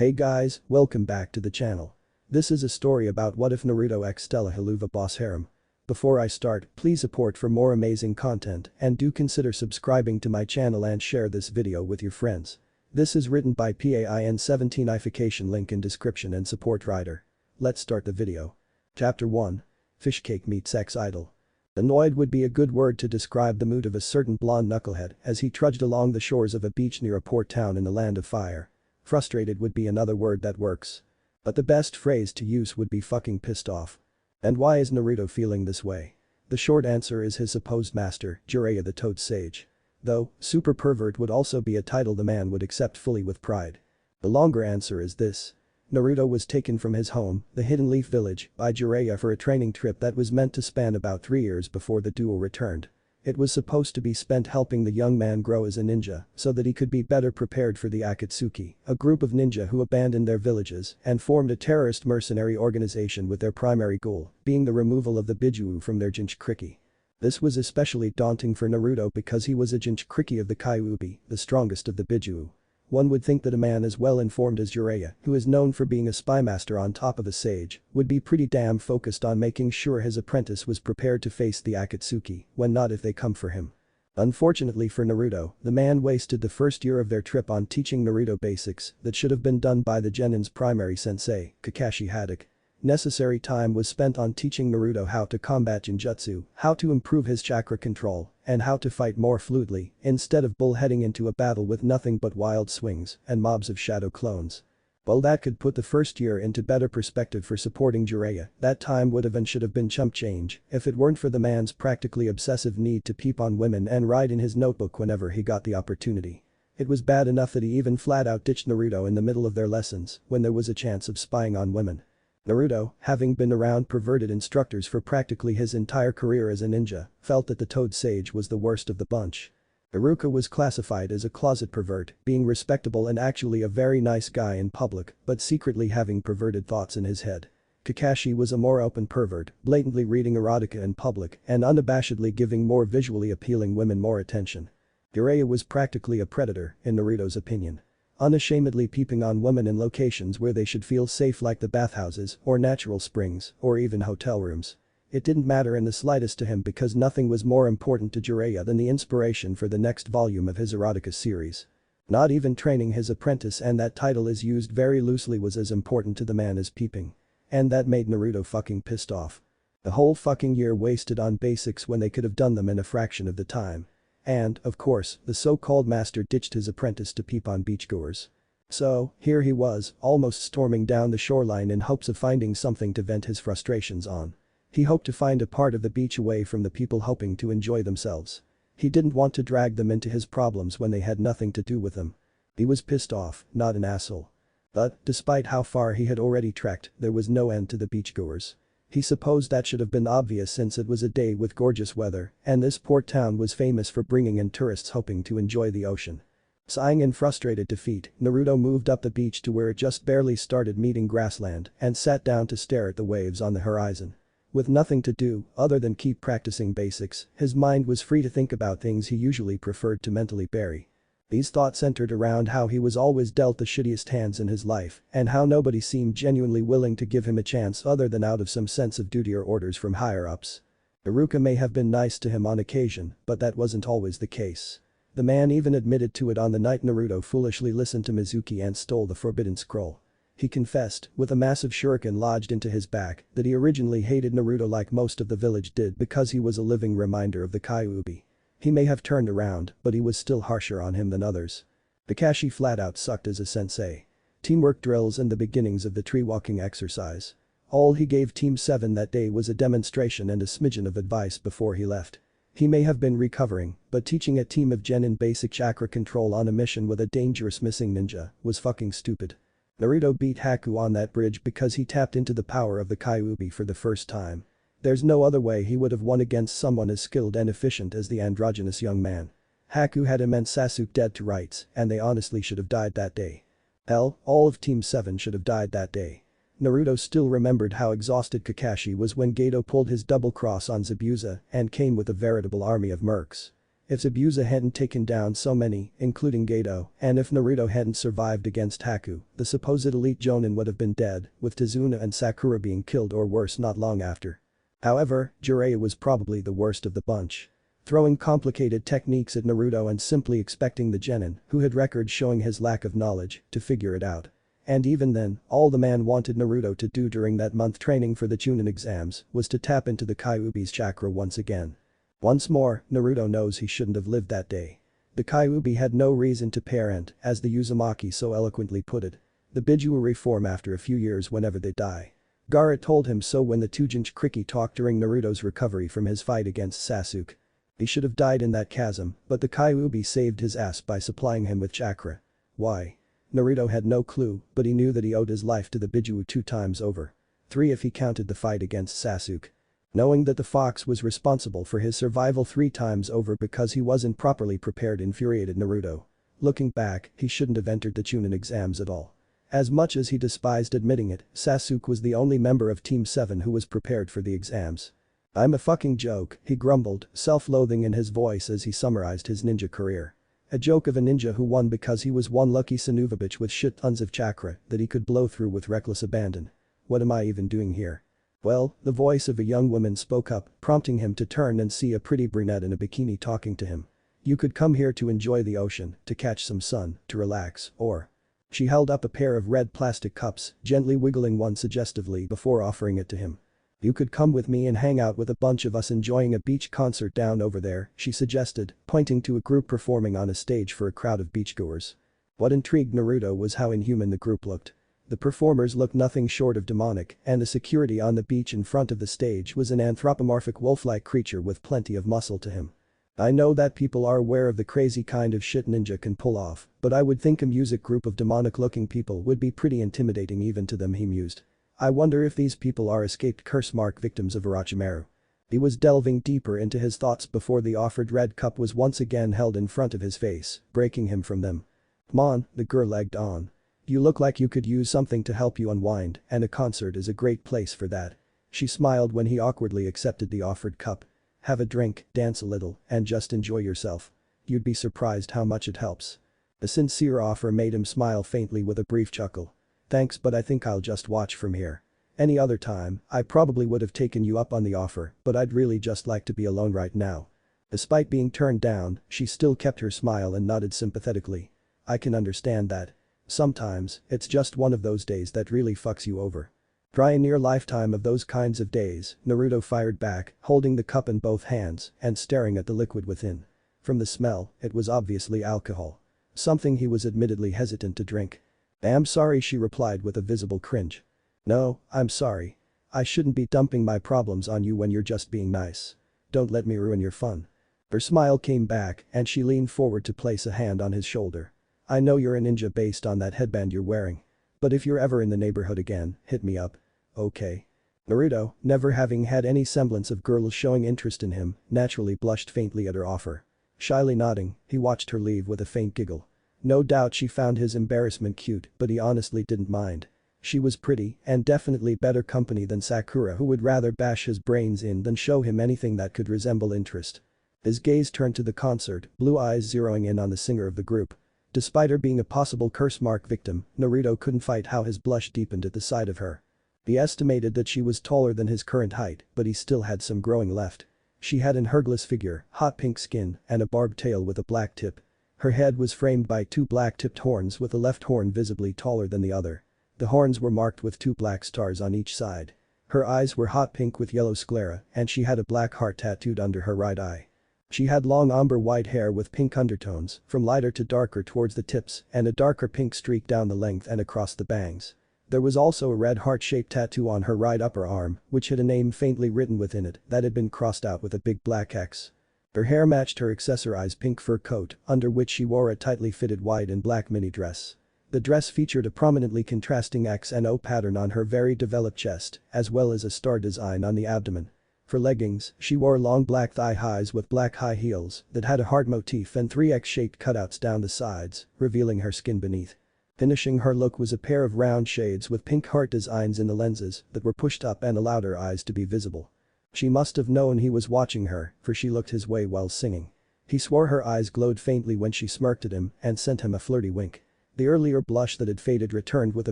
Hey guys, welcome back to the channel. This is a story about what if Naruto x Stella helluva boss harem. Before I start, please support for more amazing content and do consider subscribing to my channel and share this video with your friends. This is written by PAIN17 FanFiction, link in description and support writer. Let's start the video. Chapter 1. Fishcake meets ex-idol. Annoyed would be a good word to describe the mood of a certain blonde knucklehead as he trudged along the shores of a beach near a port town in the land of fire. Frustrated would be another word that works. But the best phrase to use would be fucking pissed off. And why is Naruto feeling this way? The short answer is his supposed master, Jiraiya the Toad Sage. Though, super pervert would also be a title the man would accept fully with pride. The longer answer is this. Naruto was taken from his home, the Hidden Leaf Village, by Jiraiya for a training trip that was meant to span about 3 years before the duo returned. It was supposed to be spent helping the young man grow as a ninja so that he could be better prepared for the Akatsuki, a group of ninja who abandoned their villages and formed a terrorist mercenary organization with their primary goal being the removal of the Bijuu from their Jinchuriki. This was especially daunting for Naruto because he was a Jinchuriki of the Kyuubi, the strongest of the Bijuu. One would think that a man as well informed as Jiraiya, who is known for being a spy master on top of a sage, would be pretty damn focused on making sure his apprentice was prepared to face the Akatsuki, when not if they come for him. Unfortunately for Naruto, the man wasted the first year of their trip on teaching Naruto basics that should have been done by the genin's primary sensei, Kakashi Haddock. Necessary time was spent on teaching Naruto how to combat Jinjutsu, how to improve his chakra control, and how to fight more fluidly instead of bullheading into a battle with nothing but wild swings and mobs of shadow clones. While that could put the first year into better perspective for supporting Jiraiya, that time would have and should have been chump change if it weren't for the man's practically obsessive need to peep on women and write in his notebook whenever he got the opportunity. It was bad enough that he even flat out ditched Naruto in the middle of their lessons when there was a chance of spying on women. Naruto, having been around perverted instructors for practically his entire career as a ninja, felt that the Toad Sage was the worst of the bunch. Iruka was classified as a closet pervert, being respectable and actually a very nice guy in public, but secretly having perverted thoughts in his head. Kakashi was a more open pervert, blatantly reading erotica in public and unabashedly giving more visually appealing women more attention. Jiraiya was practically a predator, in Naruto's opinion. Unashamedly peeping on women in locations where they should feel safe like the bathhouses or natural springs or even hotel rooms. It didn't matter in the slightest to him because nothing was more important to Jiraiya than the inspiration for the next volume of his erotica series. Not even training his apprentice, and that title is used very loosely, was as important to the man as peeping. And that made Naruto fucking pissed off. The whole fucking year wasted on basics when they could have done them in a fraction of the time. And, of course, the so-called master ditched his apprentice to peep on beachgoers. So, here he was, almost storming down the shoreline in hopes of finding something to vent his frustrations on. He hoped to find a part of the beach away from the people hoping to enjoy themselves. He didn't want to drag them into his problems when they had nothing to do with them. He was pissed off, not an asshole. But, despite how far he had already trekked, there was no end to the beachgoers. He supposed that should have been obvious since it was a day with gorgeous weather and this port town was famous for bringing in tourists hoping to enjoy the ocean. Sighing in frustrated defeat, Naruto moved up the beach to where it just barely started meeting grassland and sat down to stare at the waves on the horizon. With nothing to do other than keep practicing basics, his mind was free to think about things he usually preferred to mentally bury. These thoughts centered around how he was always dealt the shittiest hands in his life and how nobody seemed genuinely willing to give him a chance other than out of some sense of duty or orders from higher-ups. Iruka may have been nice to him on occasion, but that wasn't always the case. The man even admitted to it on the night Naruto foolishly listened to Mizuki and stole the forbidden scroll. He confessed, with a massive shuriken lodged into his back, that he originally hated Naruto like most of the village did because he was a living reminder of the Kyuubi. He may have turned around, but he was still harsher on him than others. Kakashi flat out sucked as a sensei. Teamwork drills and the beginnings of the tree walking exercise. All he gave Team 7 that day was a demonstration and a smidgen of advice before he left. He may have been recovering, but teaching a team of genin basic chakra control on a mission with a dangerous missing ninja was fucking stupid. Naruto beat Haku on that bridge because he tapped into the power of the Kyuubi for the first time. There's no other way he would have won against someone as skilled and efficient as the androgynous young man. Haku had immense Sasuke dead to rights and they honestly should have died that day. Hell, all of Team 7 should have died that day. Naruto still remembered how exhausted Kakashi was when Gato pulled his double cross on Zabuza and came with a veritable army of mercs. If Zabuza hadn't taken down so many, including Gato, and if Naruto hadn't survived against Haku, the supposed elite Jonin would have been dead, with Tazuna and Sakura being killed or worse not long after. However, Jiraiya was probably the worst of the bunch. Throwing complicated techniques at Naruto and simply expecting the genin, who had records showing his lack of knowledge, to figure it out. And even then, all the man wanted Naruto to do during that month training for the Chunin exams was to tap into the Kyuubi's chakra once again. Once more, Naruto knows he shouldn't have lived that day. The Kyuubi had no reason to parent, as the Uzumaki so eloquently put it. The Biju reform after a few years whenever they die. Gaara told him so when the Tujinchi talked during Naruto's recovery from his fight against Sasuke. He should have died in that chasm, but the Kyuubi saved his ass by supplying him with chakra. Why? Naruto had no clue, but he knew that he owed his life to the Biju 2 times over. 3 if he counted the fight against Sasuke. Knowing that the fox was responsible for his survival 3 times over because he wasn't properly prepared infuriated Naruto. Looking back, he shouldn't have entered the Chunin exams at all. As much as he despised admitting it, Sasuke was the only member of Team 7 who was prepared for the exams. "I'm a fucking joke," he grumbled, self-loathing in his voice as he summarized his ninja career. A joke of a ninja who won because he was one lucky Sanuva bitch with shit tons of chakra that he could blow through with reckless abandon. What am I even doing here? Well, the voice of a young woman spoke up, prompting him to turn and see a pretty brunette in a bikini talking to him. "You could come here to enjoy the ocean, to catch some sun, to relax, or..." She held up a pair of red plastic cups, gently wiggling one suggestively before offering it to him. "You could come with me and hang out with a bunch of us enjoying a beach concert down over there," she suggested, pointing to a group performing on a stage for a crowd of beachgoers. What intrigued Naruto was how inhuman the group looked. The performers looked nothing short of demonic, and the security on the beach in front of the stage was an anthropomorphic wolf-like creature with plenty of muscle to him. I know that people are aware of the crazy kind of shit ninja can pull off, but I would think a music group of demonic-looking people would be pretty intimidating even to them, he mused. I wonder if these people are escaped curse mark victims of Orochimaru. He was delving deeper into his thoughts before the offered red cup was once again held in front of his face, breaking him from them. "Come on," the girl egged on. "You look like you could use something to help you unwind, and a concert is a great place for that." She smiled when he awkwardly accepted the offered cup. "Have a drink, dance a little, and just enjoy yourself. You'd be surprised how much it helps." The sincere offer made him smile faintly with a brief chuckle. "Thanks, but I think I'll just watch from here. Any other time, I probably would have taken you up on the offer, but I'd really just like to be alone right now." Despite being turned down, she still kept her smile and nodded sympathetically. "I can understand that. Sometimes, it's just one of those days that really fucks you over." "Try a near lifetime of those kinds of days," Naruto fired back, holding the cup in both hands and staring at the liquid within. From the smell, it was obviously alcohol. Something he was admittedly hesitant to drink. "I'm sorry," she replied with a visible cringe. "No, I'm sorry. I shouldn't be dumping my problems on you when you're just being nice. Don't let me ruin your fun." Her smile came back and she leaned forward to place a hand on his shoulder. "I know you're a ninja based on that headband you're wearing. But if you're ever in the neighborhood again, hit me up. Okay?" Naruto, never having had any semblance of girls showing interest in him, naturally blushed faintly at her offer. Shyly nodding, he watched her leave with a faint giggle. No doubt she found his embarrassment cute, but he honestly didn't mind. She was pretty and definitely better company than Sakura, who would rather bash his brains in than show him anything that could resemble interest. His gaze turned to the concert, blue eyes zeroing in on the singer of the group. Despite her being a possible curse mark victim, Naruto couldn't fight how his blush deepened at the sight of her. He estimated that she was taller than his current height, but he still had some growing left. She had an hergless figure, hot pink skin, and a barbed tail with a black tip. Her head was framed by 2 black-tipped horns with the left horn visibly taller than the other. The horns were marked with 2 black stars on each side. Her eyes were hot pink with yellow sclera and she had a black heart tattooed under her right eye. She had long ombre white hair with pink undertones, from lighter to darker towards the tips and a darker pink streak down the length and across the bangs. There was also a red heart-shaped tattoo on her right upper arm, which had a name faintly written within it that had been crossed out with a big black X. Her hair matched her accessorized pink fur coat, under which she wore a tightly fitted white and black mini dress. The dress featured a prominently contrasting X and O pattern on her very developed chest, as well as a star design on the abdomen. For leggings, she wore long black thigh highs with black high heels that had a heart motif and 3 X-shaped cutouts down the sides, revealing her skin beneath. Finishing her look was a pair of round shades with pink heart designs in the lenses that were pushed up and allowed her eyes to be visible. She must have known he was watching her, for she looked his way while singing. He swore her eyes glowed faintly when she smirked at him and sent him a flirty wink. The earlier blush that had faded returned with a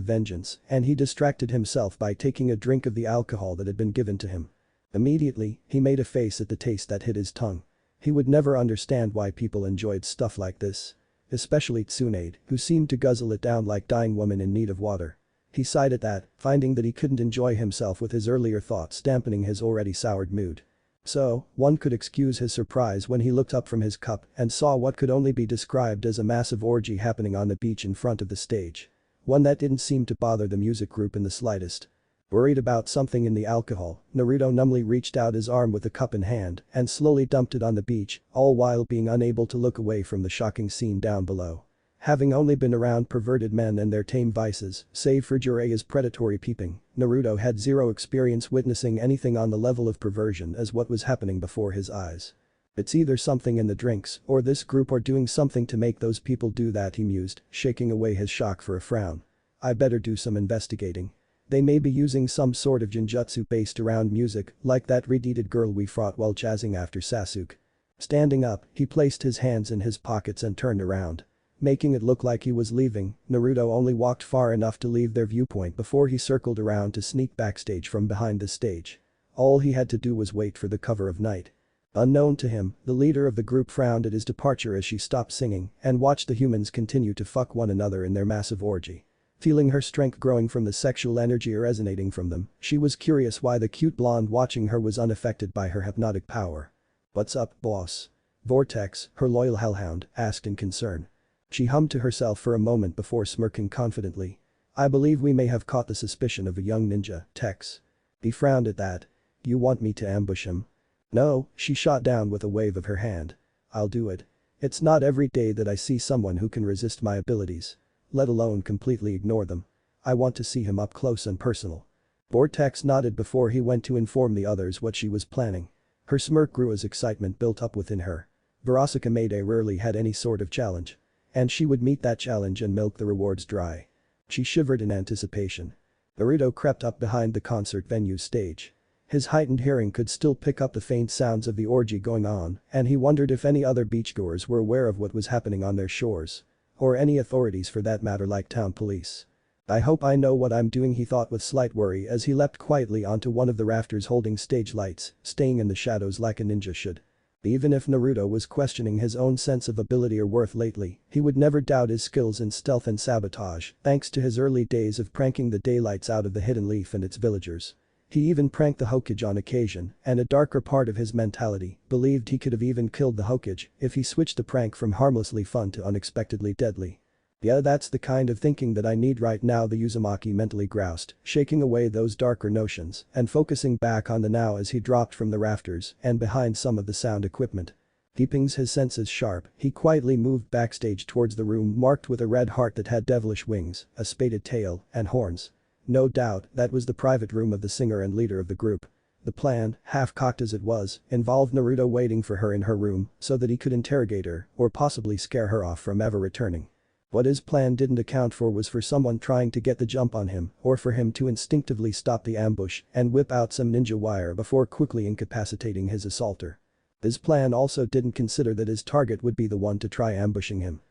vengeance, and he distracted himself by taking a drink of the alcohol that had been given to him. Immediately, he made a face at the taste that hit his tongue. He would never understand why people enjoyed stuff like this. Especially Tsunade, who seemed to guzzle it down like dying woman in need of water. He sighed at that, finding that he couldn't enjoy himself with his earlier thoughts dampening his already soured mood. So, one could excuse his surprise when he looked up from his cup and saw what could only be described as a massive orgy happening on the beach in front of the stage. One that didn't seem to bother the music group in the slightest. Worried about something in the alcohol, Naruto numbly reached out his arm with the cup in hand and slowly dumped it on the beach, all while being unable to look away from the shocking scene down below. Having only been around perverted men and their tame vices, save for Jireya's predatory peeping, Naruto had zero experience witnessing anything on the level of perversion as what was happening before his eyes. It's either something in the drinks or this group are doing something to make those people do that, he mused, shaking away his shock for a frown. I better do some investigating. They may be using some sort of genjutsu based around music, like that red-headed girl we fought while chasing after Sasuke. Standing up, he placed his hands in his pockets and turned around. Making it look like he was leaving, Naruto only walked far enough to leave their viewpoint before he circled around to sneak backstage from behind the stage. All he had to do was wait for the cover of night. Unknown to him, the leader of the group frowned at his departure as she stopped singing and watched the humans continue to fuck one another in their massive orgy. Feeling her strength growing from the sexual energy resonating from them, she was curious why the cute blonde watching her was unaffected by her hypnotic power. What's up, boss? Vortex, her loyal hellhound, asked in concern. She hummed to herself for a moment before smirking confidently. I believe we may have caught the suspicion of a young ninja, Tex. He frowned at that. You want me to ambush him? No, she shot down with a wave of her hand. I'll do it. It's not every day that I see someone who can resist my abilities. Let alone completely ignore them. I want to see him up close and personal. Vortex nodded before he went to inform the others what she was planning. Her smirk grew as excitement built up within her. Verasica Mayday rarely had any sort of challenge. And she would meet that challenge and milk the rewards dry. She shivered in anticipation. Naruto crept up behind the concert venue's stage. His heightened hearing could still pick up the faint sounds of the orgy going on, and he wondered if any other beachgoers were aware of what was happening on their shores. Or any authorities for that matter like town police. I hope I know what I'm doing, he thought with slight worry as he leapt quietly onto one of the rafters holding stage lights, staying in the shadows like a ninja should. Even if Naruto was questioning his own sense of ability or worth lately, he would never doubt his skills in stealth and sabotage, thanks to his early days of pranking the daylights out of the Hidden Leaf and its villagers. He even pranked the Hokage on occasion, and a darker part of his mentality believed he could have even killed the Hokage if he switched the prank from harmlessly fun to unexpectedly deadly. Yeah, that's the kind of thinking that I need right now, the Uzumaki mentally groused, shaking away those darker notions and focusing back on the now as he dropped from the rafters and behind some of the sound equipment. Keeping his senses sharp, he quietly moved backstage towards the room marked with a red heart that had devilish wings, a spaded tail, and horns. No doubt, that was the private room of the singer and leader of the group. The plan, half-cocked as it was, involved Naruto waiting for her in her room so that he could interrogate her or possibly scare her off from ever returning. What his plan didn't account for was for someone trying to get the jump on him or for him to instinctively stop the ambush and whip out some ninja wire before quickly incapacitating his assaulter. His plan also didn't consider that his target would be the one to try ambushing him.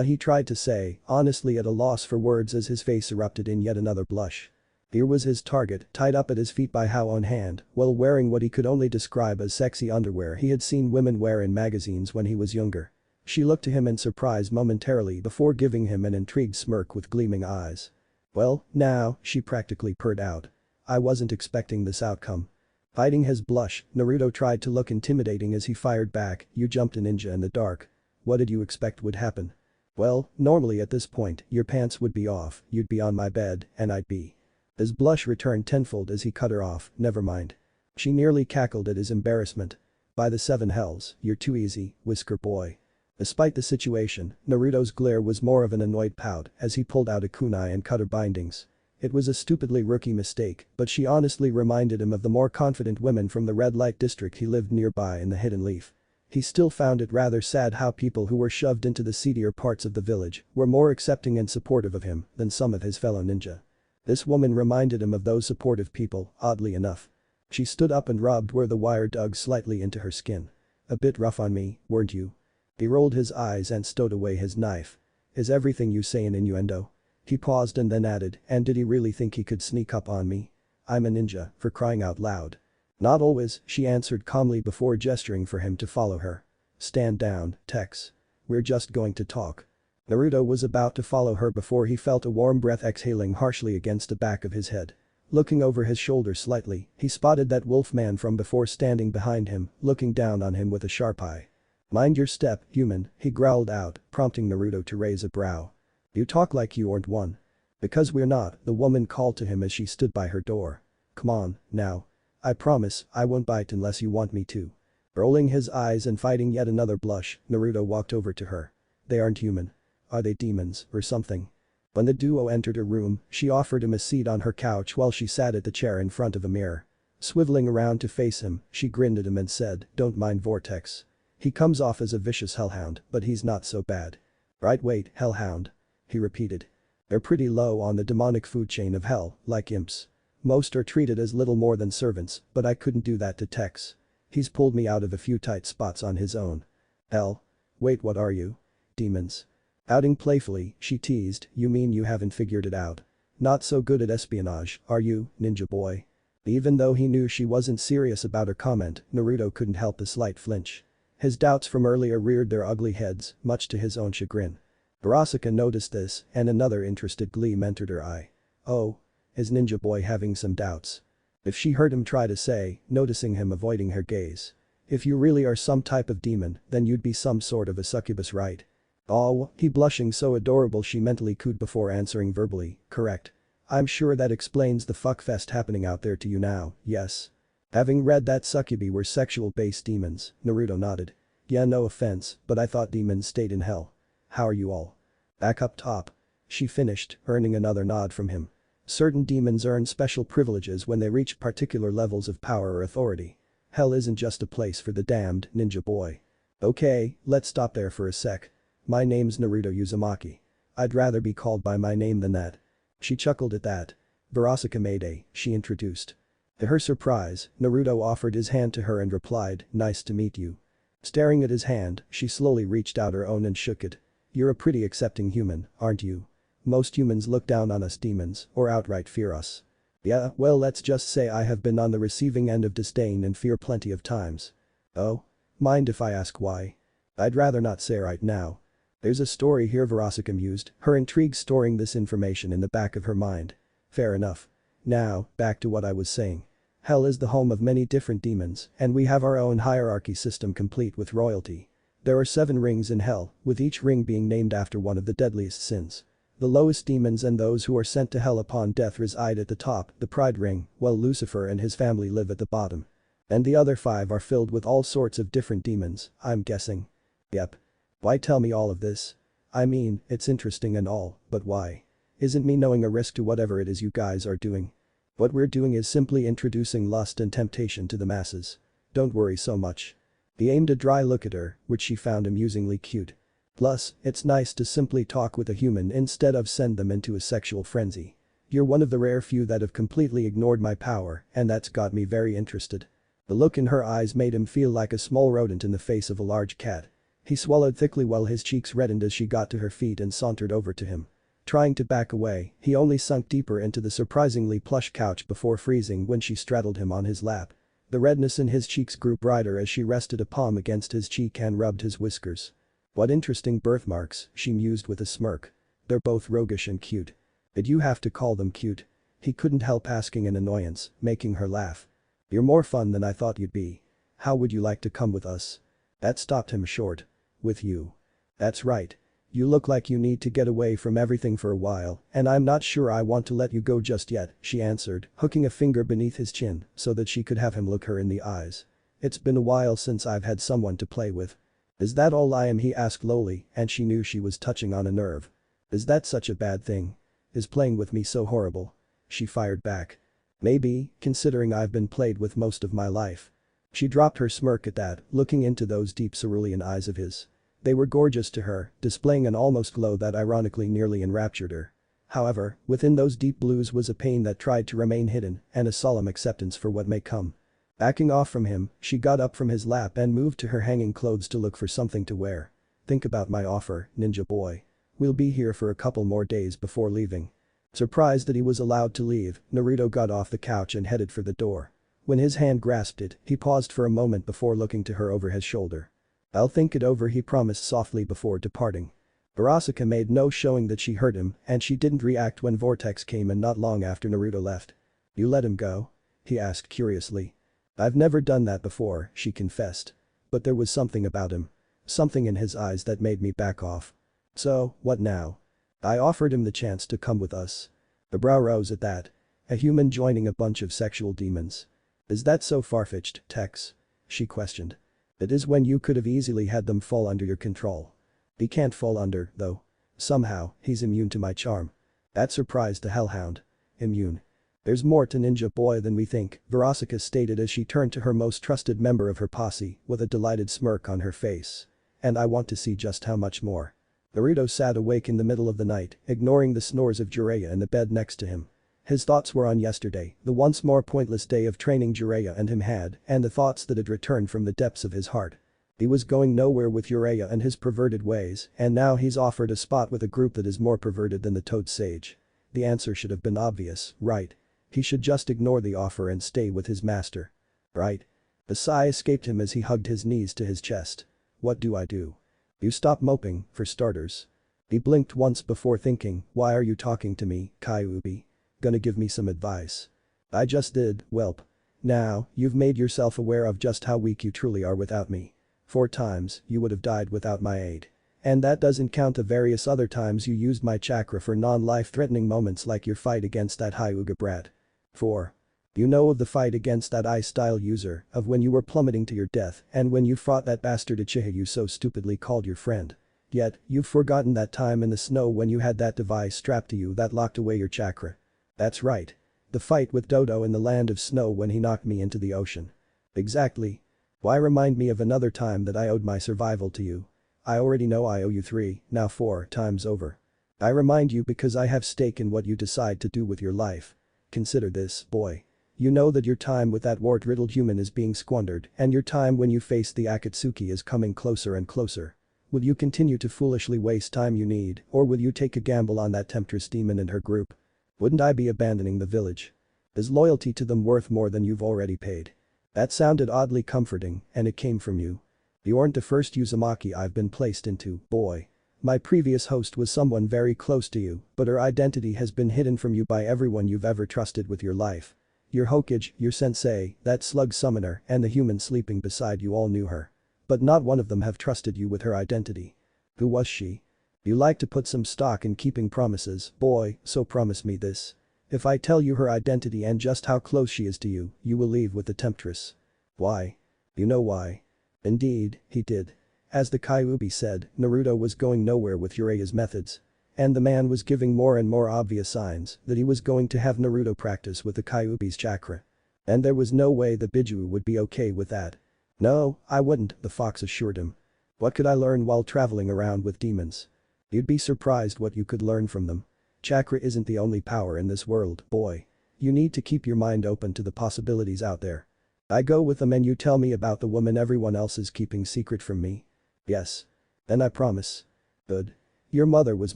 He tried to say, honestly at a loss for words as his face erupted in yet another blush. Here was his target, tied up at his feet by Hao on hand, while wearing what he could only describe as sexy underwear he had seen women wear in magazines when he was younger. She looked to him in surprise momentarily before giving him an intrigued smirk with gleaming eyes. Well, now, she practically purred out. I wasn't expecting this outcome. Hiding his blush, Naruto tried to look intimidating as he fired back, you jumped a ninja in the dark. What did you expect would happen? Well, normally at this point, your pants would be off, you'd be on my bed, and I'd be. His blush returned tenfold as he cut her off, never mind. She nearly cackled at his embarrassment. By the seven hells, you're too easy, Whisker boy. Despite the situation, Naruto's glare was more of an annoyed pout as he pulled out a kunai and cut her bindings. It was a stupidly rookie mistake, but she honestly reminded him of the more confident women from the red light district he lived nearby in the Hidden Leaf. He still found it rather sad how people who were shoved into the seedier parts of the village were more accepting and supportive of him than some of his fellow ninja. This woman reminded him of those supportive people, oddly enough. She stood up and rubbed where the wire dug slightly into her skin. A bit rough on me, weren't you? He rolled his eyes and stowed away his knife. Is everything you say an innuendo? He paused and then added, and did he really think he could sneak up on me? I'm a ninja, for crying out loud. Not always, she answered calmly before gesturing for him to follow her. Stand down, Tex. We're just going to talk. Naruto was about to follow her before he felt a warm breath exhaling harshly against the back of his head. Looking over his shoulder slightly, he spotted that wolfman from before standing behind him, looking down on him with a sharp eye. Mind your step, human, he growled out, prompting Naruto to raise a brow. You talk like you aren't one. Because we're not, the woman called to him as she stood by her door. Come on, now. I promise, I won't bite unless you want me to. Rolling his eyes and fighting yet another blush, Naruto walked over to her. They aren't human. Are they demons, or something? When the duo entered her room, she offered him a seat on her couch while she sat at the chair in front of a mirror. Swiveling around to face him, she grinned at him and said, don't mind Vortex. He comes off as a vicious hellhound, but he's not so bad. Right, wait, hellhound? He repeated. They're pretty low on the demonic food chain of hell, like imps. Most are treated as little more than servants, but I couldn't do that to Tex. He's pulled me out of a few tight spots on his own. Hell? Wait, what are you? Demons. Outing playfully, she teased, you mean you haven't figured it out? Not so good at espionage, are you, ninja boy? Even though he knew she wasn't serious about her comment, Naruto couldn't help a slight flinch. His doubts from earlier reared their ugly heads, much to his own chagrin. Verasica noticed this, and another interested gleam entered her eye. Oh. Is ninja boy having some doubts? If she heard him try to say, noticing him avoiding her gaze. If you really are some type of demon, then you'd be some sort of a succubus, right? Oh, he blushing so adorable she mentally cooed before answering verbally, correct. I'm sure that explains the fuckfest happening out there to you now, yes. Having read that succubi were sexual-based demons, Naruto nodded. Yeah, no offense, but I thought demons stayed in hell. How are you all? Back up top. She finished, earning another nod from him. Certain demons earn special privileges when they reach particular levels of power or authority. Hell isn't just a place for the damned, ninja boy. Okay, let's stop there for a sec. My name's Naruto Uzumaki. I'd rather be called by my name than that. She chuckled at that. Verasica Mayday, she introduced. To her surprise, Naruto offered his hand to her and replied, nice to meet you. Staring at his hand, she slowly reached out her own and shook it. You're a pretty accepting human, aren't you? Most humans look down on us demons, or outright fear us. Yeah, well, let's just say I have been on the receiving end of disdain and fear plenty of times. Oh? Mind if I ask why? I'd rather not say right now. There's a story here, Verasica mused, her intrigue storing this information in the back of her mind. Fair enough. Now, back to what I was saying. Hell is the home of many different demons, and we have our own hierarchy system complete with royalty. There are 7 rings in hell, with each ring being named after one of the deadliest sins. The lowest demons and those who are sent to hell upon death reside at the top, the pride ring, while Lucifer and his family live at the bottom. And the other 5 are filled with all sorts of different demons, I'm guessing. Yep. Why tell me all of this? I mean, it's interesting and all, but why? Isn't me knowing a risk to whatever it is you guys are doing? What we're doing is simply introducing lust and temptation to the masses. Don't worry so much. He aimed a dry look at her, which she found amusingly cute. Plus, it's nice to simply talk with a human instead of send them into a sexual frenzy. You're one of the rare few that have completely ignored my power, and that's got me very interested. The look in her eyes made him feel like a small rodent in the face of a large cat. He swallowed thickly while his cheeks reddened as she got to her feet and sauntered over to him. Trying to back away, he only sunk deeper into the surprisingly plush couch before freezing when she straddled him on his lap. The redness in his cheeks grew brighter as she rested a palm against his cheek and rubbed his whiskers. What interesting birthmarks, she mused with a smirk. They're both roguish and cute. Did you have to call them cute? He couldn't help asking in annoyance, making her laugh. You're more fun than I thought you'd be. How would you like to come with us? That stopped him short. With you. That's right. You look like you need to get away from everything for a while, and I'm not sure I want to let you go just yet, she answered, hooking a finger beneath his chin so that she could have him look her in the eyes. It's been a while since I've had someone to play with. Is that all I am? He asked lowly, and she knew she was touching on a nerve. Is that such a bad thing? Is playing with me so horrible? She fired back. Maybe, considering I've been played with most of my life. She dropped her smirk at that, looking into those deep cerulean eyes of his. They were gorgeous to her, displaying an almost glow that ironically nearly enraptured her. However, within those deep blues was a pain that tried to remain hidden and a solemn acceptance for what may come. Backing off from him, she got up from his lap and moved to her hanging clothes to look for something to wear. Think about my offer, ninja boy. We'll be here for a couple more days before leaving." Surprised that he was allowed to leave, Naruto got off the couch and headed for the door. When his hand grasped it, he paused for a moment before looking to her over his shoulder. "I'll think it over," he promised softly before departing. Verasica made no showing that she heard him, and she didn't react when Vortex came in not long after Naruto left. "You let him go?" he asked curiously. "I've never done that before," she confessed. "But there was something about him. Something in his eyes that made me back off." "So, what now?" "I offered him the chance to come with us." The brow rose at that. A human joining a bunch of sexual demons. "Is that so far-fetched, Tex?" she questioned. "It is when you could have easily had them fall under your control." "He can't fall under, though. Somehow, he's immune to my charm." That surprised the hellhound. "Immune? There's more to Ninja Boy than we think," Verasica stated as she turned to her most trusted member of her posse with a delighted smirk on her face. "And I want to see just how much more." Naruto sat awake in the middle of the night, ignoring the snores of Jiraiya in the bed next to him. His thoughts were on yesterday, the once more pointless day of training Jiraiya and him had, and the thoughts that had returned from the depths of his heart. He was going nowhere with Jiraiya and his perverted ways, and now he's offered a spot with a group that is more perverted than the Toad Sage. The answer should have been obvious, right? He should just ignore the offer and stay with his master. Right? A sigh escaped him as he hugged his knees to his chest. "What do I do?" "You stop moping, for starters." He blinked once before thinking, "Why are you talking to me, Kyuubi? Gonna give me some advice?" "I just did, whelp. Now, you've made yourself aware of just how weak you truly are without me. 4 times, you would have died without my aid. And that doesn't count the various other times you used my chakra for non-life-threatening moments like your fight against that Hyuga brat. 4. You know of the fight against that ice-style user, of when you were plummeting to your death, and when you fought that bastard Uchiha you so stupidly called your friend. Yet, you've forgotten that time in the snow when you had that device strapped to you that locked away your chakra. That's right. The fight with Dodo in the land of snow when he knocked me into the ocean. Exactly. Why remind me of another time that I owed my survival to you? I already know I owe you 3, now 4 times over. I remind you because I have stake in what you decide to do with your life. Consider this, boy. You know that your time with that wart-riddled human is being squandered, and your time when you face the Akatsuki is coming closer and closer. Will you continue to foolishly waste time you need, or will you take a gamble on that temptress demon and her group? Wouldn't I be abandoning the village? Is loyalty to them worth more than you've already paid?" That sounded oddly comforting, and it came from you. "You aren't the first Uzumaki I've been placed into, boy. My previous host was someone very close to you, but her identity has been hidden from you by everyone you've ever trusted with your life. Your Hokage, your sensei, that slug summoner, and the human sleeping beside you all knew her. But not one of them have trusted you with her identity. Who was she? You like to put some stock in keeping promises, boy, so promise me this. If I tell you her identity and just how close she is to you, you will leave with the temptress." "Why?" "You know why." Indeed, he did. As the Kyuubi said, Naruto was going nowhere with Uraya's methods. And the man was giving more and more obvious signs that he was going to have Naruto practice with the Kyuubi's chakra. And there was no way the Biju would be okay with that. "No, I wouldn't," the fox assured him. "What could I learn while traveling around with demons? You'd be surprised what you could learn from them. Chakra isn't the only power in this world, boy. You need to keep your mind open to the possibilities out there. I go with them and you tell me about the woman everyone else is keeping secret from me?" "Yes. Then I promise." "Good. Your mother was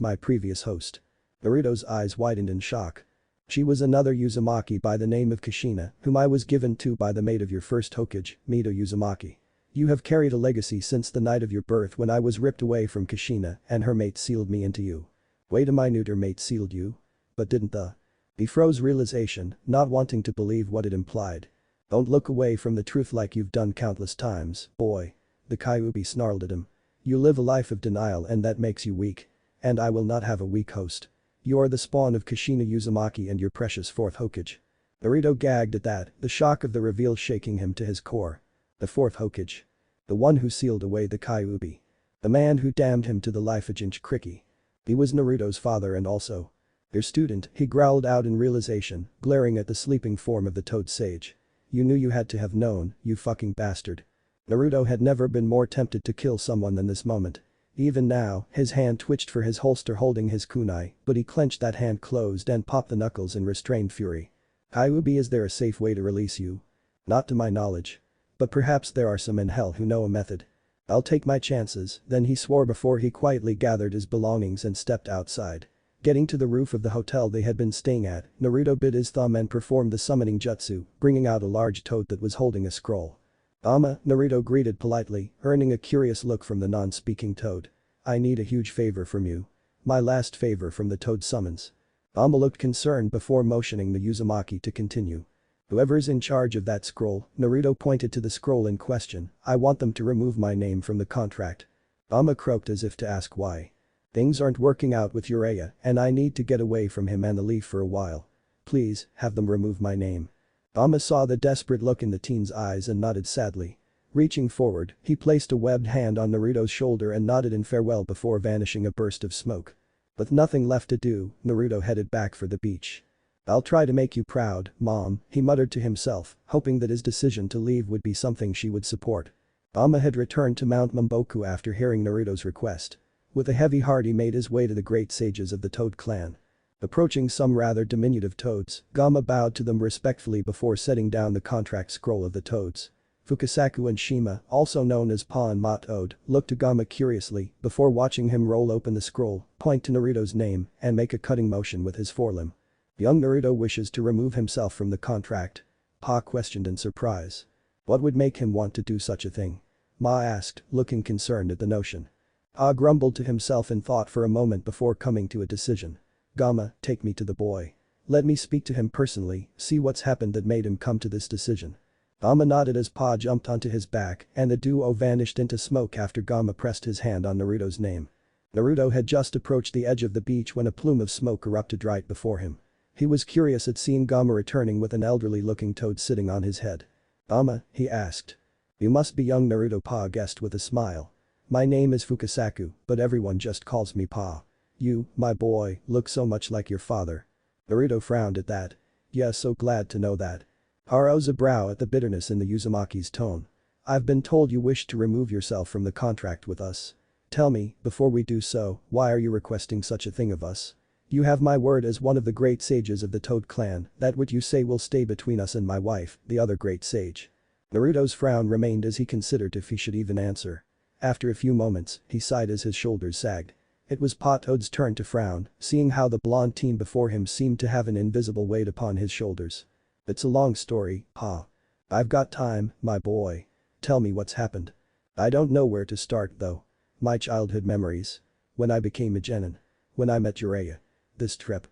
my previous host." Naruto's eyes widened in shock. "She was another Uzumaki by the name of Kushina, whom I was given to by the mate of your first Hokage, Mito Uzumaki. You have carried a legacy since the night of your birth when I was ripped away from Kushina and her mate sealed me into you." "Wait a minute, her mate sealed you? But didn't the..." He froze realization, not wanting to believe what it implied. "Don't look away from the truth like you've done countless times, boy." The Kyuubi snarled at him. "You live a life of denial and that makes you weak. And I will not have a weak host. You are the spawn of Kushina Uzumaki and your precious 4th Hokage." Naruto gagged at that, the shock of the reveal shaking him to his core. The 4th Hokage. The one who sealed away the Kyuubi. The man who damned him to the life of Jinchuriki. He was Naruto's father and also their student, he growled out in realization, glaring at the sleeping form of the Toad Sage. "You knew you had to have known, you fucking bastard." Naruto had never been more tempted to kill someone than this moment. Even now, his hand twitched for his holster holding his kunai, but he clenched that hand closed and popped the knuckles in restrained fury. "Kyuubi, is there a safe way to release you?" "Not to my knowledge. But perhaps there are some in hell who know a method." I'll take my chances, then he swore before he quietly gathered his belongings and stepped outside. Getting to the roof of the hotel they had been staying at, Naruto bit his thumb and performed the summoning jutsu, bringing out a large toad that was holding a scroll. Naruto greeted politely, earning a curious look from the non-speaking toad. I need a huge favor from you. My last favor from the toad summons. Looked concerned before motioning the Uzumaki to continue. Whoever's in charge of that scroll, Naruto pointed to the scroll in question, I want them to remove my name from the contract. Croaked as if to ask why. Things aren't working out with Jiraiya and I need to get away from him and leave for a while. Please, have them remove my name. Saw the desperate look in the teen's eyes and nodded sadly. Reaching forward, he placed a webbed hand on Naruto's shoulder and nodded in farewell before vanishing a burst of smoke. With nothing left to do, Naruto headed back for the beach. I'll try to make you proud, Mom, he muttered to himself, hoping that his decision to leave would be something she would support. Had returned to Mount Mamboku after hearing Naruto's request. With a heavy heart he made his way to the great sages of the Toad clan. Approaching some rather diminutive toads, Gamma bowed to them respectfully before setting down the contract scroll of the toads. Fukasaku and Shima, also known as Pa and Ma Toad, looked to Gamma curiously before watching him roll open the scroll, point to Naruto's name, and make a cutting motion with his forelimb. Young Naruto wishes to remove himself from the contract. Pa questioned in surprise. What would make him want to do such a thing? Ma asked, looking concerned at the notion. Pa grumbled to himself in thought for a moment before coming to a decision. Gamma, take me to the boy. Let me speak to him personally, see what's happened that made him come to this decision. Gamma nodded as Pa jumped onto his back and the duo vanished into smoke after Gamma pressed his hand on Naruto's name. Naruto had just approached the edge of the beach when a plume of smoke erupted right before him. He was curious at seeing Gamma returning with an elderly-looking toad sitting on his head. Gamma, he asked. You must be young Naruto, Pa guessed with a smile. My name is Fukasaku, but everyone just calls me Pa. You, my boy, look so much like your father. Naruto frowned at that. Yeah, so glad to know that. Pa rose a brow at the bitterness in the Uzumaki's tone. I've been told you wish to remove yourself from the contract with us. Tell me, before we do so, why are you requesting such a thing of us? You have my word as one of the great sages of the Toad clan that what you say will stay between us and my wife, the other great sage. Naruto's frown remained as he considered if he should even answer. After a few moments, he sighed as his shoulders sagged. It was Pa Toad's turn to frown, seeing how the blonde teen before him seemed to have an invisible weight upon his shoulders. It's a long story, Pa. I've got time, my boy. Tell me what's happened. I don't know where to start though. My childhood memories. When I became a genin. When I met Jiraiya. This trip.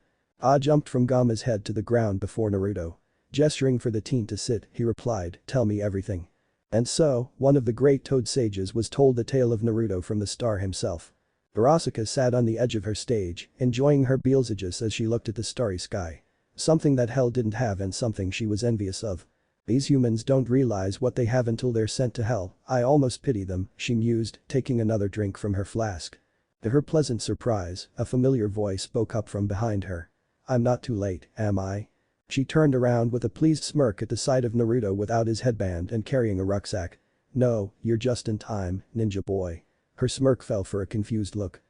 Jumped from Gamma's head to the ground before Naruto. Gesturing for the teen to sit, he replied, tell me everything. And so, one of the great Toad sages was told the tale of Naruto from the star himself. Verasica sat on the edge of her stage, enjoying her Beelzebub as she looked at the starry sky. Something that hell didn't have and something she was envious of. These humans don't realize what they have until they're sent to hell, I almost pity them, she mused, taking another drink from her flask. To her pleasant surprise, a familiar voice spoke up from behind her. I'm not too late, am I? She turned around with a pleased smirk at the sight of Naruto without his headband and carrying a rucksack. No, you're just in time, ninja boy. Her smirk fell for a confused look.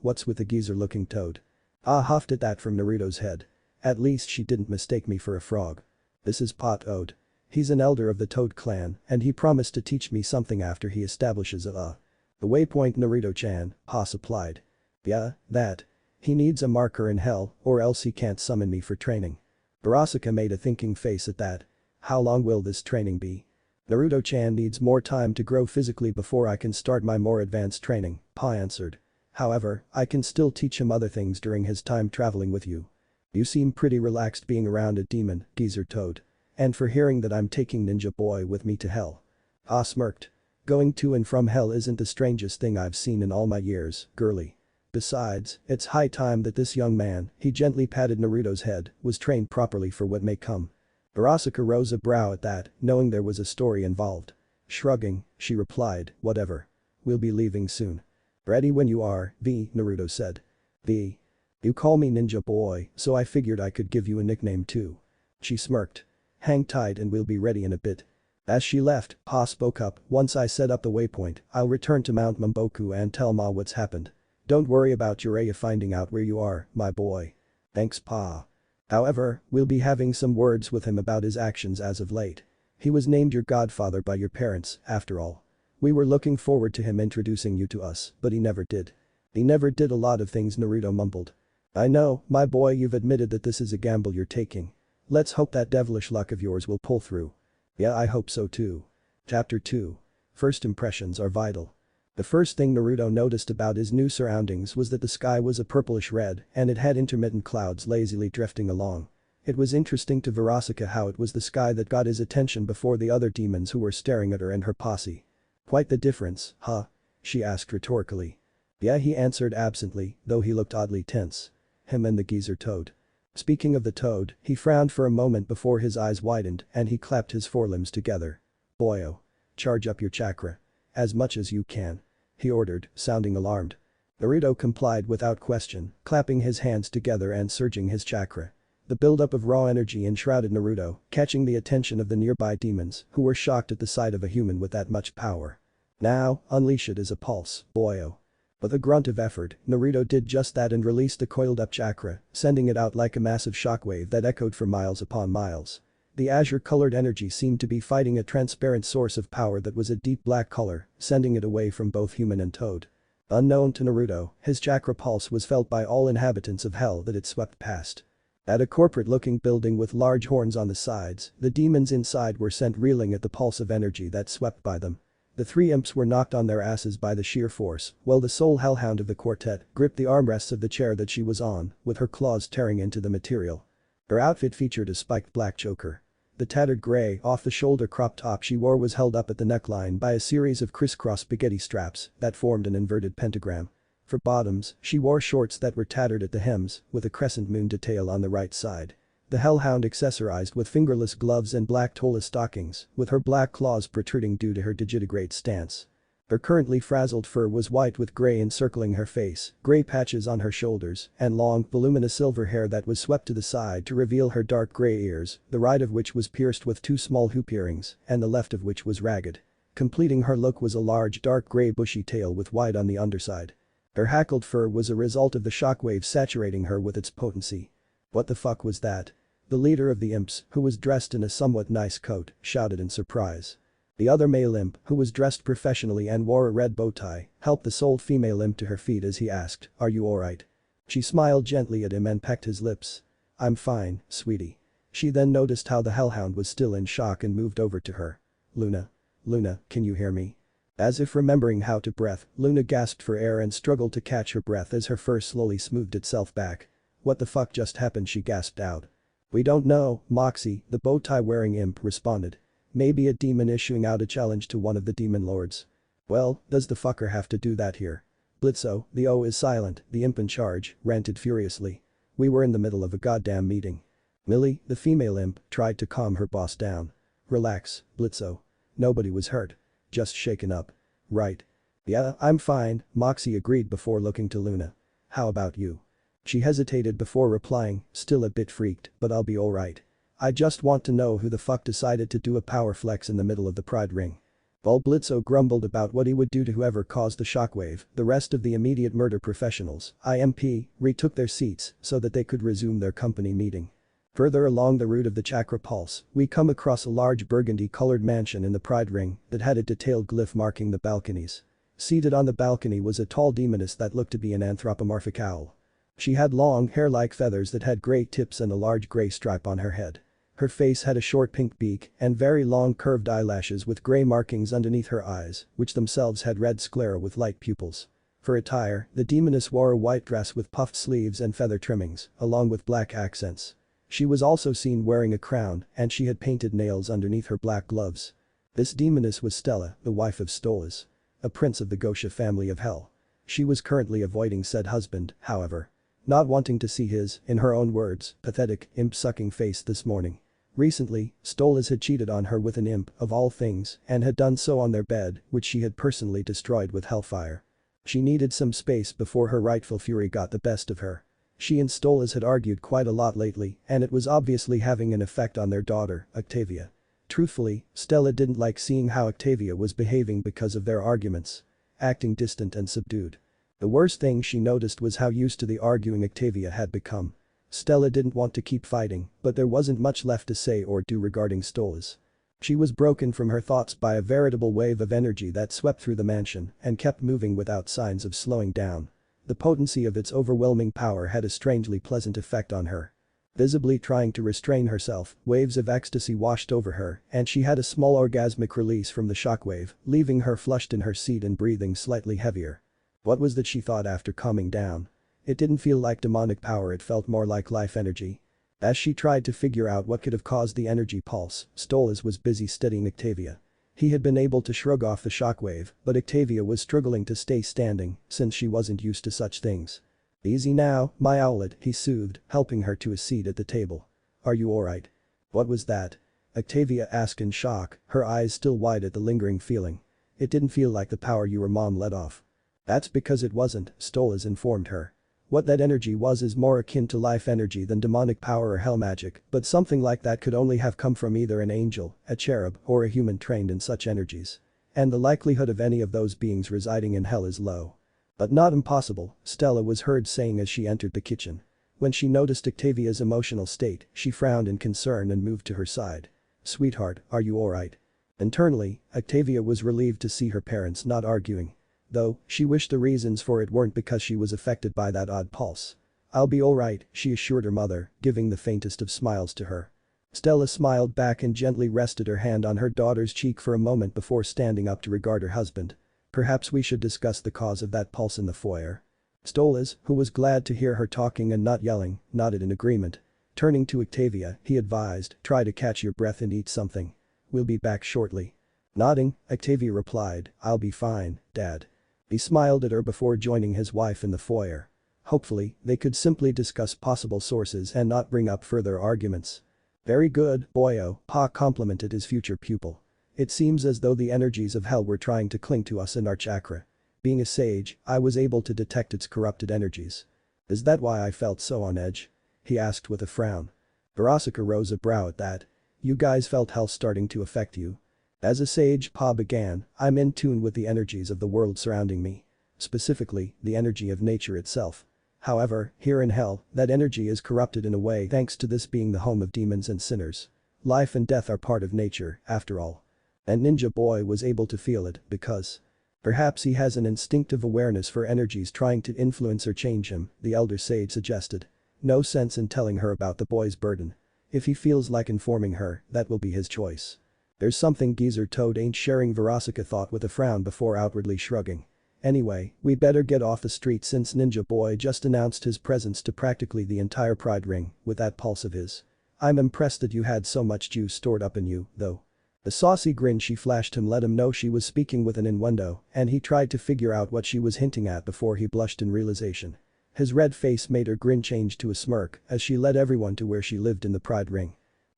What's with the geezer-looking toad? Huffed at that from Naruto's head. At least she didn't mistake me for a frog. This is Pa Toad. He's an elder of the Toad clan and he promised to teach me something after he establishes the waypoint Naruto-chan, Pa supplied. Yeah, that. He needs a marker in hell or else he can't summon me for training. Verasica made a thinking face at that. How long will this training be? Naruto-chan needs more time to grow physically before I can start my more advanced training, Pa answered. However, I can still teach him other things during his time traveling with you. You seem pretty relaxed being around a demon, geezer toad. And for hearing that I'm taking Ninja Boy with me to hell. Pa smirked. Going to and from hell isn't the strangest thing I've seen in all my years, girly. Besides, it's high time that this young man, he gently patted Naruto's head, was trained properly for what may come. Verasica rose a brow at that, knowing there was a story involved. Shrugging, she replied, whatever. We'll be leaving soon. Ready when you are, Naruto said. You call me Ninja Boy, so I figured I could give you a nickname too. She smirked. Hang tight and we'll be ready in a bit. As she left, Pa spoke up, once I set up the waypoint, I'll return to Mount Mamboku and tell Ma what's happened. Don't worry about Jiraiya finding out where you are, my boy. Thanks Pa. However, we'll be having some words with him about his actions as of late. He was named your godfather by your parents, after all. We were looking forward to him introducing you to us, but he never did. He never did a lot of things, Naruto mumbled. I know, my boy, you've admitted that this is a gamble you're taking. Let's hope that devilish luck of yours will pull through. Yeah, I hope so too. Chapter 2. First impressions are vital. The first thing Naruto noticed about his new surroundings was that the sky was a purplish red and it had intermittent clouds lazily drifting along. It was interesting to Verasica how it was the sky that got his attention before the other demons who were staring at her and her posse. Quite the difference, huh? She asked rhetorically. Yeah, he answered absently, though he looked oddly tense. Him and the geezer Toad. Speaking of the Toad, he frowned for a moment before his eyes widened and he clapped his forelimbs together. Boyo. Charge up your chakra. As much as you can. He ordered, sounding alarmed. Naruto complied without question, clapping his hands together and surging his chakra. The buildup of raw energy enshrouded Naruto, catching the attention of the nearby demons, who were shocked at the sight of a human with that much power. Now, unleash it as a pulse, boyo. With a grunt of effort, Naruto did just that and released the coiled-up chakra, sending it out like a massive shockwave that echoed for miles upon miles. The azure-colored energy seemed to be fighting a transparent source of power that was a deep black color, sending it away from both human and Toad. Unknown to Naruto, his chakra pulse was felt by all inhabitants of hell that it swept past. At a corporate-looking building with large horns on the sides, the demons inside were sent reeling at the pulse of energy that swept by them. The three imps were knocked on their asses by the sheer force, while the sole hellhound of the quartet gripped the armrests of the chair that she was on, with her claws tearing into the material. Her outfit featured a spiked black choker. The tattered gray, off-the-shoulder crop top she wore was held up at the neckline by a series of crisscross spaghetti straps that formed an inverted pentagram. For bottoms, she wore shorts that were tattered at the hems, with a crescent moon detail on the right side. The hellhound accessorized with fingerless gloves and black toeless stockings, with her black claws protruding due to her digitigrade stance. Her currently frazzled fur was white with gray encircling her face, gray patches on her shoulders, and long, voluminous silver hair that was swept to the side to reveal her dark gray ears, the right of which was pierced with two small hoop earrings, and the left of which was ragged. Completing her look was a large dark gray bushy tail with white on the underside. Her hackled fur was a result of the shockwave saturating her with its potency. What the fuck was that? The leader of the imps, who was dressed in a somewhat nice coat, shouted in surprise. The other male imp, who was dressed professionally and wore a red bow tie, helped the sole female imp to her feet as he asked, "Are you alright?" She smiled gently at him and pecked his lips. "I'm fine, sweetie." She then noticed how the hellhound was still in shock and moved over to her. "Luna. Luna, can you hear me?" As if remembering how to breathe, Luna gasped for air and struggled to catch her breath as her fur slowly smoothed itself back. "What the fuck just happened?" she gasped out. "We don't know, Moxie," the bow tie wearing imp responded. "Maybe a demon issuing out a challenge to one of the demon lords." "Well, does the fucker have to do that here?" Blitzo, the O is silent, the imp in charge, ranted furiously. "We were in the middle of a goddamn meeting." Millie, the female imp, tried to calm her boss down. "Relax, Blitzo. Nobody was hurt. Just shaken up. Right. Yeah, I'm fine," Moxie agreed before looking to Luna. "How about you?" She hesitated before replying, still a bit freaked, "But I'll be alright. I just want to know who the fuck decided to do a power flex in the middle of the pride ring." While Blitzo grumbled about what he would do to whoever caused the shockwave, the rest of the immediate murder professionals, IMP, retook their seats so that they could resume their company meeting. Further along the route of the chakra pulse, we come across a large burgundy-colored mansion in the pride ring that had a detailed glyph marking the balconies. Seated on the balcony was a tall demoness that looked to be an anthropomorphic owl. She had long hair like feathers that had gray tips and a large gray stripe on her head. Her face had a short pink beak and very long curved eyelashes with gray markings underneath her eyes, which themselves had red sclera with light pupils. For attire, the demoness wore a white dress with puffed sleeves and feather trimmings, along with black accents. She was also seen wearing a crown and she had painted nails underneath her black gloves. This demoness was Stella, the wife of Stolas. A prince of the Gosha family of hell. She was currently avoiding said husband, however. Not wanting to see his, in her own words, pathetic, imp-sucking face this morning. Recently, Stolas had cheated on her with an imp, of all things, and had done so on their bed, which she had personally destroyed with hellfire. She needed some space before her rightful fury got the best of her. She and Stolas had argued quite a lot lately, and it was obviously having an effect on their daughter, Octavia. Truthfully, Stella didn't like seeing how Octavia was behaving because of their arguments. Acting distant and subdued. The worst thing she noticed was how used to the arguing Octavia had become. Stella didn't want to keep fighting, but there wasn't much left to say or do regarding Stolas. She was broken from her thoughts by a veritable wave of energy that swept through the mansion and kept moving without signs of slowing down. The potency of its overwhelming power had a strangely pleasant effect on her. Visibly trying to restrain herself, waves of ecstasy washed over her and she had a small orgasmic release from the shockwave, leaving her flushed in her seat and breathing slightly heavier. What was that she thought after calming down? It didn't feel like demonic power, it felt more like life energy. As she tried to figure out what could have caused the energy pulse, Stolas was busy studying Octavia. He had been able to shrug off the shockwave, but Octavia was struggling to stay standing since she wasn't used to such things. "Easy now, my owlet," he soothed, helping her to a seat at the table. "Are you alright?" "What was that?" Octavia asked in shock, her eyes still wide at the lingering feeling. "It didn't feel like the power your mom let off." "That's because it wasn't," Stolas informed her. "What that energy was is more akin to life energy than demonic power or hell magic, but something like that could only have come from either an angel, a cherub, or a human trained in such energies. And the likelihood of any of those beings residing in hell is low. But not impossible," Stella was heard saying as she entered the kitchen. When she noticed Octavia's emotional state, she frowned in concern and moved to her side. "Sweetheart, are you alright?" Internally, Octavia was relieved to see her parents not arguing. Though, she wished the reasons for it weren't because she was affected by that odd pulse. "I'll be alright," she assured her mother, giving the faintest of smiles to her. Stella smiled back and gently rested her hand on her daughter's cheek for a moment before standing up to regard her husband. "Perhaps we should discuss the cause of that pulse in the foyer." Stolas, who was glad to hear her talking and not yelling, nodded in agreement. Turning to Octavia, he advised, "Try to catch your breath and eat something. We'll be back shortly." Nodding, Octavia replied, "I'll be fine, Dad." He smiled at her before joining his wife in the foyer. Hopefully, they could simply discuss possible sources and not bring up further arguments. "Very good, boyo," Pa complimented his future pupil. "It seems as though the energies of hell were trying to cling to us and our chakra. Being a sage, I was able to detect its corrupted energies." "Is that why I felt so on edge?" he asked with a frown. Verasica rose a brow at that. "You guys felt hell starting to affect you?" "As a sage," Pa began, "I'm in tune with the energies of the world surrounding me. Specifically, the energy of nature itself. However, here in hell, that energy is corrupted in a way thanks to this being the home of demons and sinners. Life and death are part of nature, after all." And Ninja Boy was able to feel it because perhaps he has an instinctive awareness for energies trying to influence or change him, the elder sage suggested. No sense in telling her about the boy's burden. If he feels like informing her, that will be his choice. "There's something Geezer Toad ain't sharing," Verasica thought with a frown before outwardly shrugging. "Anyway, we better get off the street since Ninja Boy just announced his presence to practically the entire Pride Ring with that pulse of his. I'm impressed that you had so much juice stored up in you, though." The saucy grin she flashed him let him know she was speaking with an innuendo, and he tried to figure out what she was hinting at before he blushed in realization. His red face made her grin change to a smirk as she led everyone to where she lived in the Pride Ring.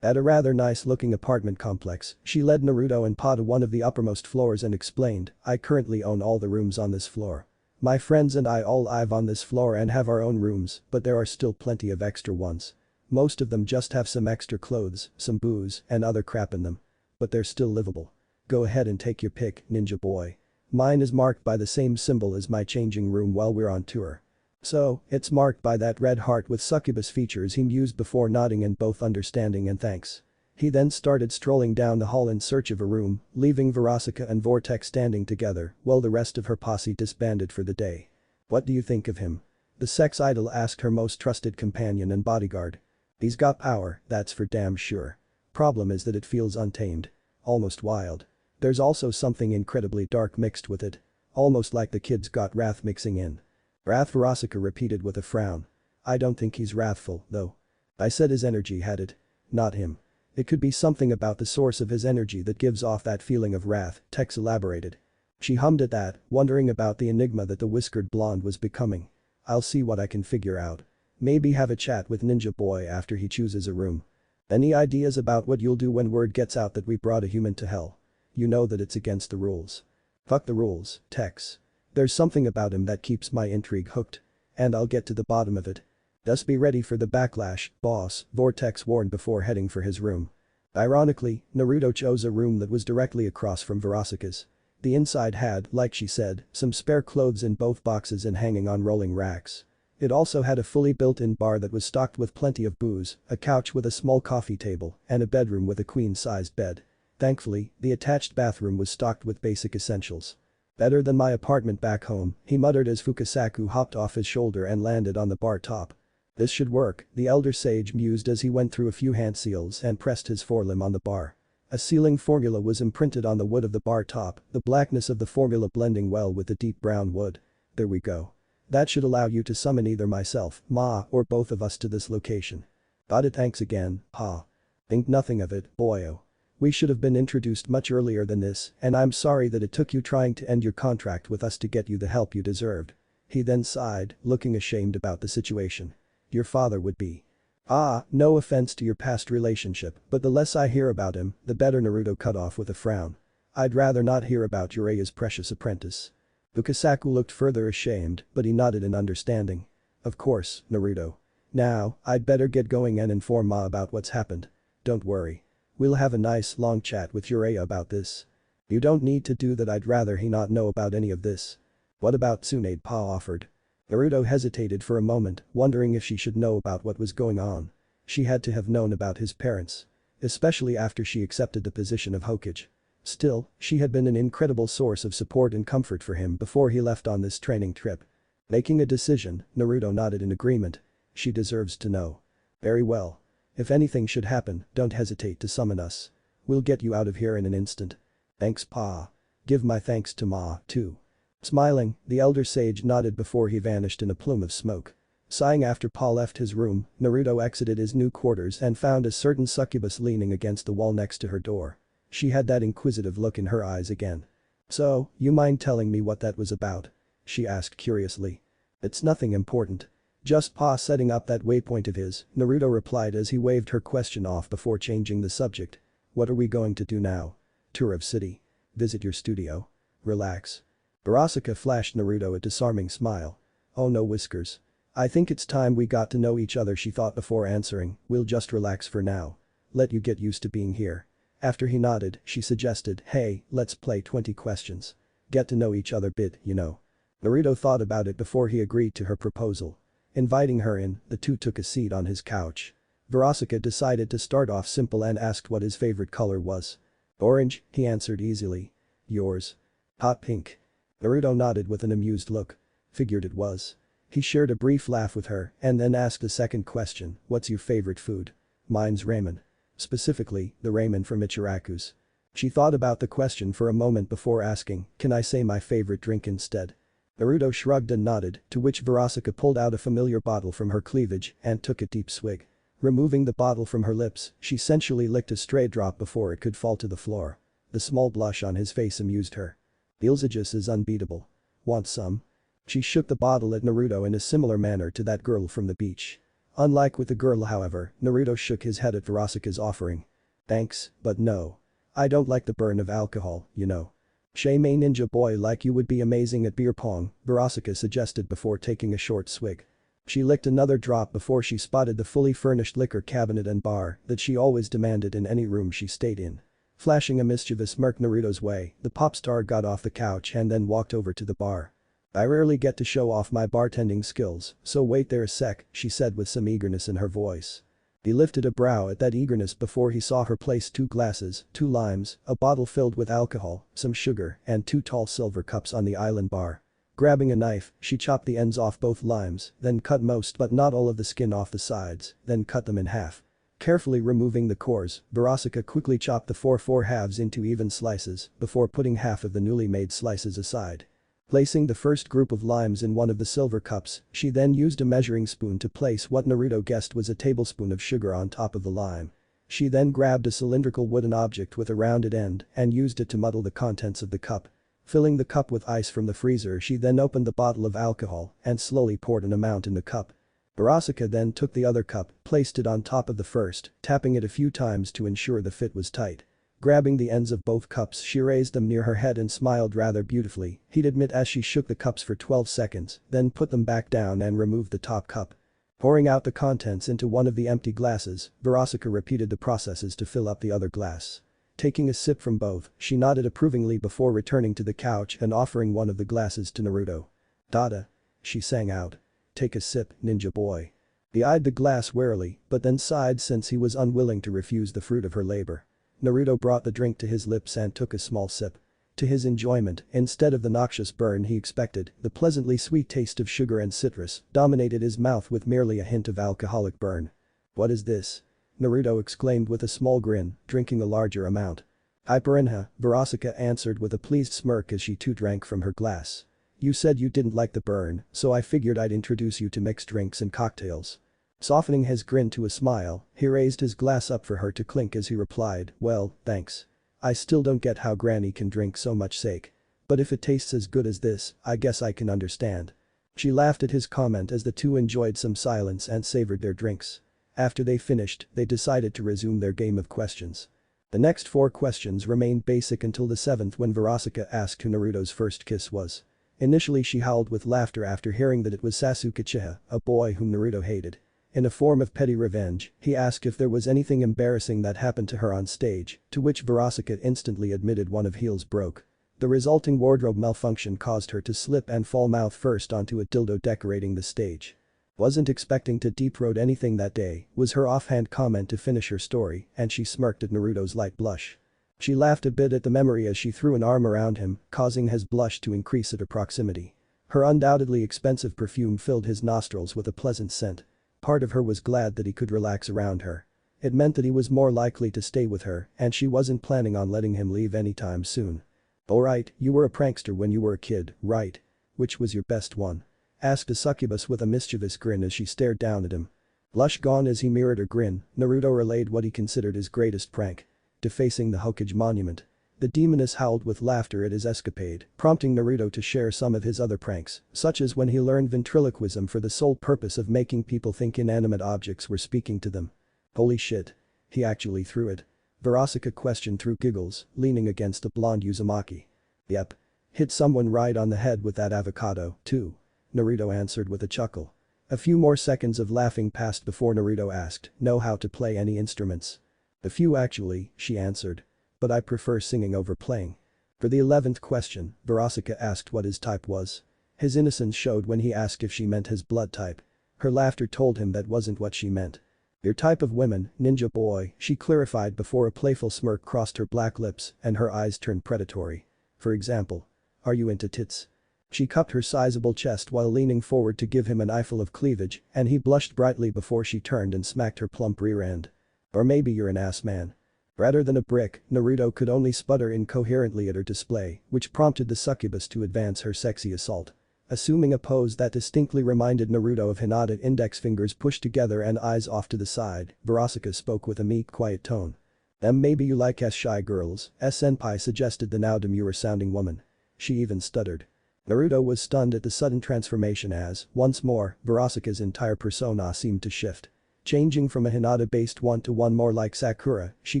At a rather nice-looking apartment complex, she led Naruto and Pa to one of the uppermost floors and explained, "I currently own all the rooms on this floor. My friends and I all live on this floor and have our own rooms, but there are still plenty of extra ones. Most of them just have some extra clothes, some booze, and other crap in them. But they're still livable. Go ahead and take your pick, Ninja Boy. Mine is marked by the same symbol as my changing room while we're on tour. So, it's marked by that red heart with succubus features," he mused before nodding in both understanding and thanks. He then started strolling down the hall in search of a room, leaving Verasica and Vortex standing together while the rest of her posse disbanded for the day. "What do you think of him?" the sex idol asked her most trusted companion and bodyguard. "He's got power, that's for damn sure. Problem is that it feels untamed. Almost wild. There's also something incredibly dark mixed with it. Almost like the kid's got wrath mixing in." "Wrath?" Verasica repeated with a frown. "I don't think he's wrathful, though. I said his energy had it. Not him. It could be something about the source of his energy that gives off that feeling of wrath," Tex elaborated. She hummed at that, wondering about the enigma that the whiskered blonde was becoming. "I'll see what I can figure out. Maybe have a chat with Ninja Boy after he chooses a room." "Any ideas about what you'll do when word gets out that we brought a human to hell? You know that it's against the rules." "Fuck the rules, Tex. There's something about him that keeps my intrigue hooked. And I'll get to the bottom of it. Just be ready for the backlash, boss," Vortex warned before heading for his room. Ironically, Naruto chose a room that was directly across from Verasica's. The inside had, like she said, some spare clothes in both boxes and hanging on rolling racks. It also had a fully built-in bar that was stocked with plenty of booze, a couch with a small coffee table, and a bedroom with a queen-sized bed. Thankfully, the attached bathroom was stocked with basic essentials. Better than my apartment back home, he muttered as Fukasaku hopped off his shoulder and landed on the bar top. This should work, the elder sage mused as he went through a few hand seals and pressed his forelimb on the bar. A sealing formula was imprinted on the wood of the bar top, the blackness of the formula blending well with the deep brown wood. There we go. That should allow you to summon either myself, Ma, or both of us to this location. Got it, thanks again, Pa. Think nothing of it, boyo. We should have been introduced much earlier than this, and I'm sorry that it took you trying to end your contract with us to get you the help you deserved. He then sighed, looking ashamed about the situation. Your father would be. Ah, no offense to your past relationship, but the less I hear about him, the better. Naruto cut off with a frown. I'd rather not hear about Uraya's precious apprentice. Fukasaku looked further ashamed, but he nodded in understanding. Of course, Naruto. Now, I'd better get going and inform Ma about what's happened. Don't worry. We'll have a nice long chat with Uraya about this. You don't need to do that, I'd rather he not know about any of this. What about Tsunade, Pa offered. Naruto hesitated for a moment, wondering if she should know about what was going on. She had to have known about his parents. Especially after she accepted the position of Hokage. Still, she had been an incredible source of support and comfort for him before he left on this training trip. Making a decision, Naruto nodded in agreement. She deserves to know. Very well. If anything should happen, don't hesitate to summon us. We'll get you out of here in an instant. Thanks, Pa. Give my thanks to Ma, too. Smiling, the elder sage nodded before he vanished in a plume of smoke. Sighing after Pa left his room, Naruto exited his new quarters and found a certain succubus leaning against the wall next to her door. She had that inquisitive look in her eyes again. So, you mind telling me what that was about? She asked curiously. It's nothing important. Just Pa setting up that waypoint of his, Naruto replied as he waved her question off before changing the subject. What are we going to do now? Tour of city. Visit your studio. Relax. Verasica flashed Naruto a disarming smile. Oh no, Whiskers. I think it's time we got to know each other, she thought before answering. We'll just relax for now. Let you get used to being here. After he nodded, she suggested, hey, let's play 20 questions. Get to know each other bit, you know. Naruto thought about it before he agreed to her proposal. Inviting her in, the two took a seat on his couch. Verasica decided to start off simple and asked what his favorite color was. Orange, he answered easily. Yours? Hot pink. Naruto nodded with an amused look. Figured it was. He shared a brief laugh with her and then asked a second question, what's your favorite food? Mine's ramen. Specifically, the ramen from Ichiraku's. She thought about the question for a moment before asking, can I say my favorite drink instead? Naruto shrugged and nodded, to which Verasica pulled out a familiar bottle from her cleavage and took a deep swig. Removing the bottle from her lips, she sensually licked a stray drop before it could fall to the floor. The small blush on his face amused her. Ilzagus is unbeatable. Want some? She shook the bottle at Naruto in a similar manner to that girl from the beach. Unlike with the girl, however, Naruto shook his head at Verasica's offering. Thanks, but no. I don't like the burn of alcohol, you know. Shame a ninja boy like you would be amazing at beer pong, Verasica suggested before taking a short swig. She licked another drop before she spotted the fully furnished liquor cabinet and bar that she always demanded in any room she stayed in. Flashing a mischievous smirk Naruto's way, the pop star got off the couch and then walked over to the bar. I rarely get to show off my bartending skills, so wait there a sec, she said with some eagerness in her voice. He lifted a brow at that eagerness before he saw her place 2 glasses, 2 limes, a bottle filled with alcohol, some sugar, and 2 tall silver cups on the island bar. Grabbing a knife, she chopped the ends off both limes, then cut most but not all of the skin off the sides, then cut them in half. Carefully removing the cores, Verasica quickly chopped the 4 halves into even slices before putting half of the newly made slices aside. Placing the first group of limes in one of the silver cups, she then used a measuring spoon to place what Naruto guessed was a tablespoon of sugar on top of the lime. She then grabbed a cylindrical wooden object with a rounded end and used it to muddle the contents of the cup. Filling the cup with ice from the freezer, she then opened the bottle of alcohol and slowly poured an amount in the cup. Verasica then took the other cup, placed it on top of the first, tapping it a few times to ensure the fit was tight. Grabbing the ends of both cups, she raised them near her head and smiled rather beautifully, he'd admit, as she shook the cups for 12 seconds, then put them back down and removed the top cup. Pouring out the contents into one of the empty glasses, Verasica repeated the processes to fill up the other glass. Taking a sip from both, she nodded approvingly before returning to the couch and offering one of the glasses to Naruto. Dada. She sang out. Take a sip, ninja boy. He eyed the glass warily, but then sighed since he was unwilling to refuse the fruit of her labor. Naruto brought the drink to his lips and took a small sip. To his enjoyment, instead of the noxious burn he expected, the pleasantly sweet taste of sugar and citrus dominated his mouth with merely a hint of alcoholic burn. "What is this?" Naruto exclaimed with a small grin, drinking a larger amount. "Hyperinha," Verasica answered with a pleased smirk as she too drank from her glass. "You said you didn't like the burn, so I figured I'd introduce you to mixed drinks and cocktails." Softening his grin to a smile, he raised his glass up for her to clink as he replied, "Well, thanks. I still don't get how Granny can drink so much sake. But if it tastes as good as this, I guess I can understand." She laughed at his comment as the two enjoyed some silence and savored their drinks. After they finished, they decided to resume their game of questions. The next 4 questions remained basic until the 7th when Verasica asked who Naruto's first kiss was. Initially she howled with laughter after hearing that it was Sasuke Uchiha, a boy whom Naruto hated. In a form of petty revenge, he asked if there was anything embarrassing that happened to her on stage, to which Verasica instantly admitted one of heels broke. The resulting wardrobe malfunction caused her to slip and fall mouth first onto a dildo decorating the stage. "Wasn't expecting to deep-throat anything that day," was her offhand comment to finish her story, and she smirked at Naruto's light blush. She laughed a bit at the memory as she threw an arm around him, causing his blush to increase at her proximity. Her undoubtedly expensive perfume filled his nostrils with a pleasant scent. Part of her was glad that he could relax around her. It meant that he was more likely to stay with her, and she wasn't planning on letting him leave anytime soon. "Alright, you were a prankster when you were a kid, right? Which was your best one?" asked a succubus with a mischievous grin as she stared down at him. Blush gone as he mirrored her grin, Naruto relayed what he considered his greatest prank. Defacing the Hokage monument. The demoness howled with laughter at his escapade, prompting Naruto to share some of his other pranks, such as when he learned ventriloquism for the sole purpose of making people think inanimate objects were speaking to them. "Holy shit. He actually threw it?" Verasica questioned through giggles, leaning against the blonde Uzumaki. "Yep. Hit someone right on the head with that avocado, too," Naruto answered with a chuckle. A few more seconds of laughing passed before Naruto asked, "Know how to play any instruments?" "A few actually," she answered. "But I prefer singing over playing." For the 11th question, Verasica asked what his type was. His innocence showed when he asked if she meant his blood type. Her laughter told him that wasn't what she meant. "Your type of women, ninja boy," she clarified before a playful smirk crossed her black lips and her eyes turned predatory. "For example. Are you into tits?" She cupped her sizable chest while leaning forward to give him an eyeful of cleavage, and he blushed brightly before she turned and smacked her plump rear end. "Or maybe you're an ass man." Rather than a brick, Naruto could only sputter incoherently at her display, which prompted the succubus to advance her sexy assault. Assuming a pose that distinctly reminded Naruto of Hinata, index fingers pushed together and eyes off to the side, Verasica spoke with a meek quiet tone. Maybe you like shy girls, senpai suggested the now demure sounding woman." She even stuttered. Naruto was stunned at the sudden transformation as, once more, Verasica's entire persona seemed to shift. Changing from a Hinata-based one to one more like Sakura, she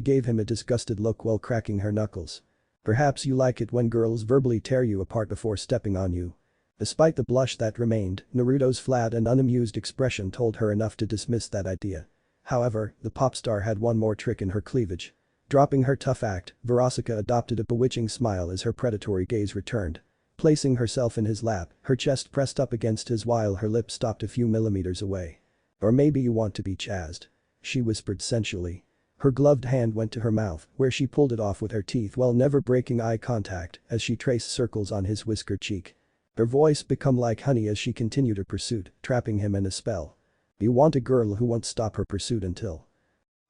gave him a disgusted look while cracking her knuckles. "Perhaps you like it when girls verbally tear you apart before stepping on you." Despite the blush that remained, Naruto's flat and unamused expression told her enough to dismiss that idea. However, the pop star had one more trick in her cleavage. Dropping her tough act, Verasica adopted a bewitching smile as her predatory gaze returned. Placing herself in his lap, her chest pressed up against his while her lips stopped a few millimeters away. "Or maybe you want to be chazzed," she whispered sensually. Her gloved hand went to her mouth, where she pulled it off with her teeth while never breaking eye contact as she traced circles on his whiskered cheek. Her voice became like honey as she continued her pursuit, trapping him in a spell. "You want a girl who won't stop her pursuit until..."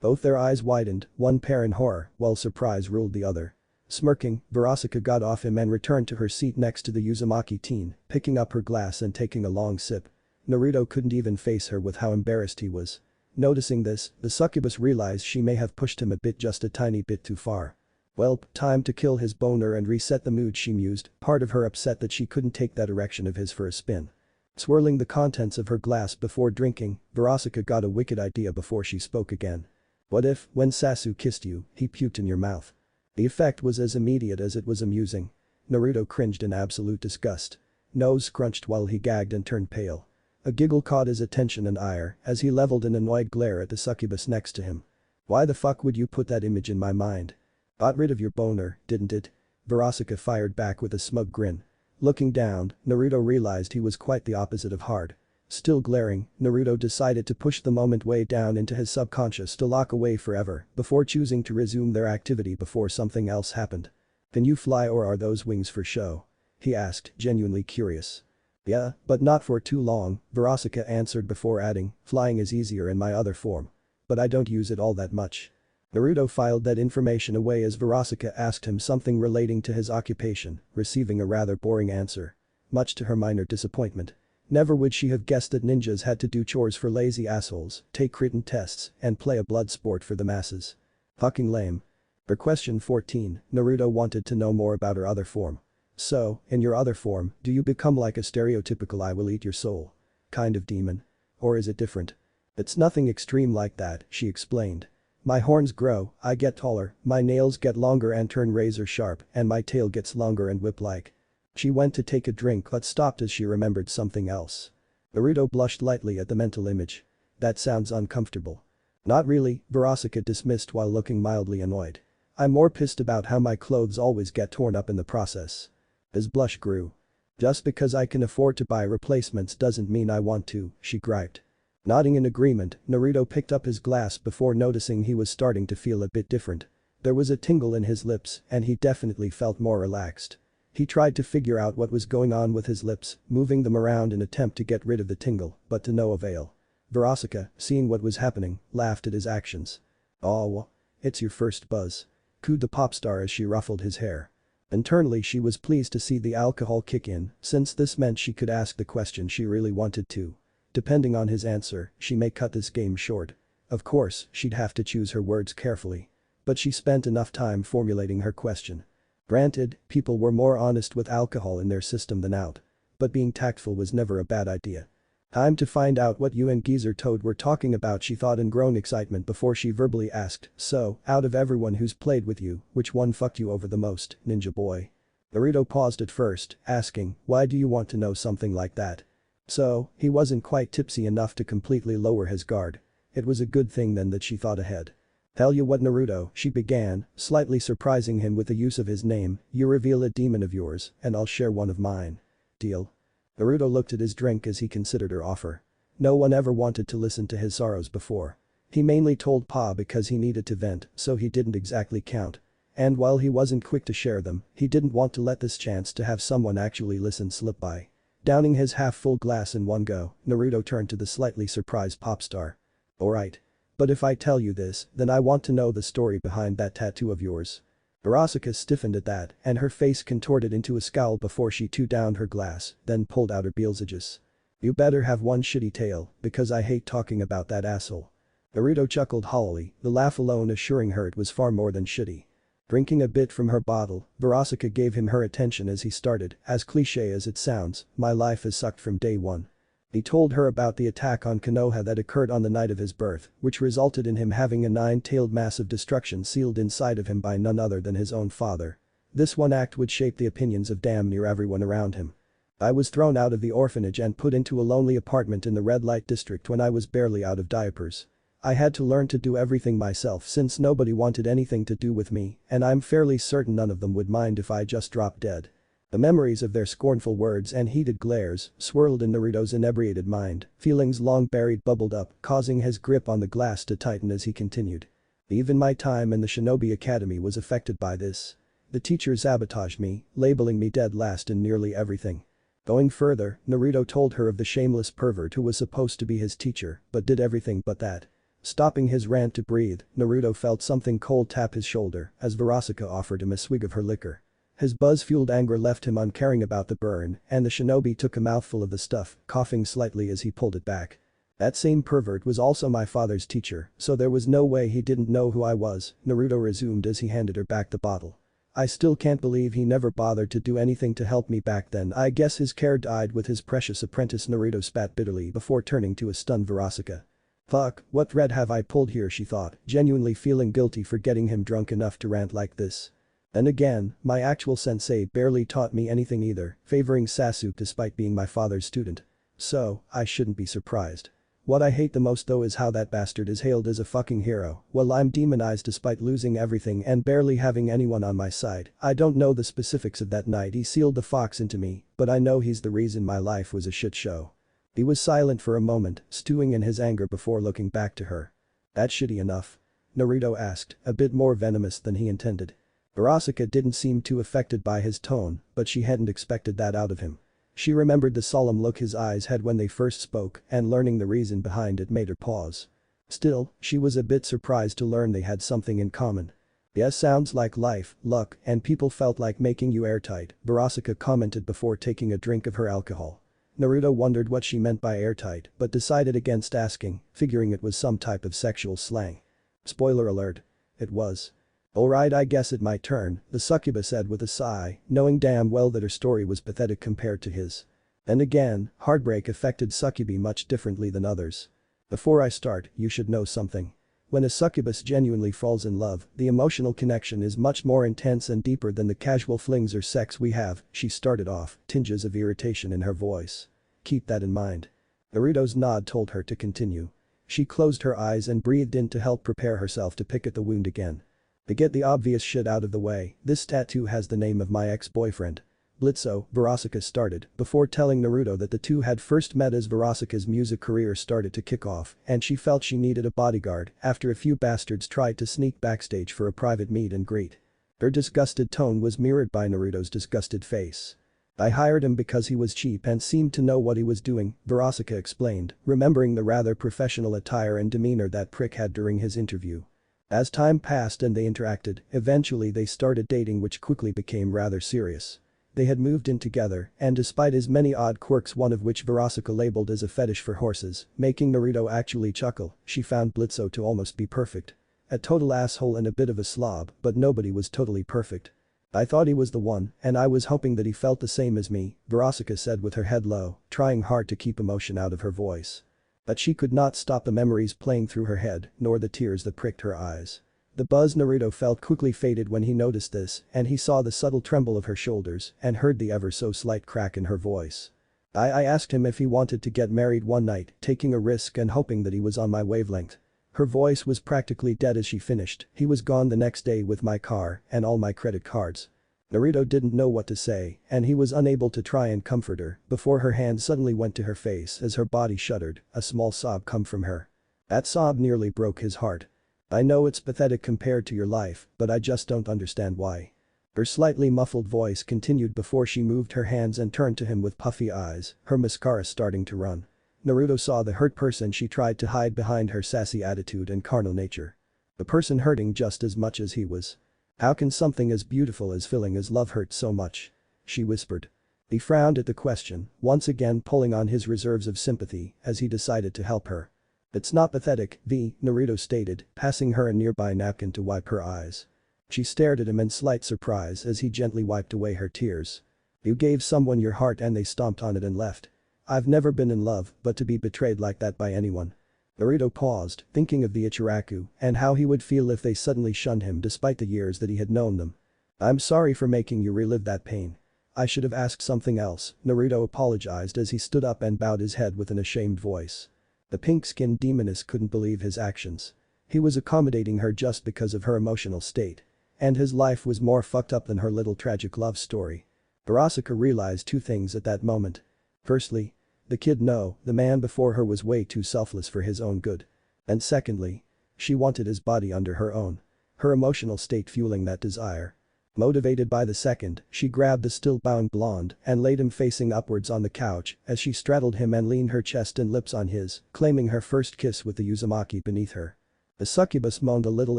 Both their eyes widened, one pair in horror, while surprise ruled the other. Smirking, Verasica got off him and returned to her seat next to the Uzumaki teen, picking up her glass and taking a long sip. Naruto couldn't even face her with how embarrassed he was. Noticing this, the succubus realized she may have pushed him a bit, just a tiny bit too far. "Well, time to kill his boner and reset the mood," she mused, part of her upset that she couldn't take that erection of his for a spin. Swirling the contents of her glass before drinking, Verasica got a wicked idea before she spoke again. "What if, when Sasu kissed you, he puked in your mouth?" The effect was as immediate as it was amusing. Naruto cringed in absolute disgust. Nose scrunched while he gagged and turned pale. A giggle caught his attention and ire as he leveled an annoyed glare at the succubus next to him. "Why the fuck would you put that image in my mind? Got rid of your boner, didn't it?" Verasica fired back with a smug grin. Looking down, Naruto realized he was quite the opposite of hard. Still glaring, Naruto decided to push the moment way down into his subconscious to lock away forever before choosing to resume their activity before something else happened. "Can you fly or are those wings for show?" he asked, genuinely curious. "Yeah, but not for too long," Verasica answered before adding, "flying is easier in my other form. But I don't use it all that much." Naruto filed that information away as Verasica asked him something relating to his occupation, receiving a rather boring answer. Much to her minor disappointment. Never would she have guessed that ninjas had to do chores for lazy assholes, take written tests, and play a blood sport for the masses. Fucking lame. For question 14, Naruto wanted to know more about her other form. "So, in your other form, do you become like a stereotypical I will eat your soul kind of demon? Or is it different?" "It's nothing extreme like that," she explained. "My horns grow, I get taller, my nails get longer and turn razor sharp, and my tail gets longer and whip-like." She went to take a drink but stopped as she remembered something else. Naruto blushed lightly at the mental image. "That sounds uncomfortable." "Not really," Verasica dismissed while looking mildly annoyed. "I'm more pissed about how my clothes always get torn up in the process." His blush grew. "Just because I can afford to buy replacements doesn't mean I want to," she griped. Nodding in agreement, Naruto picked up his glass before noticing he was starting to feel a bit different. There was a tingle in his lips and he definitely felt more relaxed. He tried to figure out what was going on with his lips, moving them around in attempt to get rid of the tingle, but to no avail. Verasica, seeing what was happening, laughed at his actions. "Oh, it's your first buzz," cooed the pop star as she ruffled his hair. Internally she was pleased to see the alcohol kick in, since this meant she could ask the question she really wanted to. Depending on his answer, she may cut this game short. Of course, she'd have to choose her words carefully. But she spent enough time formulating her question. Granted, people were more honest with alcohol in their system than out. But being tactful was never a bad idea. "Time to find out what you and Geezer Toad were talking about," she thought in growing excitement before she verbally asked, "So, out of everyone who's played with you, which one fucked you over the most, ninja boy?" Naruto paused at first, asking, "Why do you want to know something like that?" So, he wasn't quite tipsy enough to completely lower his guard. It was a good thing then that she thought ahead. "Tell you what, Naruto," she began, slightly surprising him with the use of his name, "you reveal a demon of yours, and I'll share one of mine. Deal?" Naruto looked at his drink as he considered her offer. No one ever wanted to listen to his sorrows before. He mainly told Pa because he needed to vent, so he didn't exactly count. And while he wasn't quick to share them, he didn't want to let this chance to have someone actually listen slip by. Downing his half-full glass in one go, Naruto turned to the slightly surprised pop star. "Alright. But if I tell you this, then I want to know the story behind that tattoo of yours." Verasica stiffened at that, and her face contorted into a scowl before she threw down her glass, then pulled out her Beelzebus. "You better have one shitty tale, because I hate talking about that asshole." Naruto chuckled hollowly, the laugh alone assuring her it was far more than shitty. Drinking a bit from her bottle, Verasica gave him her attention as he started, "As cliché as it sounds, my life has sucked from day one." He told her about the attack on Konoha that occurred on the night of his birth, which resulted in him having a nine-tailed mass of destruction sealed inside of him by none other than his own father. This one act would shape the opinions of damn near everyone around him. "I was thrown out of the orphanage and put into a lonely apartment in the red light district when I was barely out of diapers. I had to learn to do everything myself since nobody wanted anything to do with me, and I'm fairly certain none of them would mind if I just dropped dead." The memories of their scornful words and heated glares swirled in Naruto's inebriated mind, feelings long buried bubbled up, causing his grip on the glass to tighten as he continued. "Even my time in the Shinobi Academy was affected by this. The teacher sabotaged me, labeling me dead last in nearly everything." Going further, Naruto told her of the shameless pervert who was supposed to be his teacher, but did everything but that. Stopping his rant to breathe, Naruto felt something cold tap his shoulder as Verasica offered him a swig of her liquor. His buzz-fueled anger left him uncaring about the burn, and the shinobi took a mouthful of the stuff, coughing slightly as he pulled it back. "That same pervert was also my father's teacher, so there was no way he didn't know who I was," Naruto resumed as he handed her back the bottle. "I still can't believe he never bothered to do anything to help me back then. I guess his care died with his precious apprentice." Naruto spat bitterly before turning to a stunned Verasica. "Fuck, what thread have I pulled here?" she thought, genuinely feeling guilty for getting him drunk enough to rant like this. "And again, my actual sensei barely taught me anything either, favoring Sasuke despite being my father's student. So, I shouldn't be surprised. What I hate the most though is how that bastard is hailed as a fucking hero, while I'm demonized despite losing everything and barely having anyone on my side. I don't know the specifics of that night he sealed the fox into me, but I know he's the reason my life was a shit show." He was silent for a moment, stewing in his anger before looking back to her. "That's shitty enough?" Naruto asked, a bit more venomous than he intended. Verasica didn't seem too affected by his tone, but she hadn't expected that out of him. She remembered the solemn look his eyes had when they first spoke, and learning the reason behind it made her pause. Still, she was a bit surprised to learn they had something in common. "Yes, sounds like life, luck, and people felt like making you airtight," Verasica commented before taking a drink of her alcohol. Naruto wondered what she meant by airtight but decided against asking, figuring it was some type of sexual slang. Spoiler alert. It was. "Alright, I guess it my turn," the succubus said with a sigh, knowing damn well that her story was pathetic compared to his. And again, heartbreak affected succubi much differently than others. "Before I start, you should know something. When a succubus genuinely falls in love, the emotional connection is much more intense and deeper than the casual flings or sex we have," she started off, tinges of irritation in her voice. "Keep that in mind." Naruto's nod told her to continue. She closed her eyes and breathed in to help prepare herself to pick at the wound again. "To get the obvious shit out of the way, this tattoo has the name of my ex-boyfriend. Blitzo," Verasica started, before telling Naruto that the two had first met as Verasica's music career started to kick off and she felt she needed a bodyguard after a few bastards tried to sneak backstage for a private meet and greet. Her disgusted tone was mirrored by Naruto's disgusted face. "I hired him because he was cheap and seemed to know what he was doing," Verasica explained, remembering the rather professional attire and demeanor that prick had during his interview. As time passed and they interacted, eventually they started dating, which quickly became rather serious. They had moved in together, and despite his many odd quirks, one of which Verasica labeled as a fetish for horses, making Naruto actually chuckle, she found Blitzo to almost be perfect. A total asshole and a bit of a slob, but nobody was totally perfect. "I thought he was the one, and I was hoping that he felt the same as me," Verasica said with her head low, trying hard to keep emotion out of her voice. But she could not stop the memories playing through her head, nor the tears that pricked her eyes. The buzz Naruto felt quickly faded when he noticed this, and he saw the subtle tremble of her shoulders and heard the ever so slight crack in her voice. I asked him if he wanted to get married one night, taking a risk and hoping that he was on my wavelength." Her voice was practically dead as she finished. "He was gone the next day with my car and all my credit cards." Naruto didn't know what to say, and he was unable to try and comfort her before her hand suddenly went to her face as her body shuddered, a small sob come from her. That sob nearly broke his heart. "I know it's pathetic compared to your life, but I just don't understand why." Her slightly muffled voice continued before she moved her hands and turned to him with puffy eyes, her mascara starting to run. Naruto saw the hurt person she tried to hide behind her sassy attitude and carnal nature. The person hurting just as much as he was. "How can something as beautiful as filling as love hurt so much?" she whispered. He frowned at the question, once again pulling on his reserves of sympathy as he decided to help her. "It's not pathetic, Naruto stated, passing her a nearby napkin to wipe her eyes. She stared at him in slight surprise as he gently wiped away her tears. "You gave someone your heart and they stomped on it and left. I've never been in love, but to be betrayed like that by anyone." Naruto paused, thinking of the Ichiraku and how he would feel if they suddenly shunned him despite the years that he had known them. "I'm sorry for making you relive that pain. I should have asked something else," Naruto apologized as he stood up and bowed his head with an ashamed voice. The pink-skinned demoness couldn't believe his actions. He was accommodating her just because of her emotional state. And his life was more fucked up than her little tragic love story. Verasica realized two things at that moment. Firstly, the kid no, the man before her was way too selfless for his own good. And secondly, she wanted his body under her own. Her emotional state fueling that desire. Motivated by the second, she grabbed the still bowing blonde and laid him facing upwards on the couch as she straddled him and leaned her chest and lips on his, claiming her first kiss with the Uzumaki beneath her. The succubus moaned a little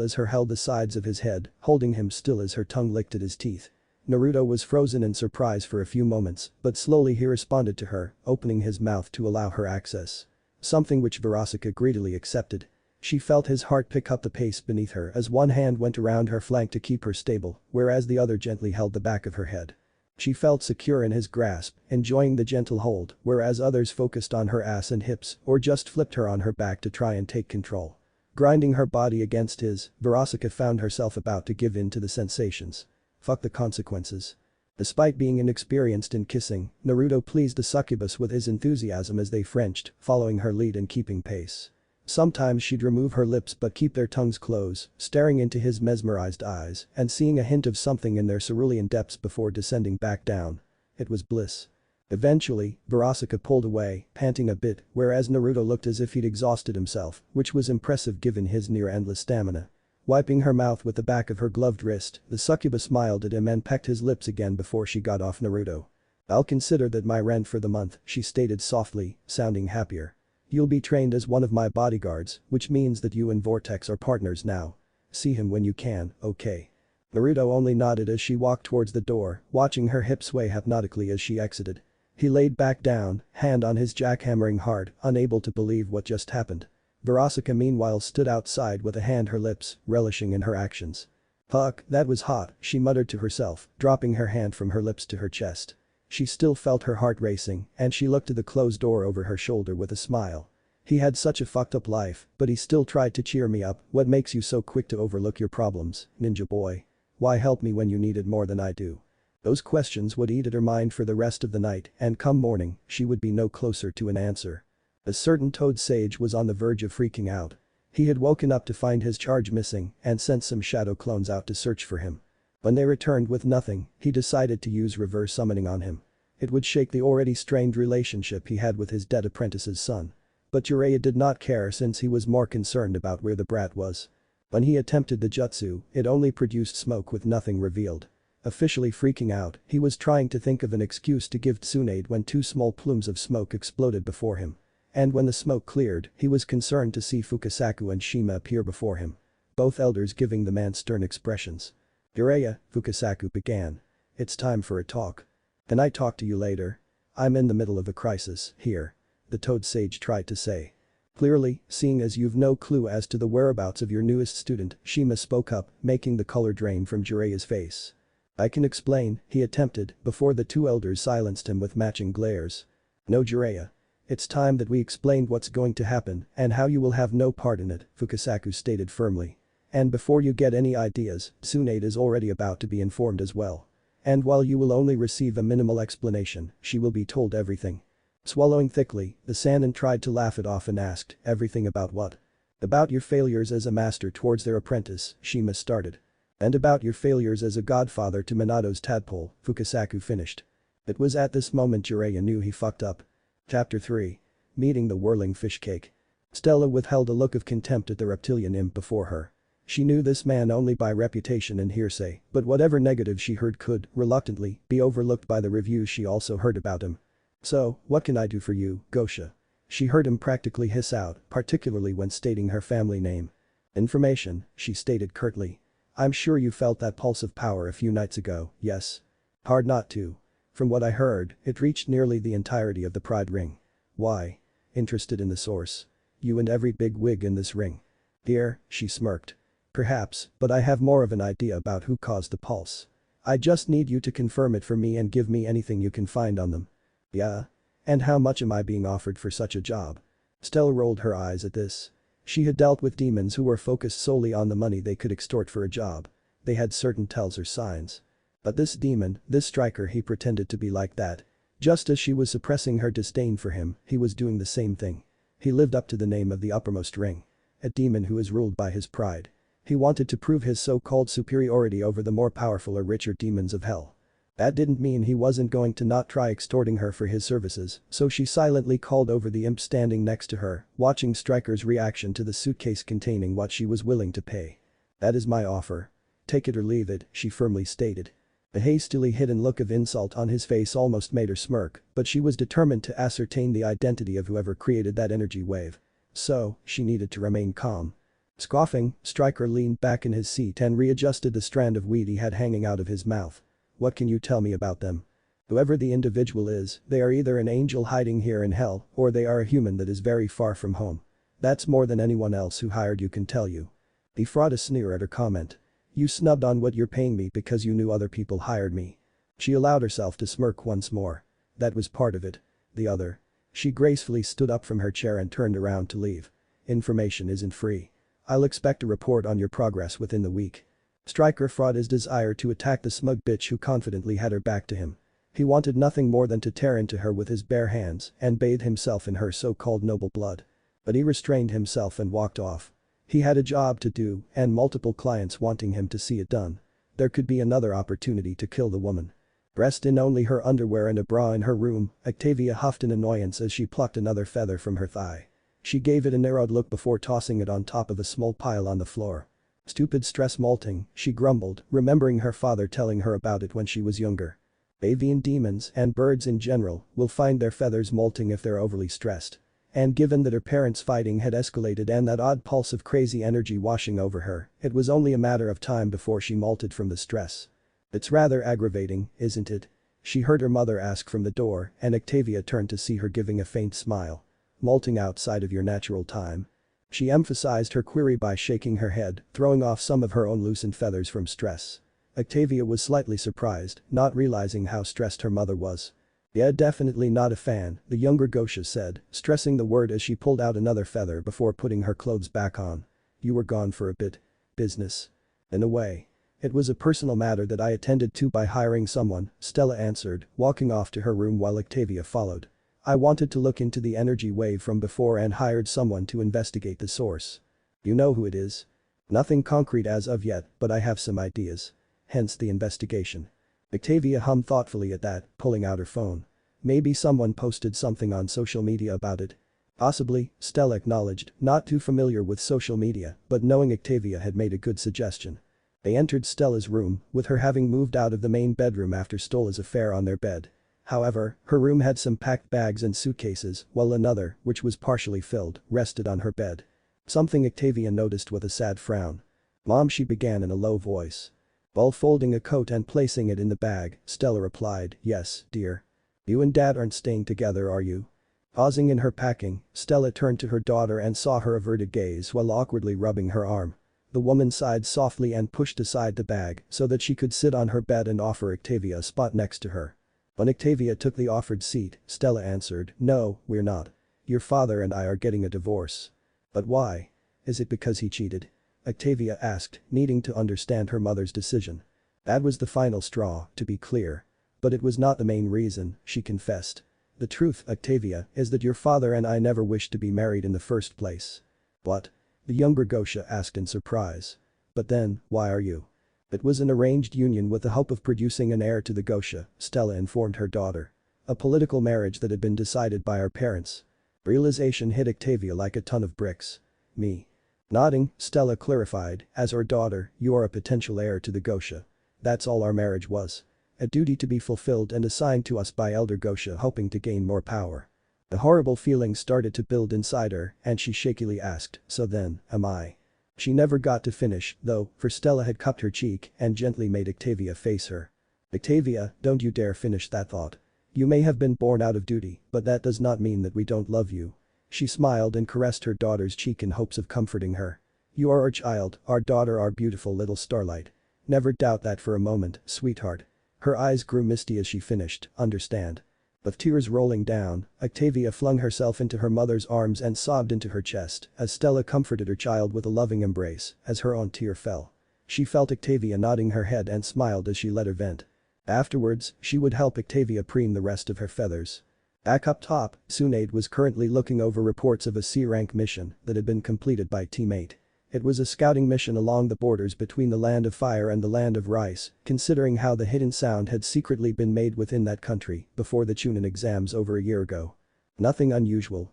as her held the sides of his head, holding him still as her tongue licked at his teeth. Naruto was frozen in surprise for a few moments, but slowly he responded to her, opening his mouth to allow her access. Something which Verasica greedily accepted. She felt his heart pick up the pace beneath her as one hand went around her flank to keep her stable, whereas the other gently held the back of her head. She felt secure in his grasp, enjoying the gentle hold, whereas others focused on her ass and hips or just flipped her on her back to try and take control. Grinding her body against his, Verasica found herself about to give in to the sensations. Fuck the consequences. Despite being inexperienced in kissing, Naruto pleased the succubus with his enthusiasm as they Frenched, following her lead and keeping pace. Sometimes she'd remove her lips but keep their tongues closed, staring into his mesmerized eyes and seeing a hint of something in their cerulean depths before descending back down. It was bliss. Eventually, Verasica pulled away, panting a bit, whereas Naruto looked as if he'd exhausted himself, which was impressive given his near-endless stamina. Wiping her mouth with the back of her gloved wrist, the succubus smiled at him and pecked his lips again before she got off Naruto. "I'll consider that my rent for the month," she stated softly, sounding happier. "You'll be trained as one of my bodyguards, which means that you and Vortex are partners now. See him when you can, okay?" Naruto only nodded as she walked towards the door, watching her hips sway hypnotically as she exited. He laid back down, hand on his jackhammering hard, unable to believe what just happened. Verasica meanwhile stood outside with a hand her lips, relishing in her actions. "Fuck, that was hot," she muttered to herself, dropping her hand from her lips to her chest. She still felt her heart racing, and she looked to the closed door over her shoulder with a smile. "He had such a fucked up life, but he still tried to cheer me up. What makes you so quick to overlook your problems, ninja boy? Why help me when you need it more than I do?" Those questions would eat at her mind for the rest of the night, and come morning, she would be no closer to an answer. A certain toad sage was on the verge of freaking out. He had woken up to find his charge missing and sent some shadow clones out to search for him. When they returned with nothing, he decided to use reverse summoning on him. It would shake the already strained relationship he had with his dead apprentice's son. But Jiraiya did not care since he was more concerned about where the brat was. When he attempted the jutsu, it only produced smoke with nothing revealed. Officially freaking out, he was trying to think of an excuse to give Tsunade when two small plumes of smoke exploded before him. And when the smoke cleared, he was concerned to see Fukasaku and Shima appear before him. Both elders giving the man stern expressions. "Jiraiya," Fukasaku began. "It's time for a talk. Can I talk to you later? I'm in the middle of a crisis, here," the toad sage tried to say. "Clearly, seeing as you've no clue as to the whereabouts of your newest student," Shima spoke up, making the color drain from Jiraiya's face. "I can explain," he attempted, before the two elders silenced him with matching glares. "No, Jiraiya. It's time that we explained what's going to happen and how you will have no part in it," Fukasaku stated firmly. "And before you get any ideas, Tsunade is already about to be informed as well. And while you will only receive a minimal explanation, she will be told everything." Swallowing thickly, the Sannin tried to laugh it off and asked, "Everything about what?" "About your failures as a master towards their apprentice," Shima started. "And about your failures as a godfather to Minato's tadpole," Fukasaku finished. It was at this moment Jiraiya knew he fucked up. Chapter 3. Meeting the whirling fish cake. Stella withheld a look of contempt at the reptilian imp before her. She knew this man only by reputation and hearsay, but whatever negative she heard could, reluctantly, be overlooked by the reviews she also heard about him. "So, what can I do for you, Gosha?" She heard him practically hiss out, particularly when stating her family name. "Information," she stated curtly. "I'm sure you felt that pulse of power a few nights ago, yes? Hard not to. From what I heard, it reached nearly the entirety of the Pride Ring. Why? Interested in the source? You and every big wig in this ring." "Dear," she smirked. "Perhaps, but I have more of an idea about who caused the pulse. I just need you to confirm it for me and give me anything you can find on them." "Yeah? And how much am I being offered for such a job?" Stella rolled her eyes at this. She had dealt with demons who were focused solely on the money they could extort for a job. They had certain tells or signs. But this demon, this striker, he pretended to be like that. Just as she was suppressing her disdain for him, he was doing the same thing. He lived up to the name of the uppermost ring. A demon who is ruled by his pride. He wanted to prove his so-called superiority over the more powerful or richer demons of hell. That didn't mean he wasn't going to not try extorting her for his services, so she silently called over the imp standing next to her, watching Stryker's reaction to the suitcase containing what she was willing to pay. "That is my offer. Take it or leave it," she firmly stated. A hastily hidden look of insult on his face almost made her smirk, but she was determined to ascertain the identity of whoever created that energy wave. So, she needed to remain calm. Scoffing, Stryker leaned back in his seat and readjusted the strand of weed he had hanging out of his mouth. "What can you tell me about them? Whoever the individual is, they are either an angel hiding here in hell, or they are a human that is very far from home. That's more than anyone else who hired you can tell you." He fraught a sneer at her comment. "You snubbed on what you're paying me because you knew other people hired me." She allowed herself to smirk once more. "That was part of it. The other." She gracefully stood up from her chair and turned around to leave. "Information isn't free. I'll expect a report on your progress within the week." Stryker fought his desire to attack the smug bitch who confidently had her back to him. He wanted nothing more than to tear into her with his bare hands and bathe himself in her so-called noble blood. But he restrained himself and walked off. He had a job to do and multiple clients wanting him to see it done. There could be another opportunity to kill the woman. Dressed in only her underwear and a bra in her room, Octavia huffed in annoyance as she plucked another feather from her thigh. She gave it a narrowed look before tossing it on top of a small pile on the floor. Stupid stress molting, she grumbled, remembering her father telling her about it when she was younger. Avian demons and birds in general will find their feathers molting if they're overly stressed. And given that her parents' fighting had escalated and that odd pulse of crazy energy washing over her, it was only a matter of time before she molted from the stress. It's rather aggravating, isn't it? She heard her mother ask from the door and Octavia turned to see her giving a faint smile. Molting outside of your natural time. She emphasized her query by shaking her head, throwing off some of her own loosened feathers from stress. Octavia was slightly surprised, not realizing how stressed her mother was. Yeah, definitely not a fan, the younger Gosha said, stressing the word as she pulled out another feather before putting her clothes back on. You were gone for a bit. Business. In a way. It was a personal matter that I attended to by hiring someone, Stella answered, walking off to her room while Octavia followed. I wanted to look into the energy wave from before and hired someone to investigate the source. You know who it is? Nothing concrete as of yet, but I have some ideas. Hence the investigation. Octavia hummed thoughtfully at that, pulling out her phone. Maybe someone posted something on social media about it. Possibly, Stella acknowledged, not too familiar with social media, but knowing Octavia had made a good suggestion. They entered Stella's room, with her having moved out of the main bedroom after Stola's affair on their bed. However, her room had some packed bags and suitcases, while another, which was partially filled, rested on her bed. Something Octavia noticed with a sad frown. Mom, she began in a low voice. While folding a coat and placing it in the bag, Stella replied, yes, dear. You and Dad aren't staying together, are you? Pausing in her packing, Stella turned to her daughter and saw her averted gaze while awkwardly rubbing her arm. The woman sighed softly and pushed aside the bag so that she could sit on her bed and offer Octavia a spot next to her. When Octavia took the offered seat, Stella answered, no, we're not. Your father and I are getting a divorce. But why? Is it because he cheated? Octavia asked, needing to understand her mother's decision. That was the final straw, to be clear. But it was not the main reason, she confessed. The truth, Octavia, is that your father and I never wished to be married in the first place. What? The younger Gosha asked in surprise. But then, why are you? It was an arranged union with the hope of producing an heir to the Gosha, Stella informed her daughter. A political marriage that had been decided by our parents. Realization hit Octavia like a ton of bricks. Me. Nodding, Stella clarified, as her daughter, you are a potential heir to the Gosha. That's all our marriage was. A duty to be fulfilled and assigned to us by Elder Gosha hoping to gain more power. The horrible feeling started to build inside her and she shakily asked, so then, am I? She never got to finish, though, for Stella had cupped her cheek and gently made Octavia face her. Octavia, don't you dare finish that thought. You may have been born out of duty, but that does not mean that we don't love you. She smiled and caressed her daughter's cheek in hopes of comforting her. You are our child, our daughter, our beautiful little starlight. Never doubt that for a moment, sweetheart. Her eyes grew misty as she finished, understand. With tears rolling down, Octavia flung herself into her mother's arms and sobbed into her chest as Stella comforted her child with a loving embrace as her own tear fell. She felt Octavia nodding her head and smiled as she let her vent. Afterwards, she would help Octavia preen the rest of her feathers. Back up top, Tsunade was currently looking over reports of a C-rank mission that had been completed by Team 8. It was a scouting mission along the borders between the Land of Fire and the Land of Rice, considering how the hidden sound had secretly been made within that country before the Chunin exams over a year ago. Nothing unusual,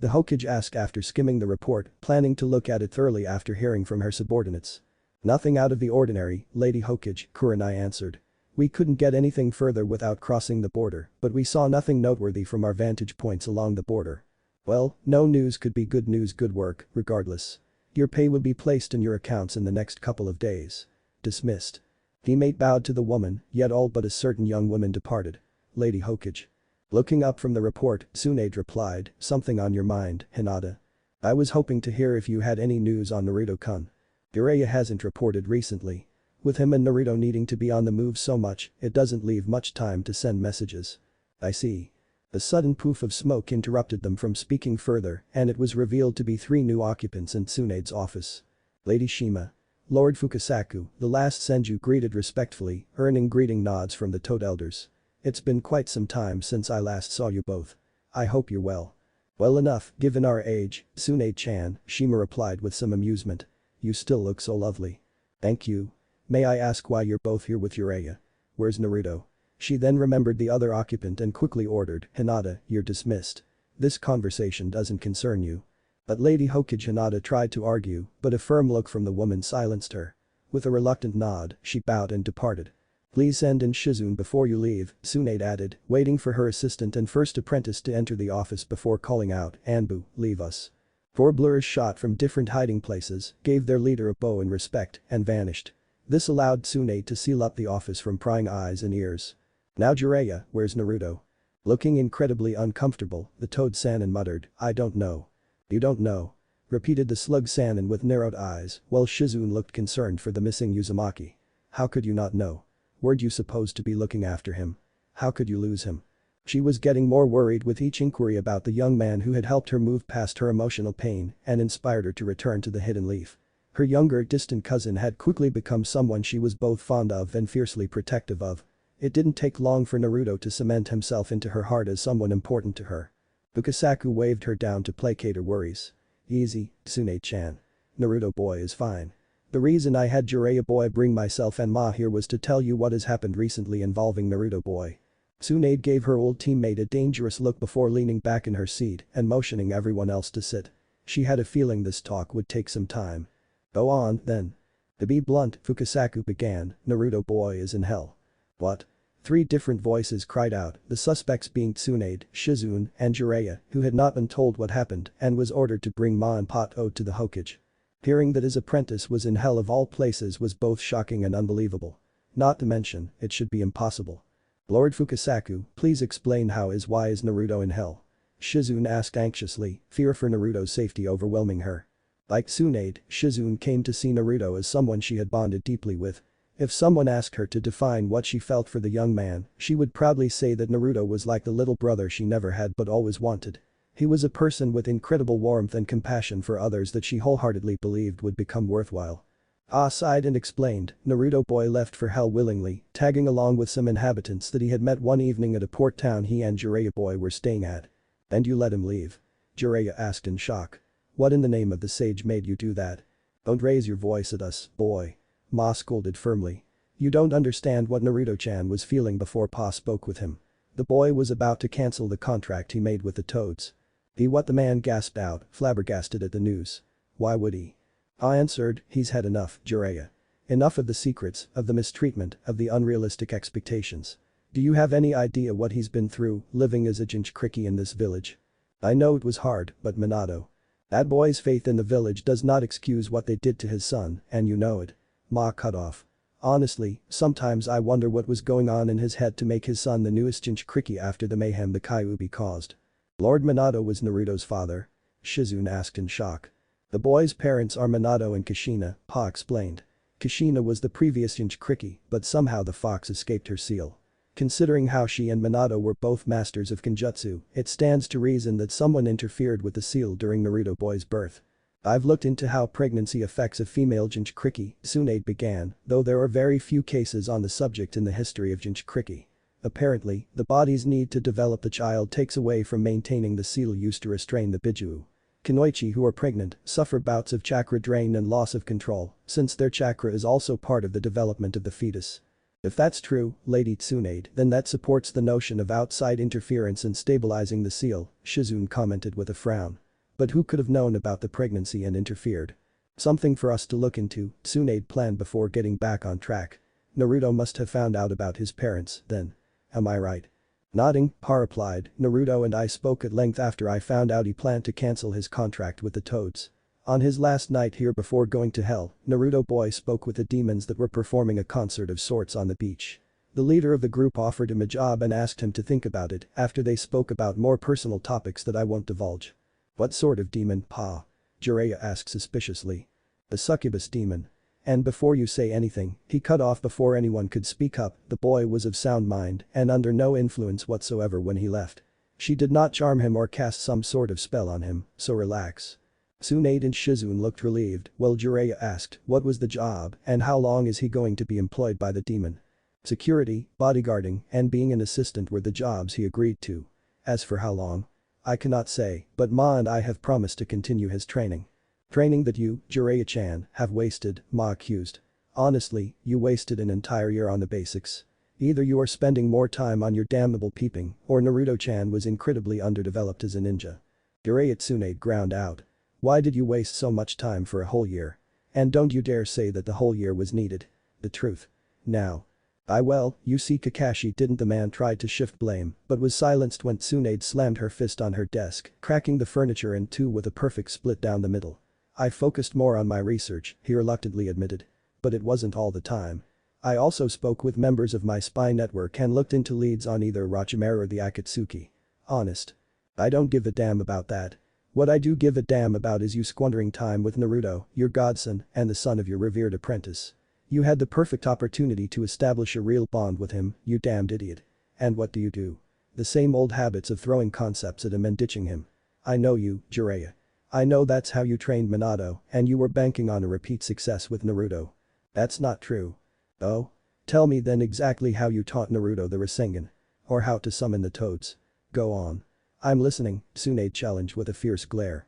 The Hokage asked after skimming the report, planning to look at it thoroughly after hearing from her subordinates. Nothing out of the ordinary, Lady Hokage, Kurenai answered. We couldn't get anything further without crossing the border, but we saw nothing noteworthy from our vantage points along the border. Well, no news could be good news, good work, regardless. Your pay will be placed in your accounts in the next couple of days. Dismissed. Teammate bowed to the woman, yet all but a certain young woman departed. Lady Hokage. Looking up from the report, Tsunade replied, something on your mind, Hinata. I was hoping to hear if you had any news on Naruto-kun. Jiraiya hasn't reported recently. With him and Naruto needing to be on the move so much, it doesn't leave much time to send messages. I see. A sudden poof of smoke interrupted them from speaking further and it was revealed to be 3 new occupants in Tsunade's office. Lady Shima. Lord Fukasaku, the last Senju greeted respectfully, earning greeting nods from the Toad elders. It's been quite some time since I last saw you both. I hope you're well. Well enough, given our age, Tsunade-chan, Shima replied with some amusement. You still look so lovely. Thank you. May I ask why you're both here with Jiraiya? Where's Naruto? She then remembered the other occupant and quickly ordered, "Hinata, you're dismissed. This conversation doesn't concern you." But Lady Hokage Hinata tried to argue, but a firm look from the woman silenced her. With a reluctant nod, she bowed and departed. "Please send in Shizune before you leave," Tsunade added, waiting for her assistant and first apprentice to enter the office before calling out, "Anbu, leave us." 4 blurs shot from different hiding places, gave their leader a bow in respect, and vanished. This allowed Tsunade to seal up the office from prying eyes and ears. "Now Jiraiya, where's Naruto?" Looking incredibly uncomfortable, the Toad Sannin muttered, "I don't know." "You don't know?" repeated the Slug Sannin with narrowed eyes, while Shizune looked concerned for the missing Uzumaki. "How could you not know? Weren't you supposed to be looking after him? How could you lose him?" She was getting more worried with each inquiry about the young man who had helped her move past her emotional pain and inspired her to return to the Hidden Leaf. Her younger, distant cousin had quickly become someone she was both fond of and fiercely protective of. It didn't take long for Naruto to cement himself into her heart as someone important to her. Fukasaku waved her down to placate her worries. "Easy, Tsunade-chan. Naruto boy is fine. The reason I had Jiraiya boy bring myself and Ma here was to tell you what has happened recently involving Naruto boy." Tsunade gave her old teammate a dangerous look before leaning back in her seat and motioning everyone else to sit. She had a feeling this talk would take some time. "Go on, then." To be blunt, Fukasaku began, "Naruto boy is in hell." "What?" 3 different voices cried out, the suspects being Tsunade, Shizune, and Jiraiya, who had not been told what happened and was ordered to bring Ma and Pot-O to the Hokage. Hearing that his apprentice was in hell of all places was both shocking and unbelievable. Not to mention, it should be impossible. "Lord Fukasaku, please explain why is Naruto in hell?" Shizune asked anxiously, fear for Naruto's safety overwhelming her. Like Tsunade, Shizune came to see Naruto as someone she had bonded deeply with. If someone asked her to define what she felt for the young man, she would proudly say that Naruto was like the little brother she never had but always wanted. He was a person with incredible warmth and compassion for others that she wholeheartedly believed would become worthwhile. Ah sighed and explained, Naruto boy left for hell willingly, tagging along with some inhabitants that he had met one evening at a port town he and Jiraiya boy were staying at. "And you let him leave?" Jiraiya asked in shock. "What in the name of the sage made you do that?" "Don't raise your voice at us, boy." Ma scolded firmly. "You don't understand what Naruto-chan was feeling before Pa spoke with him. The boy was about to cancel the contract he made with the Toads." What the man gasped out, flabbergasted at the news. "Why would he?" I answered, "He's had enough, Jiraiya. Enough of the secrets, of the mistreatment, of the unrealistic expectations. Do you have any idea what he's been through, living as a Jinchuriki in this village? I know it was hard, but Minato. That boy's faith in the village does not excuse what they did to his son, and you know it." Ma cut off. "Honestly, sometimes I wonder what was going on in his head to make his son the newest Jinchuriki after the mayhem the Kyuubi caused." "Lord Minato was Naruto's father?" Shizune asked in shock. "The boy's parents are Minato and Kushina," Pa explained. "Kushina was the previous Jinchuriki, but somehow the fox escaped her seal. Considering how she and Minato were both masters of Kenjutsu, it stands to reason that someone interfered with the seal during Naruto boy's birth." "I've looked into how pregnancy affects a female Jinchuriki," Tsunade began, though there are very few cases on the subject in the history of Jinchuriki. "Apparently, the body's need to develop the child takes away from maintaining the seal used to restrain the Bijuu. Kunoichi who are pregnant suffer bouts of chakra drain and loss of control, since their chakra is also part of the development of the fetus." "If that's true, Lady Tsunade, then that supports the notion of outside interference in stabilizing the seal," Shizune commented with a frown. "But who could have known about the pregnancy and interfered? Something for us to look into," Tsunade planned before getting back on track. "Naruto must have found out about his parents, then. Am I right?" Nodding, Pa replied, "Naruto and I spoke at length after I found out he planned to cancel his contract with the Toads. On his last night here before going to hell, Naruto boy spoke with the demons that were performing a concert of sorts on the beach. The leader of the group offered him a job and asked him to think about it after they spoke about more personal topics that I won't divulge." "What sort of demon, Pa?" Jiraiya asked suspiciously. "A succubus demon. And before you say anything," he cut off before anyone could speak up, "the boy was of sound mind and under no influence whatsoever when he left. She did not charm him or cast some sort of spell on him, so relax." Tsunade and Shizune looked relieved, while Jiraiya asked, "What was the job and how long is he going to be employed by the demon?" "Security, bodyguarding, and being an assistant were the jobs he agreed to. As for how long? I cannot say, but Ma and I have promised to continue his training." "Training that you, Jiraiya-chan, have wasted," Ma accused. "Honestly, you wasted an entire year on the basics. Either you are spending more time on your damnable peeping, or Naruto-chan was incredibly underdeveloped as a ninja. Jiraiya Tsunade ground out. Why did you waste so much time for a whole year? And don't you dare say that the whole year was needed. The truth. Now. Well, you see Kakashi didn't. The man tried to shift blame, but was silenced when Tsunade slammed her fist on her desk, cracking the furniture in two with a perfect split down the middle. I focused more on my research, he reluctantly admitted. But it wasn't all the time. I also spoke with members of my spy network and looked into leads on either Orochimaru or the Akatsuki. Honest. I don't give a damn about that. What I do give a damn about is you squandering time with Naruto, your godson, and the son of your revered apprentice. You had the perfect opportunity to establish a real bond with him, you damned idiot. And what do? The same old habits of throwing concepts at him and ditching him. I know you, Jiraiya. I know that's how you trained Minato, and you were banking on a repeat success with Naruto. That's not true. Oh? Tell me then exactly how you taught Naruto the Rasengan. Or how to summon the toads. Go on. I'm listening, Tsunade challenged with a fierce glare.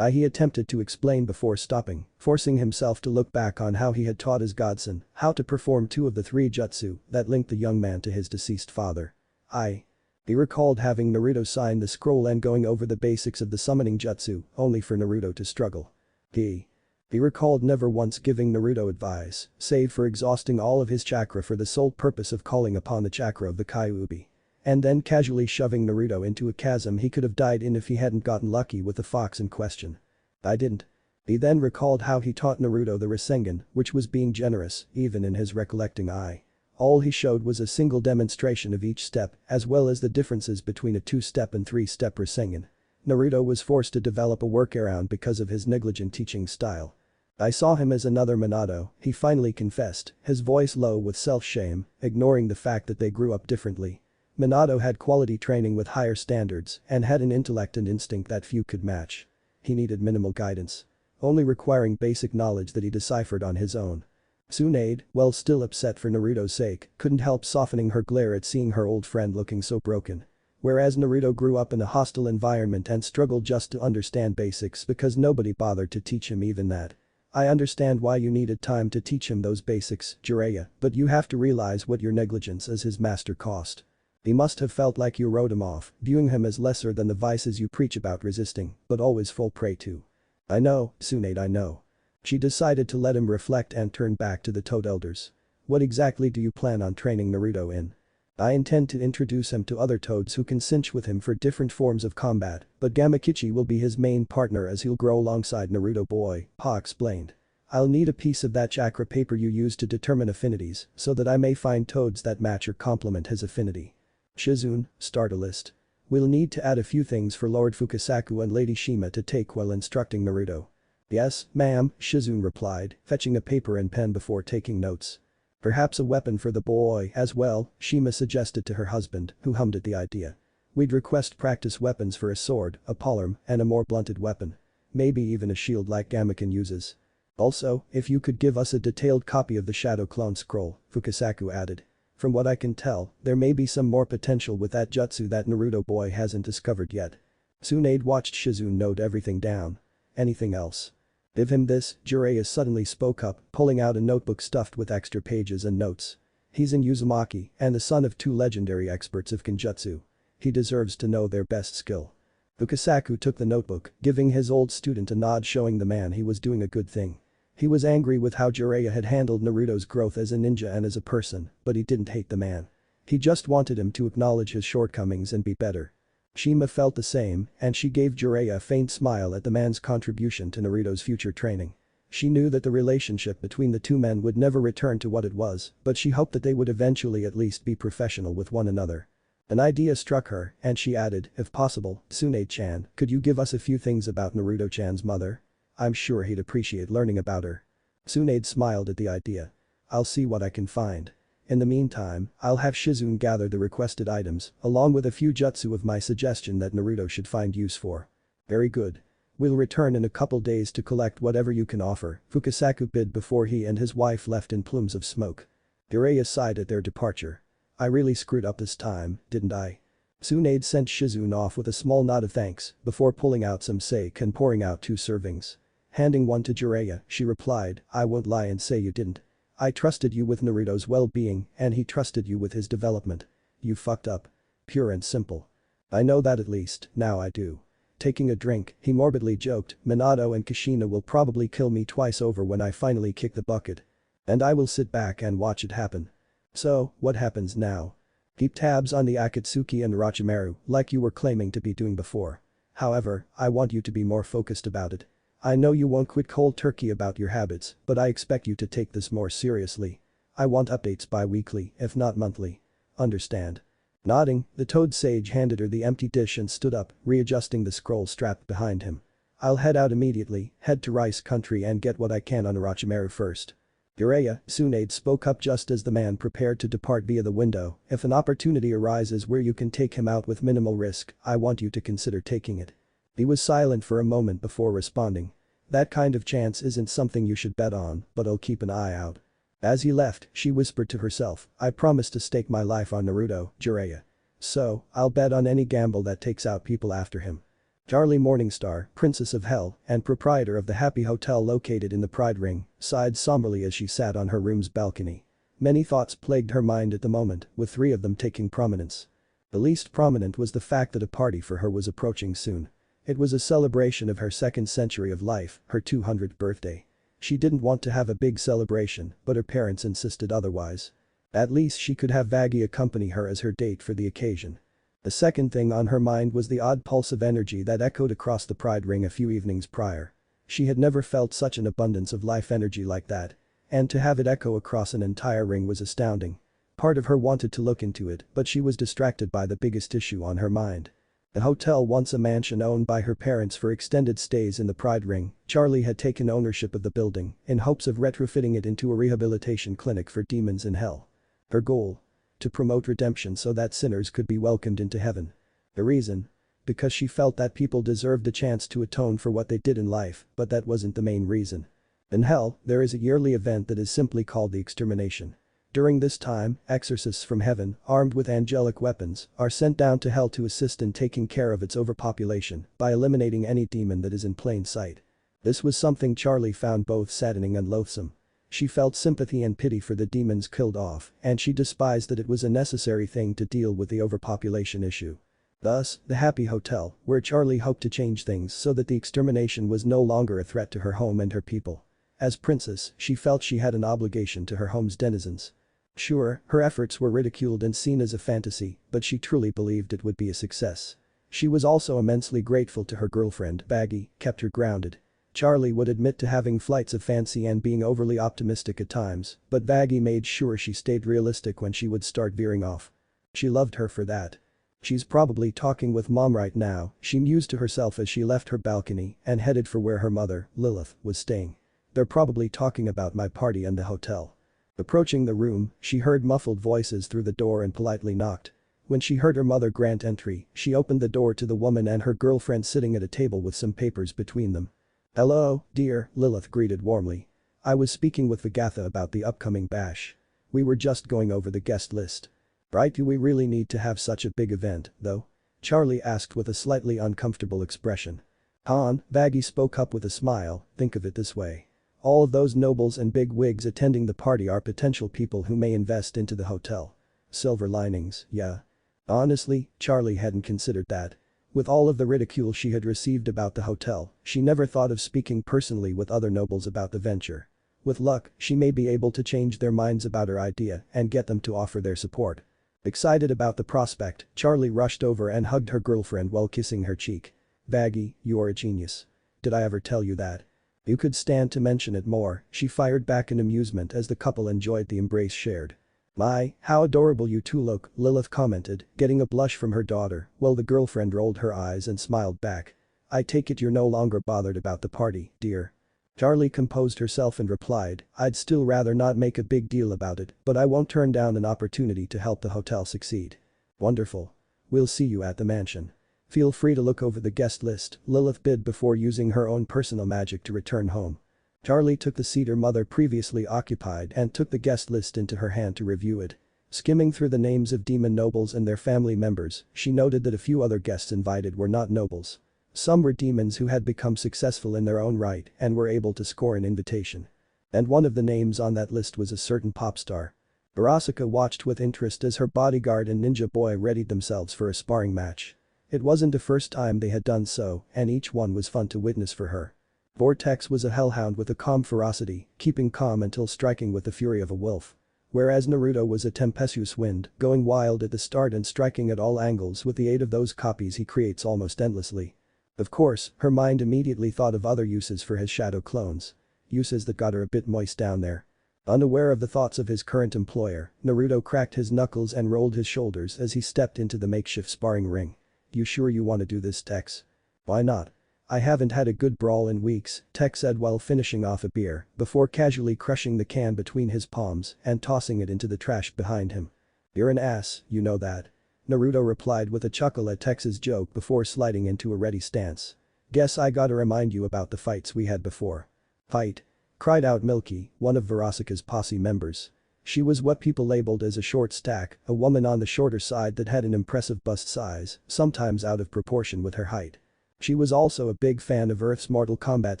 He attempted to explain before stopping, forcing himself to look back on how he had taught his godson how to perform two of the three jutsu that linked the young man to his deceased father. He recalled having Naruto sign the scroll and going over the basics of the summoning jutsu, only for Naruto to struggle. He recalled never once giving Naruto advice, save for exhausting all of his chakra for the sole purpose of calling upon the chakra of the Kyuubi. And then casually shoving Naruto into a chasm he could have died in if he hadn't gotten lucky with the fox in question. I didn't. He then recalled how he taught Naruto the Rasengan, which was being generous, even in his recollecting eye. All he showed was a single demonstration of each step, as well as the differences between a two-step and three-step Rasengan. Naruto was forced to develop a workaround because of his negligent teaching style. I saw him as another Minato, he finally confessed, his voice low with self-shame, ignoring the fact that they grew up differently. Minato had quality training with higher standards and had an intellect and instinct that few could match. He needed minimal guidance. Only requiring basic knowledge that he deciphered on his own. Tsunade, while still upset for Naruto's sake, couldn't help softening her glare at seeing her old friend looking so broken. Whereas Naruto grew up in a hostile environment and struggled just to understand basics because nobody bothered to teach him even that. I understand why you needed time to teach him those basics, Jiraiya, but you have to realize what your negligence as his master cost. He must have felt like you wrote him off, viewing him as lesser than the vices you preach about resisting, but always fall prey to. I know, Tsunade, I know. She decided to let him reflect and turn back to the Toad Elders. What exactly do you plan on training Naruto in? I intend to introduce him to other toads who can cinch with him for different forms of combat, but Gamakichi will be his main partner as he'll grow alongside Naruto boy, Pa explained. I'll need a piece of that chakra paper you use to determine affinities so that I may find toads that match or complement his affinity. Shizune, start a list. We'll need to add a few things for Lord Fukasaku and Lady Shima to take while instructing Naruto. Yes, ma'am, Shizune replied, fetching a paper and pen before taking notes. Perhaps a weapon for the boy as well, Shima suggested to her husband, who hummed at the idea. We'd request practice weapons for a sword, a polearm, and a more blunted weapon. Maybe even a shield like Gamaken uses. Also, if you could give us a detailed copy of the Shadow Clone Scroll, Fukasaku added. From what I can tell, there may be some more potential with that jutsu that Naruto boy hasn't discovered yet. Tsunade watched Shizune note everything down. Anything else? Give him this, Jiraiya suddenly spoke up, pulling out a notebook stuffed with extra pages and notes. He's in Uzumaki and the son of two legendary experts of Kenjutsu. He deserves to know their best skill. Fukasaku took the notebook, giving his old student a nod showing the man he was doing a good thing. He was angry with how Jiraiya had handled Naruto's growth as a ninja and as a person, but he didn't hate the man. He just wanted him to acknowledge his shortcomings and be better. Shima felt the same, and she gave Jiraiya a faint smile at the man's contribution to Naruto's future training. She knew that the relationship between the two men would never return to what it was, but she hoped that they would eventually at least be professional with one another. An idea struck her, and she added, if possible, Tsunade-chan, could you give us a few things about Naruto-chan's mother? I'm sure he'd appreciate learning about her. Tsunade smiled at the idea. I'll see what I can find. In the meantime, I'll have Shizune gather the requested items, along with a few jutsu of my suggestion that Naruto should find use for. Very good. We'll return in a couple days to collect whatever you can offer, Fukasaku bid before he and his wife left in plumes of smoke. Jiraiya sighed at their departure. I really screwed up this time, didn't I? Tsunade sent Shizune off with a small nod of thanks before pulling out some sake and pouring out 2 servings. Handing one to Jiraiya, she replied, I won't lie and say you didn't. I trusted you with Naruto's well-being and he trusted you with his development. You fucked up. Pure and simple. I know that at least, now I do. Taking a drink, he morbidly joked, Minato and Kushina will probably kill me twice over when I finally kick the bucket. And I will sit back and watch it happen. So, what happens now? Keep tabs on the Akatsuki and Orochimaru like you were claiming to be doing before. However, I want you to be more focused about it. I know you won't quit cold turkey about your habits, but I expect you to take this more seriously. I want updates bi-weekly, if not monthly. Understand? Nodding, the Toad Sage handed her the empty dish and stood up, readjusting the scroll strap behind him. I'll head out immediately, head to Rice Country and get what I can on Orochimaru first. Jiraiya, Tsunade spoke up just as the man prepared to depart via the window. If an opportunity arises where you can take him out with minimal risk, I want you to consider taking it. He was silent for a moment before responding. That kind of chance isn't something you should bet on, but I'll keep an eye out. As he left, she whispered to herself, I promise to stake my life on Naruto, Jiraiya. So, I'll bet on any gamble that takes out people after him. Charlie Morningstar, Princess of Hell and proprietor of the Happy Hotel located in the Pride Ring, sighed somberly as she sat on her room's balcony. Many thoughts plagued her mind at the moment, with 3 of them taking prominence. The least prominent was the fact that a party for her was approaching soon. It was a celebration of her 2nd century of life, her 200th birthday. She didn't want to have a big celebration, but her parents insisted otherwise. At least she could have Vaggie accompany her as her date for the occasion. The second thing on her mind was the odd pulse of energy that echoed across the Pride Ring a few evenings prior. She had never felt such an abundance of life energy like that. And to have it echo across an entire ring was astounding. Part of her wanted to look into it, but she was distracted by the biggest issue on her mind. The hotel, once a mansion owned by her parents for extended stays in the Pride Ring, Charlie had taken ownership of the building in hopes of retrofitting it into a rehabilitation clinic for demons in hell. Her goal? To promote redemption so that sinners could be welcomed into heaven. The reason? Because she felt that people deserved a chance to atone for what they did in life, but that wasn't the main reason. In hell, there is a yearly event that is simply called the Extermination. During this time, exorcists from heaven, armed with angelic weapons, are sent down to hell to assist in taking care of its overpopulation by eliminating any demon that is in plain sight. This was something Charlie found both saddening and loathsome. She felt sympathy and pity for the demons killed off, and she despised that it was a necessary thing to deal with the overpopulation issue. Thus, the Happy Hotel, where Charlie hoped to change things so that the extermination was no longer a threat to her home and her people. As princess, she felt she had an obligation to her home's denizens. Sure, her efforts were ridiculed and seen as a fantasy, but she truly believed it would be a success. She was also immensely grateful to her girlfriend, Vaggie, kept her grounded. Charlie would admit to having flights of fancy and being overly optimistic at times, but Vaggie made sure she stayed realistic when she would start veering off. She loved her for that. She's probably talking with mom right now, she mused to herself as she left her balcony and headed for where her mother, Lilith, was staying. They're probably talking about my party and the hotel. Approaching the room, she heard muffled voices through the door and politely knocked. When she heard her mother grant entry, she opened the door to the woman and her girlfriend sitting at a table with some papers between them. Hello, dear, Lilith greeted warmly. I was speaking with Vagatha about the upcoming bash. We were just going over the guest list. Right, do we really need to have such a big event, though? Charlie asked with a slightly uncomfortable expression. Han, Vaggie spoke up with a smile, think of it this way. All of those nobles and big wigs attending the party are potential people who may invest into the hotel. Silver linings, yeah. Honestly, Charlie hadn't considered that. With all of the ridicule she had received about the hotel, she never thought of speaking personally with other nobles about the venture. With luck, she may be able to change their minds about her idea and get them to offer their support. Excited about the prospect, Charlie rushed over and hugged her girlfriend while kissing her cheek. Vaggie, you're a genius. Did I ever tell you that? You could stand to mention it more, she fired back in amusement as the couple enjoyed the embrace shared. My, how adorable you two look, Lilith commented, getting a blush from her daughter, while the girlfriend rolled her eyes and smiled back. I take it you're no longer bothered about the party, dear. Charlie composed herself and replied, I'd still rather not make a big deal about it, but I won't turn down an opportunity to help the hotel succeed. Wonderful. We'll see you at the mansion. Feel free to look over the guest list, Lilith bid before using her own personal magic to return home. Charlie took the seat her mother previously occupied and took the guest list into her hand to review it. Skimming through the names of demon nobles and their family members, she noted that a few other guests invited were not nobles. Some were demons who had become successful in their own right and were able to score an invitation. And one of the names on that list was a certain pop star. Verasica watched with interest as her bodyguard and ninja boy readied themselves for a sparring match. It wasn't the first time they had done so, and each one was fun to witness for her. Vortex was a hellhound with a calm ferocity, keeping calm until striking with the fury of a wolf. Whereas Naruto was a tempestuous wind, going wild at the start and striking at all angles with the aid of those copies he creates almost endlessly. Of course, her mind immediately thought of other uses for his shadow clones. Uses that got her a bit moist down there. Unaware of the thoughts of his current employer, Naruto cracked his knuckles and rolled his shoulders as he stepped into the makeshift sparring ring. "You sure you want to do this, Tex?" "Why not? I haven't had a good brawl in weeks," Tex said while finishing off a beer, before casually crushing the can between his palms and tossing it into the trash behind him. "You're an ass, you know that." Naruto replied with a chuckle at Tex's joke before sliding into a ready stance. "Guess I gotta remind you about the fights we had before." "Fight?" cried out Milky, one of Verasica's posse members. She was what people labeled as a short stack, a woman on the shorter side that had an impressive bust size, sometimes out of proportion with her height. She was also a big fan of Earth's Mortal Kombat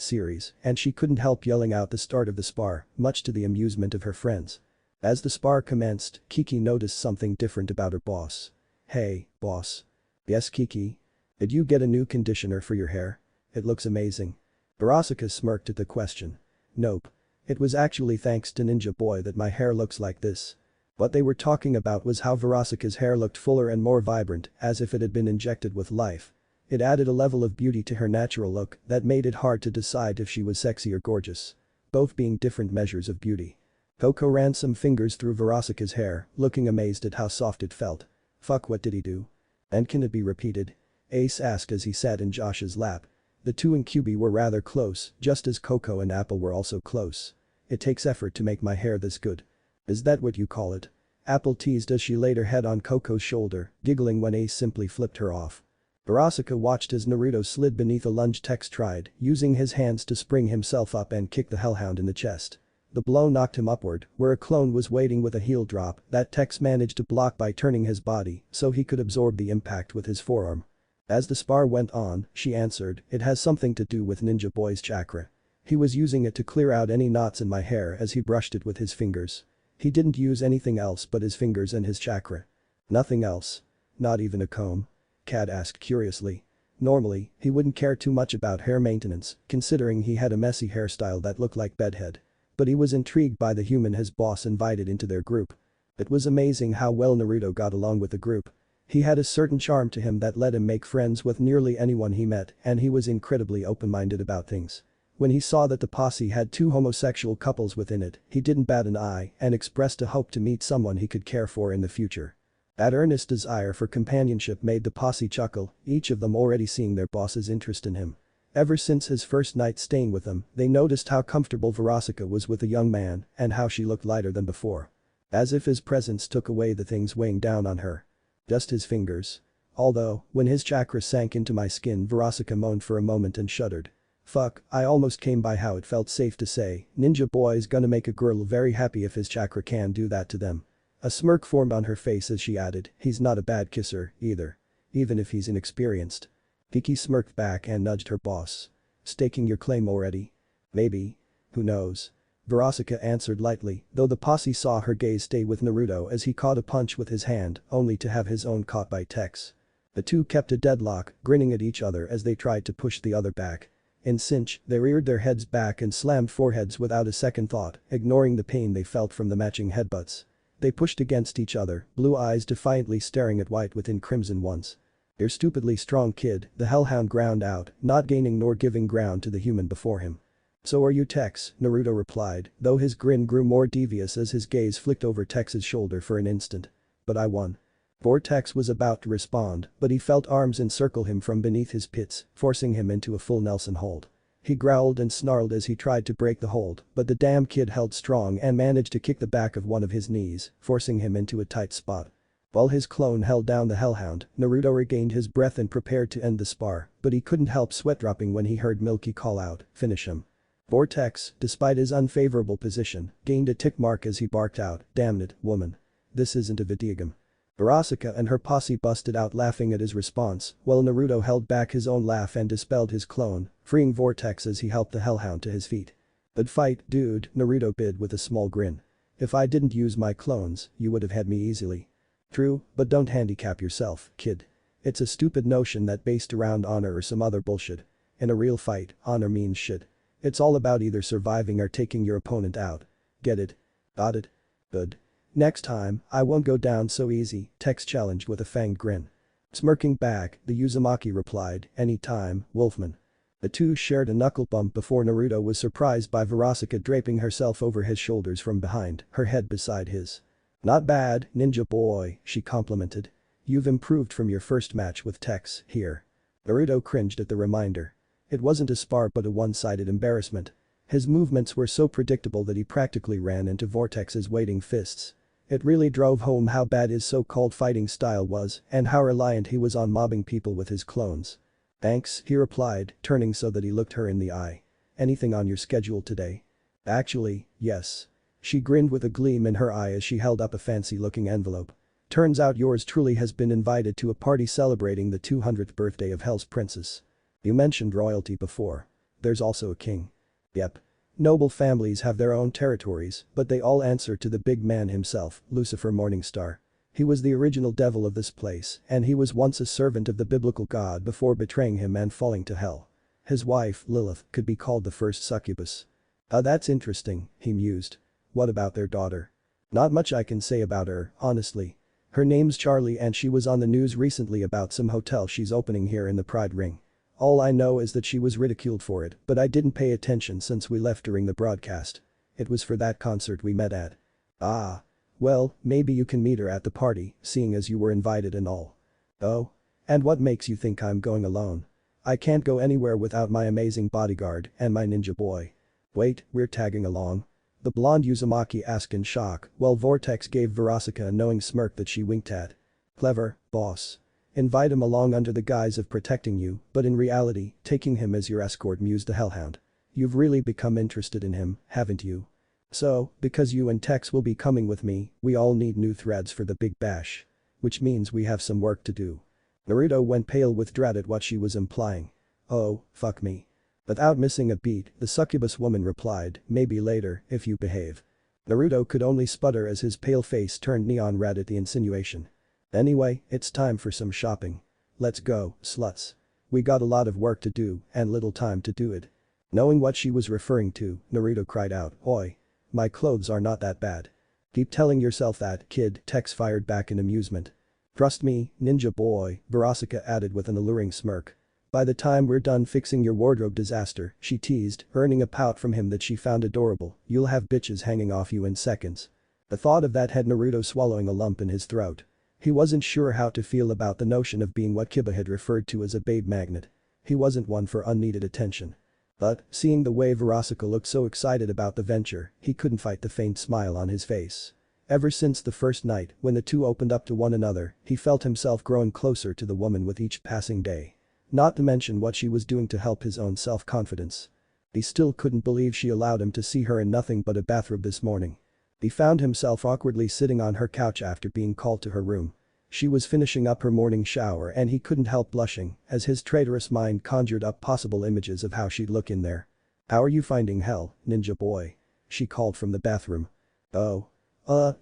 series, and she couldn't help yelling out the start of the spar, much to the amusement of her friends. As the spar commenced, Kiki noticed something different about her boss. "Hey, boss." "Yes, Kiki? Did you get a new conditioner for your hair? It looks amazing." Verasica smirked at the question. "Nope. It was actually thanks to Ninja Boy that my hair looks like this." What they were talking about was how Verasica's hair looked fuller and more vibrant, as if it had been injected with life. It added a level of beauty to her natural look that made it hard to decide if she was sexy or gorgeous. Both being different measures of beauty. Coco ran some fingers through Verasica's hair, looking amazed at how soft it felt. "Fuck, what did he do? And can it be repeated?" Ace asked as he sat in Josh's lap. The two in QB were rather close, just as Coco and Apple were also close. "It takes effort to make my hair this good." "Is that what you call it?" Apple teased as she laid her head on Coco's shoulder, giggling when Ace simply flipped her off. Verasica watched as Naruto slid beneath a lunge Tex tried, using his hands to spring himself up and kick the hellhound in the chest. The blow knocked him upward, where a clone was waiting with a heel drop that Tex managed to block by turning his body so he could absorb the impact with his forearm. As the spar went on, she answered, "It has something to do with Ninja Boy's chakra. He was using it to clear out any knots in my hair as he brushed it with his fingers. He didn't use anything else but his fingers and his chakra." "Nothing else? Not even a comb?" Kat asked curiously. Normally, he wouldn't care too much about hair maintenance, considering he had a messy hairstyle that looked like bedhead. But he was intrigued by the human his boss invited into their group. It was amazing how well Naruto got along with the group. He had a certain charm to him that let him make friends with nearly anyone he met, and he was incredibly open-minded about things. When he saw that the posse had two homosexual couples within it, he didn't bat an eye and expressed a hope to meet someone he could care for in the future. That earnest desire for companionship made the posse chuckle, each of them already seeing their boss's interest in him. Ever since his first night staying with them, they noticed how comfortable Verasica was with the young man and how she looked lighter than before. As if his presence took away the things weighing down on her. Just his fingers. Although, when his chakra sank into my skin, Verasica moaned for a moment and shuddered. "Fuck, I almost came by how it felt safe to say, Ninja Boy's gonna make a girl very happy if his chakra can do that to them." A smirk formed on her face as she added, "He's not a bad kisser, either. Even if he's inexperienced." Kiki smirked back and nudged her boss. "Staking your claim already?" "Maybe. Who knows?" Verasica answered lightly, though the posse saw her gaze stay with Naruto as he caught a punch with his hand, only to have his own caught by Tex. The two kept a deadlock, grinning at each other as they tried to push the other back. In cinch, they reared their heads back and slammed foreheads without a second thought, ignoring the pain they felt from the matching headbutts. They pushed against each other, blue eyes defiantly staring at white within crimson ones. "You're stupidly strong, kid," the hellhound ground out, not gaining nor giving ground to the human before him. "So are you, Tex," Naruto replied, though his grin grew more devious as his gaze flicked over Tex's shoulder for an instant. "But I won." Vortex was about to respond, but he felt arms encircle him from beneath his pits, forcing him into a full Nelson hold. He growled and snarled as he tried to break the hold, but the damn kid held strong and managed to kick the back of one of his knees, forcing him into a tight spot. While his clone held down the hellhound, Naruto regained his breath and prepared to end the spar, but he couldn't help sweat dropping when he heard Milky call out, "Finish him." Vortex, despite his unfavorable position, gained a tick mark as he barked out, "Damn it, woman. This isn't a video game." Verasica and her posse busted out laughing at his response, while Naruto held back his own laugh and dispelled his clone, freeing Vortex as he helped the hellhound to his feet. "Good fight, dude," Naruto bid with a small grin. "If I didn't use my clones, you would have had me easily." "True, but don't handicap yourself, kid. It's a stupid notion that based around honor or some other bullshit. In a real fight, honor means shit. It's all about either surviving or taking your opponent out. Get it? Got it? Good. Next time, I won't go down so easy," Tex challenged with a fanged grin. Smirking back, the Uzumaki replied, "Anytime, Wolfman." The two shared a knuckle bump before Naruto was surprised by Verasica draping herself over his shoulders from behind, her head beside his. "Not bad, ninja boy," she complimented. "You've improved from your first match with Tex, here." Naruto cringed at the reminder. It wasn't a spar but a one-sided embarrassment. His movements were so predictable that he practically ran into Vortex's waiting fists. It really drove home how bad his so-called fighting style was and how reliant he was on mobbing people with his clones. "Thanks," he replied, turning so that he looked her in the eye. "Anything on your schedule today?" "Actually, yes." She grinned with a gleam in her eye as she held up a fancy-looking envelope. "Turns out yours truly has been invited to a party celebrating the 200th birthday of Hell's Princess. You mentioned royalty before. There's also a king." "Yep. Noble families have their own territories, but they all answer to the big man himself, Lucifer Morningstar. He was the original devil of this place, and he was once a servant of the biblical god before betraying him and falling to hell. His wife, Lilith, could be called the first succubus." That's interesting," he mused. "What about their daughter?" "Not much I can say about her, honestly. Her name's Charlie and she was on the news recently about some hotel she's opening here in the Pride Ring. All I know is that she was ridiculed for it, but I didn't pay attention since we left during the broadcast. It was for that concert we met at." "Ah. Well, maybe you can meet her at the party, seeing as you were invited and all." "Oh? And what makes you think I'm going alone? I can't go anywhere without my amazing bodyguard and my ninja boy." "Wait, we're tagging along?" The blonde Uzumaki asked in shock, while Vortex gave Verasica a knowing smirk that she winked at. "Clever, boss. Invite him along under the guise of protecting you, but in reality, taking him as your escort," mused the Hellhound. "You've really become interested in him, haven't you? So, because you and Tex will be coming with me, we all need new threads for the big bash. Which means we have some work to do." Naruto went pale with dread at what she was implying. "Oh, fuck me." Without missing a beat, the succubus woman replied, "Maybe later, if you behave." Naruto could only sputter as his pale face turned neon red at the insinuation. "Anyway, it's time for some shopping. Let's go, sluts. We got a lot of work to do and little time to do it." Knowing what she was referring to, Naruto cried out, "Oi. My clothes are not that bad." "Keep telling yourself that, kid," Tex fired back in amusement. "Trust me, ninja boy," Verasica added with an alluring smirk. "By the time we're done fixing your wardrobe disaster," she teased, earning a pout from him that she found adorable, "you'll have bitches hanging off you in seconds." The thought of that had Naruto swallowing a lump in his throat. He wasn't sure how to feel about the notion of being what Kiba had referred to as a babe magnet. He wasn't one for unneeded attention. But, seeing the way Verasica looked so excited about the venture, he couldn't fight the faint smile on his face. Ever since the first night, when the two opened up to one another, he felt himself growing closer to the woman with each passing day. Not to mention what she was doing to help his own self-confidence. He still couldn't believe she allowed him to see her in nothing but a bathrobe this morning. He found himself awkwardly sitting on her couch after being called to her room. She was finishing up her morning shower and he couldn't help blushing as his traitorous mind conjured up possible images of how she'd look in there. "How are you finding hell, ninja boy?" she called from the bathroom. "Oh.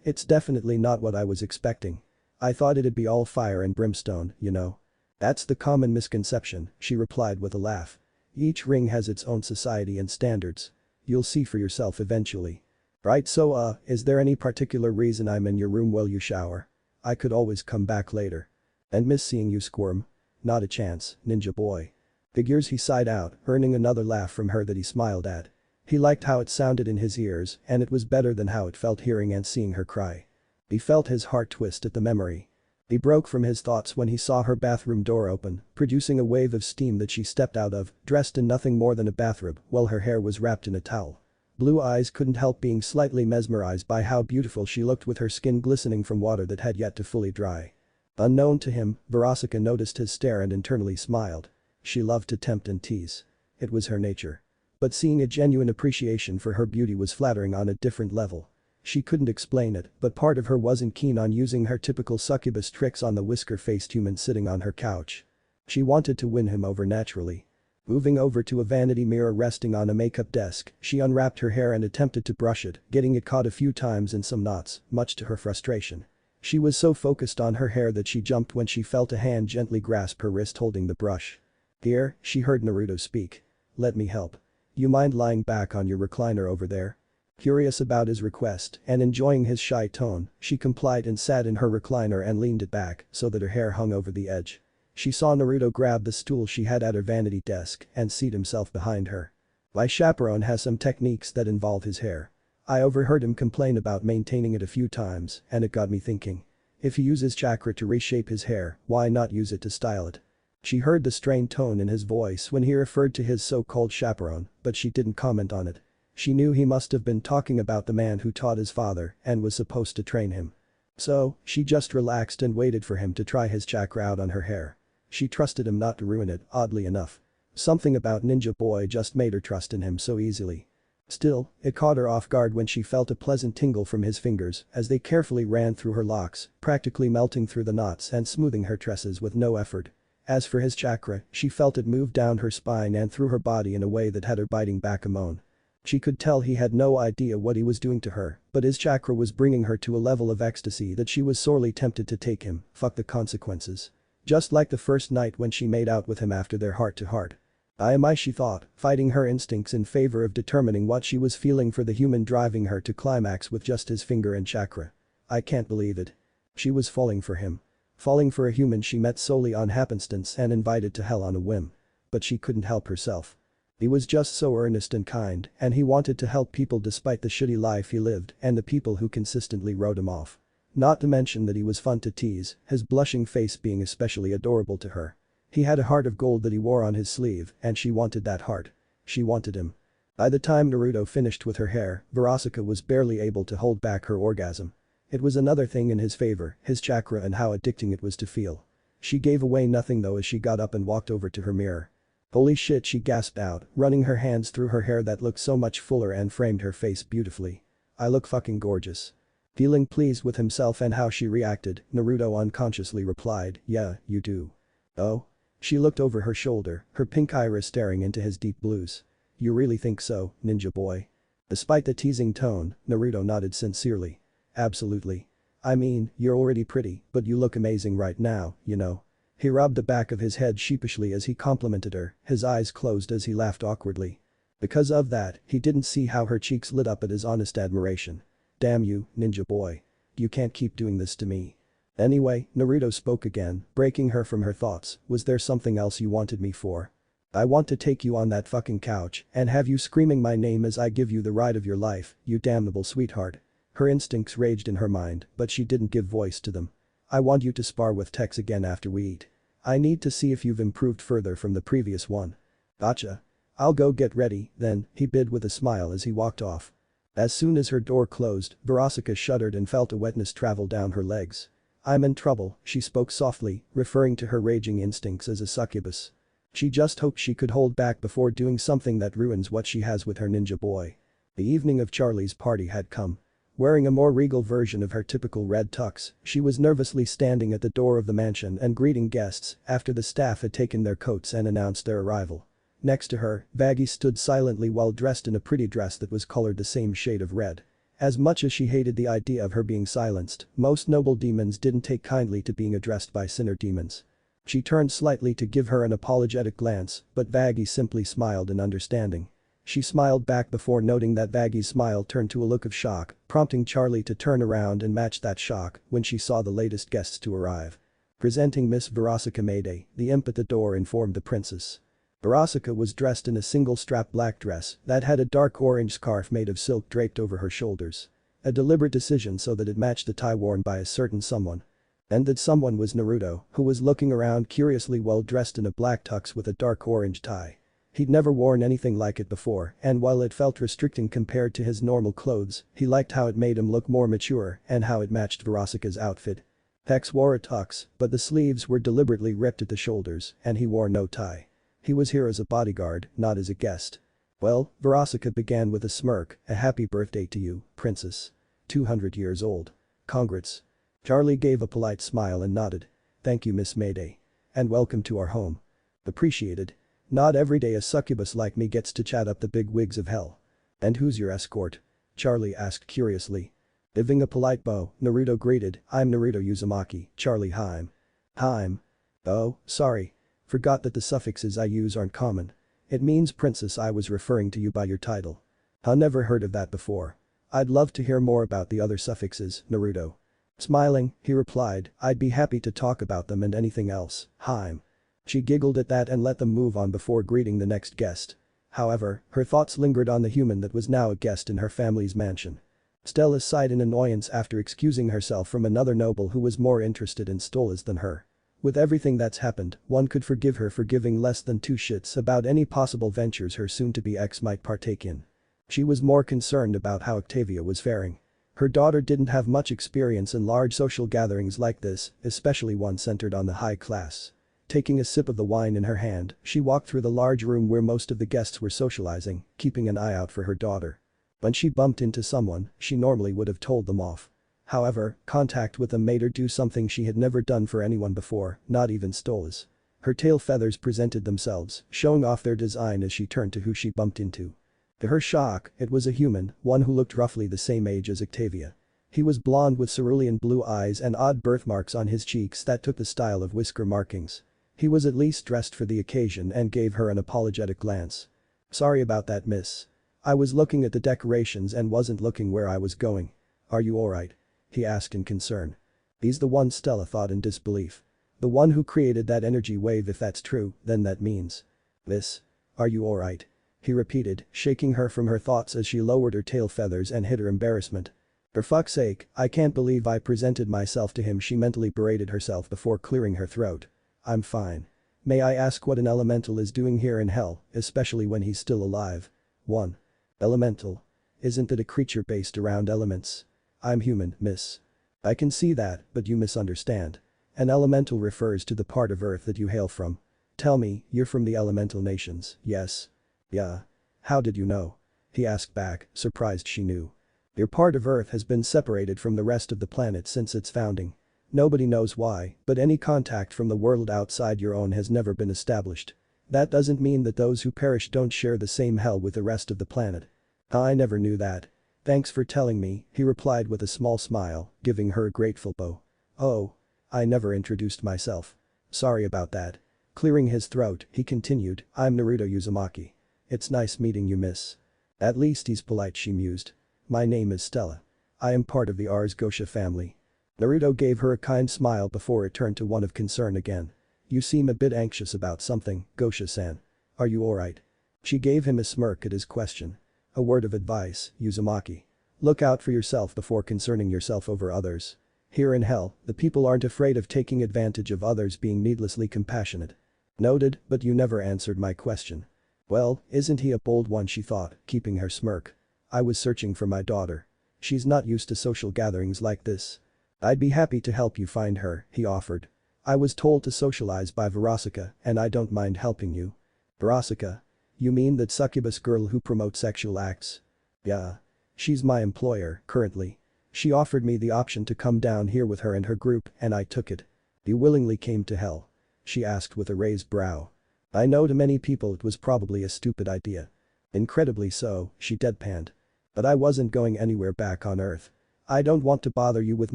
It's definitely not what I was expecting. I thought it'd be all fire and brimstone, you know." "That's the common misconception," she replied with a laugh. "Each ring has its own society and standards. You'll see for yourself eventually." "Right, so is there any particular reason I'm in your room while you shower? I could always come back later." "And miss seeing you squirm?" "Not a chance, ninja boy." Figures, he sighed out, earning another laugh from her that he smiled at. He liked how it sounded in his ears and it was better than how it felt hearing and seeing her cry. He felt his heart twist at the memory. He broke from his thoughts when he saw her bathroom door open, producing a wave of steam that she stepped out of, dressed in nothing more than a bathrobe while her hair was wrapped in a towel. Blue eyes couldn't help being slightly mesmerized by how beautiful she looked with her skin glistening from water that had yet to fully dry. Unknown to him, Verasica noticed his stare and internally smiled. She loved to tempt and tease. It was her nature. But seeing a genuine appreciation for her beauty was flattering on a different level. She couldn't explain it, but part of her wasn't keen on using her typical succubus tricks on the whisker-faced human sitting on her couch. She wanted to win him over naturally. Moving over to a vanity mirror resting on a makeup desk, she unwrapped her hair and attempted to brush it, getting it caught a few times in some knots, much to her frustration. She was so focused on her hair that she jumped when she felt a hand gently grasp her wrist holding the brush. "Here," she heard Naruto speak. "Let me help. You mind lying back on your recliner over there?" Curious about his request and enjoying his shy tone, she complied and sat in her recliner and leaned it back so that her hair hung over the edge. She saw Naruto grab the stool she had at her vanity desk and seat himself behind her. My chaperone has some techniques that involve his hair. I overheard him complain about maintaining it a few times and it got me thinking. If he uses chakra to reshape his hair, why not use it to style it? She heard the strained tone in his voice when he referred to his so-called chaperone, but she didn't comment on it. She knew he must have been talking about the man who taught his father and was supposed to train him. So, she just relaxed and waited for him to try his chakra out on her hair. She trusted him not to ruin it, oddly enough. Something about Ninja Boy just made her trust in him so easily. Still, it caught her off guard when she felt a pleasant tingle from his fingers as they carefully ran through her locks, practically melting through the knots and smoothing her tresses with no effort. As for his chakra, she felt it move down her spine and through her body in a way that had her biting back a moan. She could tell he had no idea what he was doing to her, but his chakra was bringing her to a level of ecstasy that she was sorely tempted to take him, fuck the consequences. Just like the first night when she made out with him after their heart-to-heart. I she thought, fighting her instincts in favor of determining what she was feeling for the human driving her to climax with just his finger and chakra. I can't believe it. She was falling for him. Falling for a human she met solely on happenstance and invited to hell on a whim. But she couldn't help herself. He was just so earnest and kind, and he wanted to help people despite the shitty life he lived and the people who consistently wrote him off. Not to mention that he was fun to tease, his blushing face being especially adorable to her. He had a heart of gold that he wore on his sleeve and she wanted that heart. She wanted him. By the time Naruto finished with her hair, Verasica was barely able to hold back her orgasm. It was another thing in his favor, his chakra and how addicting it was to feel. She gave away nothing though as she got up and walked over to her mirror. Holy shit, she gasped out, running her hands through her hair that looked so much fuller and framed her face beautifully. I look fucking gorgeous. Feeling pleased with himself and how she reacted, Naruto unconsciously replied, yeah, you do. Oh? She looked over her shoulder, her pink iris staring into his deep blues. You really think so, Ninja Boy? Despite the teasing tone, Naruto nodded sincerely. Absolutely. I mean, you're already pretty, but you look amazing right now, you know. He rubbed the back of his head sheepishly as he complimented her, his eyes closed as he laughed awkwardly. Because of that, he didn't see how her cheeks lit up at his honest admiration. Damn you, Ninja Boy. You can't keep doing this to me. Anyway, Naruto spoke again, breaking her from her thoughts, was there something else you wanted me for? I want to take you on that fucking couch and have you screaming my name as I give you the ride of your life, you damnable sweetheart. Her instincts raged in her mind, but she didn't give voice to them. I want you to spar with Tex again after we eat. I need to see if you've improved further from the previous one. Gotcha. I'll go get ready, then, he bid with a smile as he walked off. As soon as her door closed, Verasica shuddered and felt a wetness travel down her legs. I'm in trouble, she spoke softly, referring to her raging instincts as a succubus. She just hoped she could hold back before doing something that ruins what she has with her ninja boy. The evening of Charlie's party had come. Wearing a more regal version of her typical red tux, she was nervously standing at the door of the mansion and greeting guests after the staff had taken their coats and announced their arrival. Next to her, Vaggie stood silently while dressed in a pretty dress that was colored the same shade of red. As much as she hated the idea of her being silenced, most noble demons didn't take kindly to being addressed by sinner demons. She turned slightly to give her an apologetic glance, but Vaggie simply smiled in understanding. She smiled back before noting that Vaggie's smile turned to a look of shock, prompting Charlie to turn around and match that shock when she saw the latest guests to arrive. Presenting Miss Verasica Mayday, the imp at the door informed the princess. Verasica was dressed in a single-strap black dress that had a dark orange scarf made of silk draped over her shoulders. A deliberate decision so that it matched the tie worn by a certain someone. And that someone was Naruto, who was looking around curiously while dressed in a black tux with a dark orange tie. He'd never worn anything like it before, and while it felt restricting compared to his normal clothes, he liked how it made him look more mature and how it matched Verasica's outfit. Tex wore a tux, but the sleeves were deliberately ripped at the shoulders, and he wore no tie. He was here as a bodyguard, not as a guest. Well, Verasica began with a smirk, a happy birthday to you, princess. 200 years old. Congrats. Charlie gave a polite smile and nodded. Thank you, Miss Mayday. And welcome to our home. Appreciated. Not every day a succubus like me gets to chat up the big wigs of hell. And who's your escort? Charlie asked curiously. Giving a polite bow, Naruto greeted, I'm Naruto Uzumaki, Charlie Heim. Heim. Oh, sorry. Forgot that the suffixes I use aren't common. It means princess. I was referring to you by your title. I never heard of that before. I'd love to hear more about the other suffixes, Naruto. Smiling, he replied, I'd be happy to talk about them and anything else, Heim. She giggled at that and let them move on before greeting the next guest. However, her thoughts lingered on the human that was now a guest in her family's mansion. Stella sighed in annoyance after excusing herself from another noble who was more interested in stolas than her. With everything that's happened, one could forgive her for giving less than two shits about any possible ventures her soon-to-be ex might partake in. She was more concerned about how Octavia was faring. Her daughter didn't have much experience in large social gatherings like this, especially one centered on the high class. Taking a sip of the wine in her hand, she walked through the large room where most of the guests were socializing, keeping an eye out for her daughter. When she bumped into someone, she normally would have told them off. However, contact with them made her do something she had never done for anyone before, not even stolas. Her tail feathers presented themselves, showing off their design as she turned to who she bumped into. To her shock, it was a human, one who looked roughly the same age as Octavia. He was blonde with cerulean blue eyes and odd birthmarks on his cheeks that took the style of whisker markings. He was at least dressed for the occasion and gave her an apologetic glance. Sorry about that, miss. I was looking at the decorations and wasn't looking where I was going. Are you alright? He asked in concern. He's the one, Stella thought in disbelief. The one who created that energy wave. If that's true, then that means. Miss. Are you alright? He repeated, shaking her from her thoughts as she lowered her tail feathers and hid her embarrassment. For fuck's sake, I can't believe I presented myself to him, she mentally berated herself before clearing her throat. I'm fine. May I ask what an elemental is doing here in hell, especially when he's still alive? 1. Elemental. Isn't it a creature based around elements? I'm human, miss. I can see that, but you misunderstand. An elemental refers to the part of Earth that you hail from. Tell me, you're from the elemental nations, yes? Yeah. How did you know? He asked back, surprised she knew. Your part of Earth has been separated from the rest of the planet since its founding. Nobody knows why, but any contact from the world outside your own has never been established. That doesn't mean that those who perish don't share the same hell with the rest of the planet. I never knew that. Thanks for telling me, he replied with a small smile, giving her a grateful bow. Oh. I never introduced myself. Sorry about that. Clearing his throat, he continued, I'm Naruto Uzumaki. It's nice meeting you, miss. At least he's polite, she mused. My name is Stella. I am part of the Ars Gosha family. Naruto gave her a kind smile before it turned to one of concern again. You seem a bit anxious about something, Gosha-san. Are you alright? She gave him a smirk at his question. A word of advice, Uzumaki. Look out for yourself before concerning yourself over others. Here in hell, the people aren't afraid of taking advantage of others being needlessly compassionate. Noted, but you never answered my question. Well, isn't he a bold one, she thought, keeping her smirk. I was searching for my daughter. She's not used to social gatherings like this. I'd be happy to help you find her, he offered. I was told to socialize by Verasica, and I don't mind helping you. Verasica? You mean that succubus girl who promotes sexual acts? Yeah. She's my employer, currently. She offered me the option to come down here with her and her group, and I took it. You willingly came to hell? She asked with a raised brow. I know to many people it was probably a stupid idea. Incredibly so, she deadpanned. But I wasn't going anywhere back on Earth. I don't want to bother you with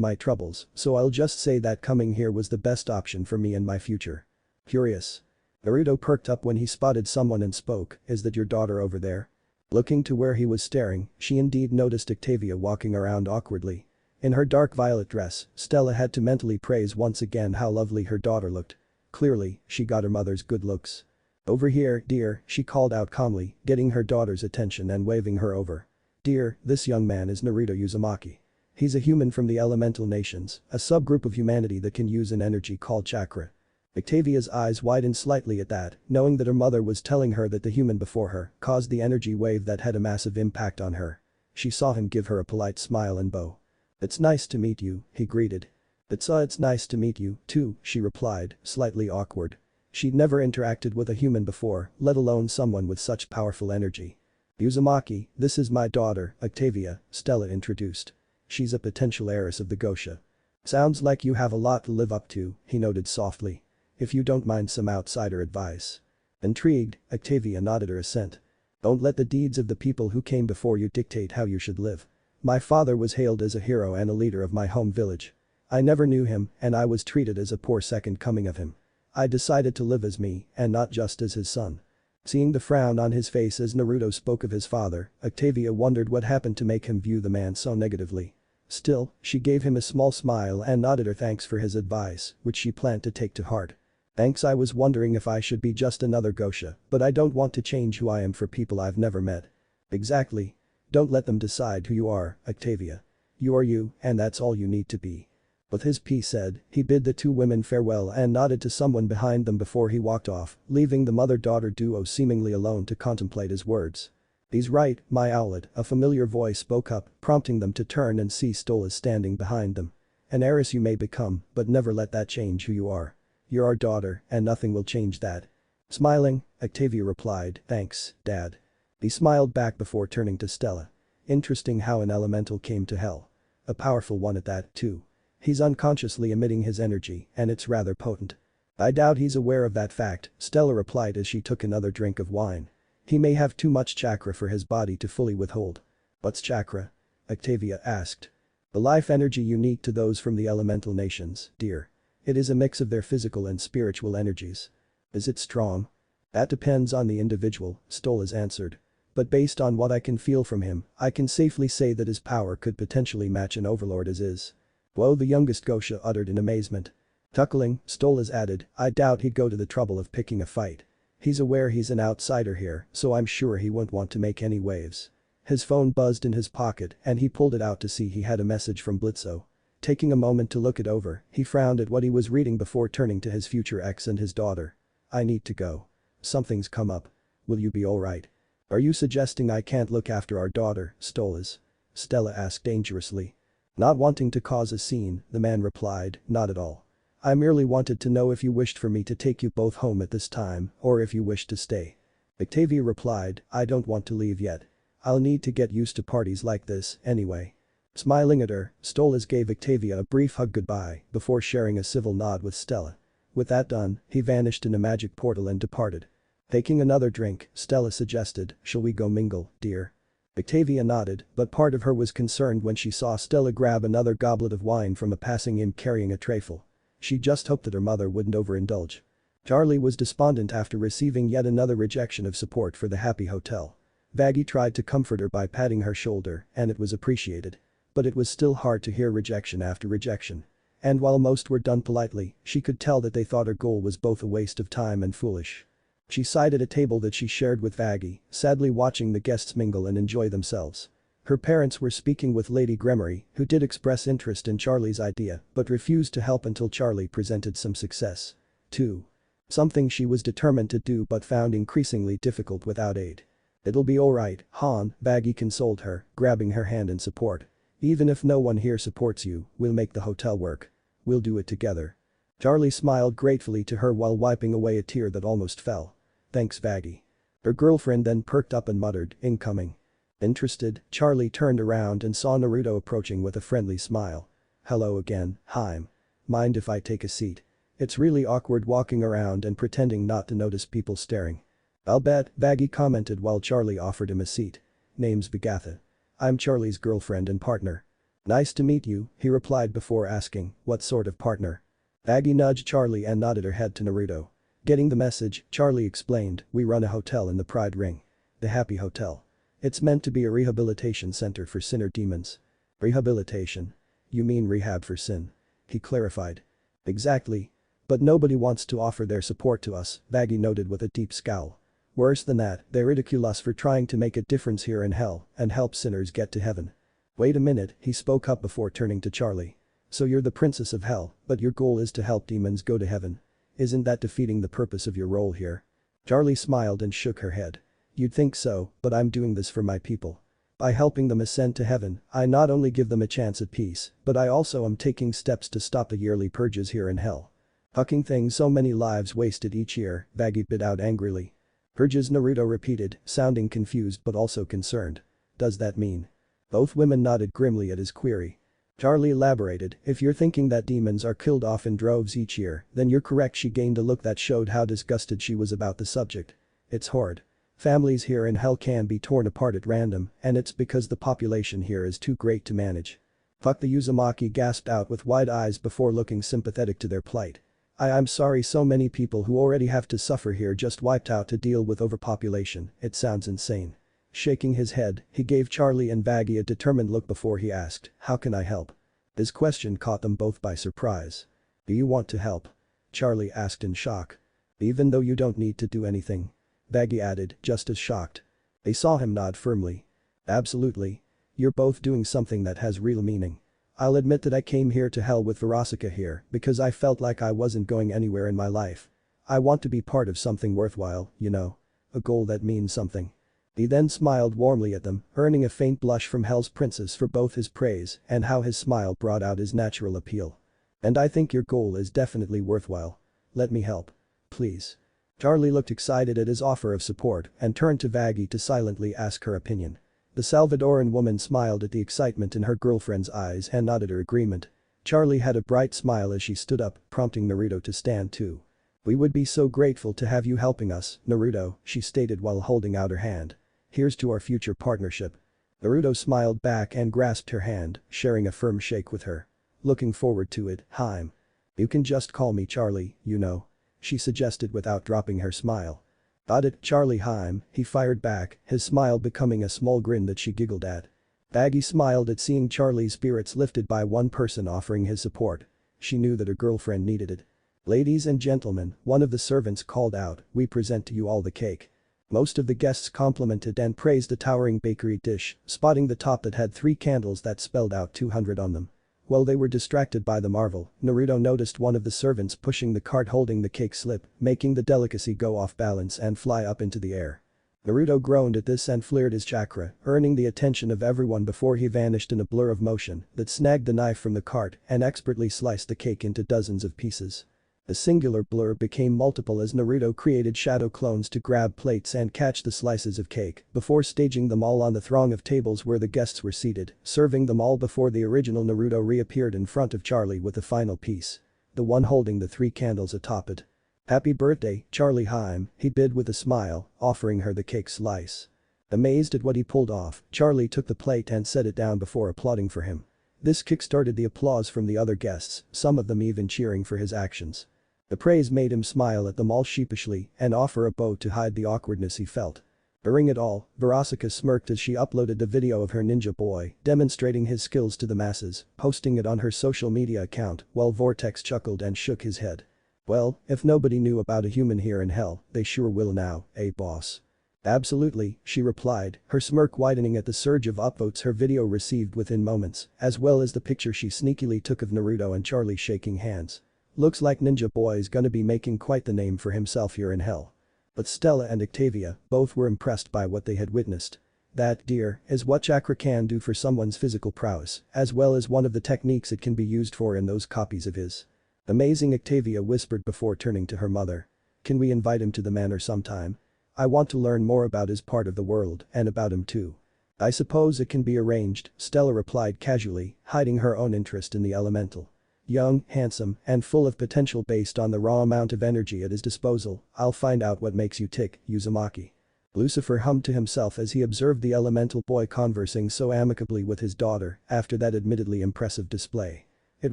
my troubles, so I'll just say that coming here was the best option for me and my future. Curious. Naruto perked up when he spotted someone and spoke, is that your daughter over there? Looking to where he was staring, she indeed noticed Octavia walking around awkwardly. In her dark violet dress, Stella had to mentally praise once again how lovely her daughter looked. Clearly, she got her mother's good looks. Over here, dear, she called out calmly, getting her daughter's attention and waving her over. Dear, this young man is Naruto Uzumaki. He's a human from the elemental nations, a subgroup of humanity that can use an energy called chakra. Octavia's eyes widened slightly at that, knowing that her mother was telling her that the human before her caused the energy wave that had a massive impact on her. She saw him give her a polite smile and bow. It's nice to meet you, he greeted. It's nice to meet you, too, she replied, slightly awkward. She'd never interacted with a human before, let alone someone with such powerful energy. Uzumaki, this is my daughter, Octavia, Stella introduced. She's a potential heiress of the Gosha. Sounds like you have a lot to live up to, he noted softly. If you don't mind some outsider advice. Intrigued, Octavia nodded her assent. Don't let the deeds of the people who came before you dictate how you should live. My father was hailed as a hero and a leader of my home village. I never knew him and I was treated as a poor second coming of him. I decided to live as me and not just as his son. Seeing the frown on his face as Naruto spoke of his father, Octavia wondered what happened to make him view the man so negatively. Still, she gave him a small smile and nodded her thanks for his advice, which she planned to take to heart. Thanks, I was wondering if I should be just another geisha, but I don't want to change who I am for people I've never met. Exactly. Don't let them decide who you are, Octavia. You are you, and that's all you need to be. With his piece said, he bid the two women farewell and nodded to someone behind them before he walked off, leaving the mother-daughter duo seemingly alone to contemplate his words. He's right, my owlet, a familiar voice spoke up, prompting them to turn and see Stola standing behind them. An heiress you may become, but never let that change who you are. You're our daughter, and nothing will change that. Smiling, Octavia replied, thanks, Dad. He smiled back before turning to Stella. Interesting how an elemental came to hell. A powerful one at that, too. He's unconsciously emitting his energy, and it's rather potent. I doubt he's aware of that fact, Stella replied as she took another drink of wine. He may have too much chakra for his body to fully withhold. What's chakra? Octavia asked. The life energy unique to those from the elemental nations, dear. It is a mix of their physical and spiritual energies. Is it strong? That depends on the individual, Stolas answered. But based on what I can feel from him, I can safely say that his power could potentially match an overlord as is. Whoa, the youngest geisha uttered in amazement. Chuckling, Stolas added, I doubt he'd go to the trouble of picking a fight. He's aware he's an outsider here, so I'm sure he won't want to make any waves. His phone buzzed in his pocket and he pulled it out to see he had a message from Blitzo. Taking a moment to look it over, he frowned at what he was reading before turning to his future ex and his daughter. I need to go. Something's come up. Will you be alright? Are you suggesting I can't look after our daughter, Stolas? Stella asked dangerously. Not wanting to cause a scene, the man replied, not at all. I merely wanted to know if you wished for me to take you both home at this time or if you wished to stay. Octavia replied, I don't want to leave yet. I'll need to get used to parties like this, anyway. Smiling at her, Stolas gave Octavia a brief hug goodbye before sharing a civil nod with Stella. With that done, he vanished in a magic portal and departed. Taking another drink, Stella suggested, shall we go mingle, dear? Octavia nodded, but part of her was concerned when she saw Stella grab another goblet of wine from a passing imp carrying a trifle. She just hoped that her mother wouldn't overindulge. Charlie was despondent after receiving yet another rejection of support for the Happy Hotel. Vaggie tried to comfort her by patting her shoulder, and it was appreciated. But it was still hard to hear rejection after rejection. And while most were done politely, she could tell that they thought her goal was both a waste of time and foolish. She sighed at a table that she shared with Vaggie, sadly watching the guests mingle and enjoy themselves. Her parents were speaking with Lady Gremory, who did express interest in Charlie's idea but refused to help until Charlie presented some success. 2. Something she was determined to do but found increasingly difficult without aid. It'll be alright, Han, Vaggie consoled her, grabbing her hand in support. Even if no one here supports you, we'll make the hotel work. We'll do it together. Charlie smiled gratefully to her while wiping away a tear that almost fell. Thanks, Vaggie. Her girlfriend then perked up and muttered, incoming. Interested, Charlie turned around and saw Naruto approaching with a friendly smile. Hello again, Haim. Mind if I take a seat? It's really awkward walking around and pretending not to notice people staring. I'll bet, Vaggie commented while Charlie offered him a seat. Name's Bagatha. I'm Charlie's girlfriend and partner. Nice to meet you, he replied before asking, what sort of partner? Vaggie nudged Charlie and nodded her head to Naruto. Getting the message, Charlie explained, we run a hotel in the Pride Ring. The Happy Hotel. It's meant to be a rehabilitation center for sinner demons. Rehabilitation? You mean rehab for sin? He clarified. Exactly. But nobody wants to offer their support to us, Vaggie noted with a deep scowl. Worse than that, they ridicule us for trying to make a difference here in hell and help sinners get to heaven. Wait a minute, he spoke up before turning to Charlie. So you're the princess of hell, but your goal is to help demons go to heaven. Isn't that defeating the purpose of your role here? Charlie smiled and shook her head. You'd think so, but I'm doing this for my people. By helping them ascend to heaven, I not only give them a chance at peace, but I also am taking steps to stop the yearly purges here in hell. Fucking things, so many lives wasted each year, Vaggie bit out angrily. Purges, Naruto repeated, sounding confused but also concerned. Does that mean? Both women nodded grimly at his query. Charlie elaborated, if you're thinking that demons are killed off in droves each year, then you're correct. She gained a look that showed how disgusted she was about the subject. It's horrid. Families here in hell can be torn apart at random, and it's because the population here is too great to manage. Fuck, the Uzumaki gasped out with wide eyes before looking sympathetic to their plight. I'm sorry, so many people who already have to suffer here just wiped out to deal with overpopulation. It sounds insane. Shaking his head, he gave Charlie and Vaggie a determined look before he asked, how can I help? His question caught them both by surprise. Do you want to help? Charlie asked in shock. Even though you don't need to do anything. Vaggie added, just as shocked. They saw him nod firmly. Absolutely. You're both doing something that has real meaning. I'll admit that I came here to hell with Verasica here because I felt like I wasn't going anywhere in my life. I want to be part of something worthwhile, you know. A goal that means something. He then smiled warmly at them, earning a faint blush from Hell's princess for both his praise and how his smile brought out his natural appeal. And I think your goal is definitely worthwhile. Let me help. Please. Charlie looked excited at his offer of support and turned to Vaggie to silently ask her opinion. The Salvadoran woman smiled at the excitement in her girlfriend's eyes and nodded her agreement. Charlie had a bright smile as she stood up, prompting Naruto to stand too. We would be so grateful to have you helping us, Naruto, she stated while holding out her hand. Here's to our future partnership. Naruto smiled back and grasped her hand, sharing a firm shake with her. Looking forward to it, Haim. You can just call me Charlie, you know. She suggested without dropping her smile. Got it, Charlie Haim, he fired back, his smile becoming a small grin that she giggled at. Vaggie smiled at seeing Charlie's spirits lifted by one person offering his support. She knew that her girlfriend needed it. Ladies and gentlemen, one of the servants called out, we present to you all the cake. Most of the guests complimented and praised the towering bakery dish, spotting the top that had 3 candles that spelled out 200 on them. While they were distracted by the marvel, Naruto noticed one of the servants pushing the cart holding the cake slip, making the delicacy go off balance and fly up into the air. Naruto groaned at this and flared his chakra, earning the attention of everyone before he vanished in a blur of motion that snagged the knife from the cart and expertly sliced the cake into dozens of pieces. The singular blur became multiple as Naruto created shadow clones to grab plates and catch the slices of cake before staging them all on the throng of tables where the guests were seated, serving them all before the original Naruto reappeared in front of Charlie with the final piece. The one holding the 3 candles atop it. Happy birthday, Charlie Haim, he bid with a smile, offering her the cake slice. Amazed at what he pulled off, Charlie took the plate and set it down before applauding for him. This kick-started the applause from the other guests, some of them even cheering for his actions. The praise made him smile at them all sheepishly and offer a bow to hide the awkwardness he felt. During it all, Verasica smirked as she uploaded the video of her ninja boy demonstrating his skills to the masses, posting it on her social media account while Vortex chuckled and shook his head. Well, if nobody knew about a human here in hell, they sure will now, eh boss? Absolutely, she replied, her smirk widening at the surge of upvotes her video received within moments, as well as the picture she sneakily took of Naruto and Charlie shaking hands. Looks like Ninja Boy's gonna be making quite the name for himself here in hell. But Stella and Octavia both were impressed by what they had witnessed. That, dear, is what chakra can do for someone's physical prowess, as well as one of the techniques it can be used for in those copies of his. Amazing, Octavia whispered before turning to her mother. Can we invite him to the manor sometime? I want to learn more about his part of the world and about him too. I suppose it can be arranged, Stella replied casually, hiding her own interest in the elemental. Young, handsome, and full of potential based on the raw amount of energy at his disposal, I'll find out what makes you tick, Uzumaki. Lucifer hummed to himself as he observed the elemental boy conversing so amicably with his daughter after that admittedly impressive display. It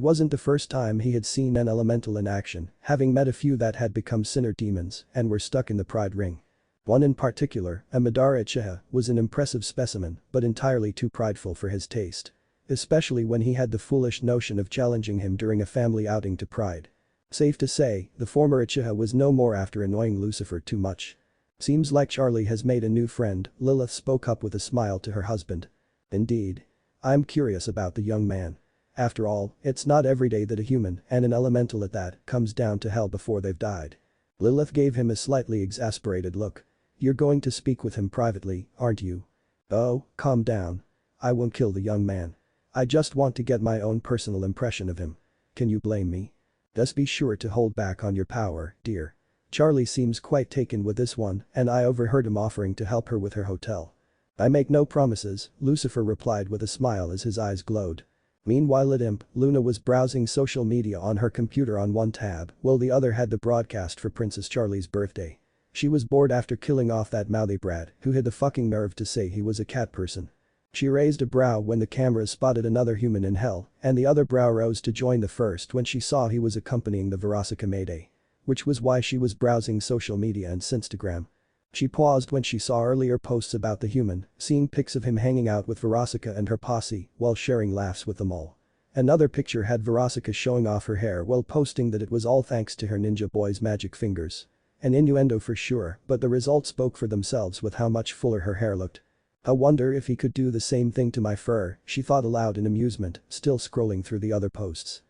wasn't the first time he had seen an elemental in action, having met a few that had become sinner demons and were stuck in the pride ring. One in particular, a Madara Uchiha, was an impressive specimen but entirely too prideful for his taste. Especially when he had the foolish notion of challenging him during a family outing to pride. Safe to say, the former Uchiha was no more after annoying Lucifer too much. Seems like Charlie has made a new friend, Lilith spoke up with a smile to her husband. Indeed. I'm curious about the young man. After all, it's not every day that a human, and an elemental at that, comes down to hell before they've died. Lilith gave him a slightly exasperated look. You're going to speak with him privately, aren't you? Oh, calm down. I won't kill the young man. I just want to get my own personal impression of him. Can you blame me? Just be sure to hold back on your power, dear. Charlie seems quite taken with this one and I overheard him offering to help her with her hotel. I make no promises, Lucifer replied with a smile as his eyes glowed. Meanwhile at Imp, Luna was browsing social media on her computer on one tab while the other had the broadcast for Princess Charlie's birthday. She was bored after killing off that mouthy brat who had the fucking nerve to say he was a cat person. She raised a brow when the camera spotted another human in hell, and the other brow rose to join the first when she saw he was accompanying the Verasica Mayday. Which was why she was browsing social media and Instagram. She paused when she saw earlier posts about the human, seeing pics of him hanging out with Verasica and her posse while sharing laughs with them all. Another picture had Verasica showing off her hair while posting that it was all thanks to her ninja boy's magic fingers. An innuendo for sure, but the results spoke for themselves with how much fuller her hair looked. I wonder if he could do the same thing to my fur, she thought aloud in amusement, still scrolling through the other posts.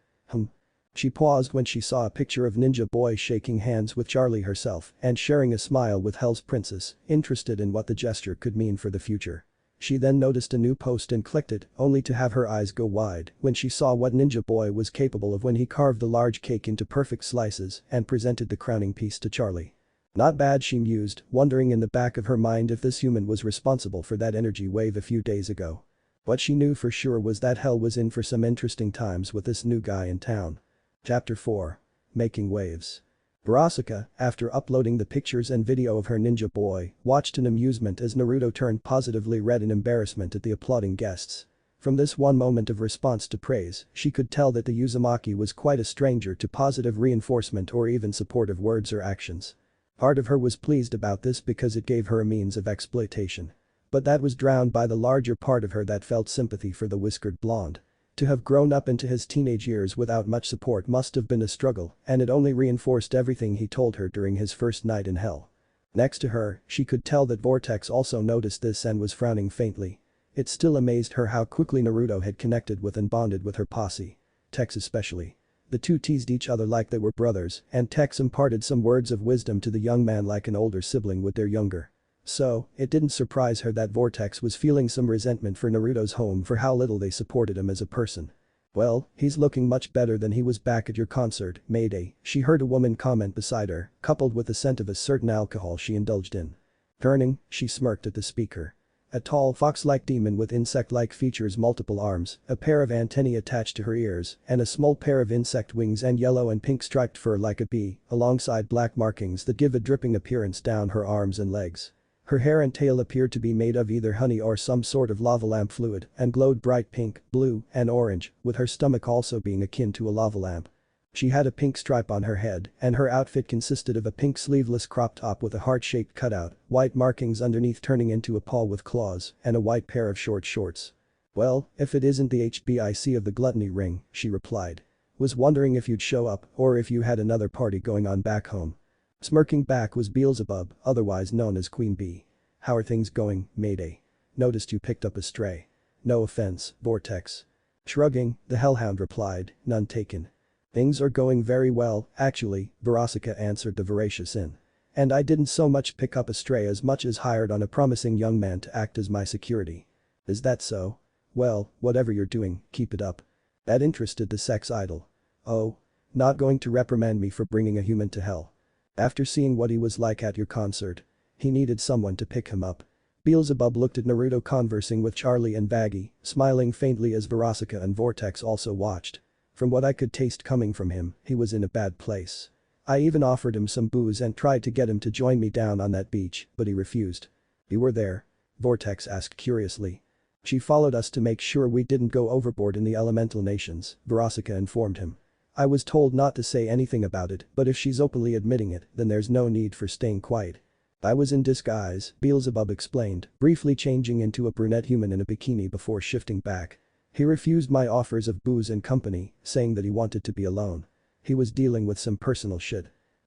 She paused when she saw a picture of Ninja Boy shaking hands with Charlie herself and sharing a smile with Hell's Princess, interested in what the gesture could mean for the future. She then noticed a new post and clicked it, only to have her eyes go wide when she saw what Ninja Boy was capable of when he carved the large cake into perfect slices and presented the crowning piece to Charlie. Not bad, she mused, wondering in the back of her mind if this human was responsible for that energy wave a few days ago. What she knew for sure was that Hell was in for some interesting times with this new guy in town. Chapter 4. Making Waves. Verasica, after uploading the pictures and video of her ninja boy, watched in amusement as Naruto turned positively red in embarrassment at the applauding guests. From this one moment of response to praise, she could tell that the Uzumaki was quite a stranger to positive reinforcement or even supportive words or actions. Part of her was pleased about this because it gave her a means of exploitation. But that was drowned by the larger part of her that felt sympathy for the whiskered blonde. To have grown up into his teenage years without much support must have been a struggle, and it only reinforced everything he told her during his first night in hell. Next to her, she could tell that Vortex also noticed this and was frowning faintly. It still amazed her how quickly Naruto had connected with and bonded with her posse. Tex especially. The two teased each other like they were brothers, and Tex imparted some words of wisdom to the young man like an older sibling would their younger. So, it didn't surprise her that Vortex was feeling some resentment for Naruto's home for how little they supported him as a person. Well, he's looking much better than he was back at your concert, Mayday, she heard a woman comment beside her, coupled with the scent of a certain alcohol she indulged in. Turning, she smirked at the speaker. A tall fox-like demon with insect-like features, multiple arms, a pair of antennae attached to her ears, and a small pair of insect wings and yellow and pink striped fur like a bee, alongside black markings that give a dripping appearance down her arms and legs. Her hair and tail appeared to be made of either honey or some sort of lava lamp fluid and glowed bright pink, blue, and orange, with her stomach also being akin to a lava lamp. She had a pink stripe on her head, and her outfit consisted of a pink sleeveless crop top with a heart-shaped cutout, white markings underneath turning into a paw with claws, and a white pair of short shorts. Well, if it isn't the HBIC of the gluttony ring, she replied. Was wondering if you'd show up or if you had another party going on back home. Smirking back was Beelzebub, otherwise known as Queen Bee. How are things going, Mayday? Noticed you picked up a stray. No offense, Vortex. Shrugging, the Hellhound replied, none taken. Things are going very well, actually, Verasica answered the voracious in. And I didn't so much pick up a stray as much as hired on a promising young man to act as my security. Is that so? Well, whatever you're doing, keep it up. That interested the sex idol. Oh. Not going to reprimand me for bringing a human to hell. After seeing what he was like at your concert. He needed someone to pick him up. Beelzebub looked at Naruto conversing with Charlie and Baggy, smiling faintly as Verasica and Vortex also watched. From what I could taste coming from him, he was in a bad place. I even offered him some booze and tried to get him to join me down on that beach, but he refused. You were there? Vortex asked curiously. She followed us to make sure we didn't go overboard in the elemental nations, Verasica informed him. I was told not to say anything about it, but if she's openly admitting it, then there's no need for staying quiet. I was in disguise, Beelzebub explained, briefly changing into a brunette human in a bikini before shifting back. He refused my offers of booze and company, saying that he wanted to be alone. He was dealing with some personal shit.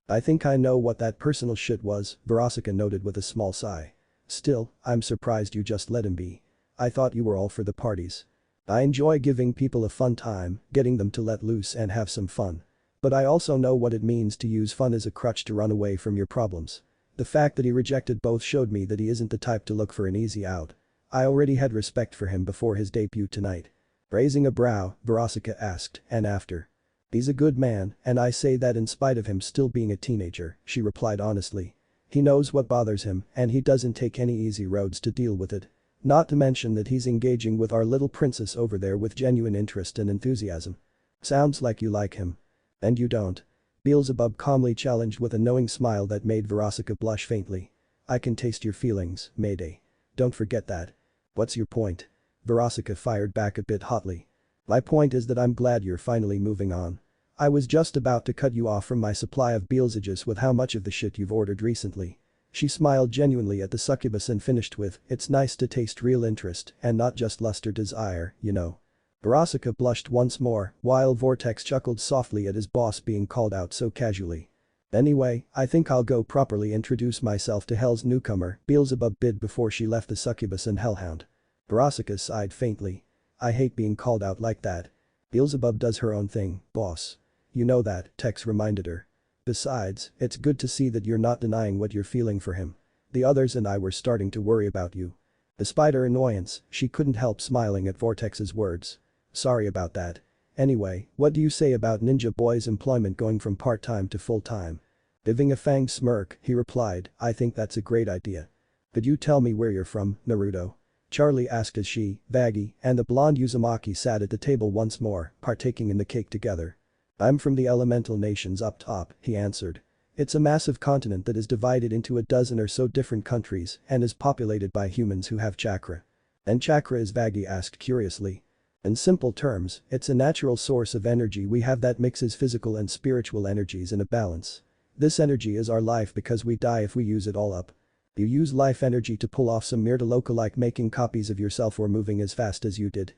I think I know what that personal shit was, Verasica noted with a small sigh. Still, I'm surprised you just let him be. I thought you were all for the parties. I enjoy giving people a fun time, getting them to let loose and have some fun. But I also know what it means to use fun as a crutch to run away from your problems. The fact that he rejected both showed me that he isn't the type to look for an easy out. I already had respect for him before his debut tonight. Raising a brow, Verasica asked, and after? He's a good man, and I say that in spite of him still being a teenager, she replied honestly. He knows what bothers him, and he doesn't take any easy roads to deal with it. Not to mention that he's engaging with our little princess over there with genuine interest and enthusiasm. Sounds like you like him. And you don't. Beelzebub calmly challenged with a knowing smile that made Verasica blush faintly. I can taste your feelings, Mayday. Don't forget that. What's your point? Verasica fired back a bit hotly. My point is that I'm glad you're finally moving on. I was just about to cut you off from my supply of Beelzebubs with how much of the shit you've ordered recently. She smiled genuinely at the succubus and finished with, it's nice to taste real interest and not just lust or desire, you know. Verasica blushed once more, while Vortex chuckled softly at his boss being called out so casually. Anyway, I think I'll go properly introduce myself to Hell's newcomer, Beelzebub bid before she left the succubus and Hellhound. Verasica sighed faintly. I hate being called out like that. Beelzebub does her own thing, boss. You know that, Tex reminded her. Besides, it's good to see that you're not denying what you're feeling for him. The others and I were starting to worry about you. Despite her annoyance, she couldn't help smiling at Vortex's words. Sorry about that. Anyway, what do you say about Ninja Boy's employment going from part-time to full-time? Giving a fanged smirk, he replied, I think that's a great idea. Could you tell me where you're from, Naruto? Charlie asked as she, Baggy, and the blonde Uzumaki sat at the table once more, partaking in the cake together. I'm from the elemental nations up top, he answered. It's a massive continent that is divided into a dozen or so different countries and is populated by humans who have chakra. And chakra is Baggy asked curiously. In simple terms, it's a natural source of energy we have that mixes physical and spiritual energies in a balance. This energy is our life because we die if we use it all up. You use life energy to pull off some Mirta like making copies of yourself or moving as fast as you did.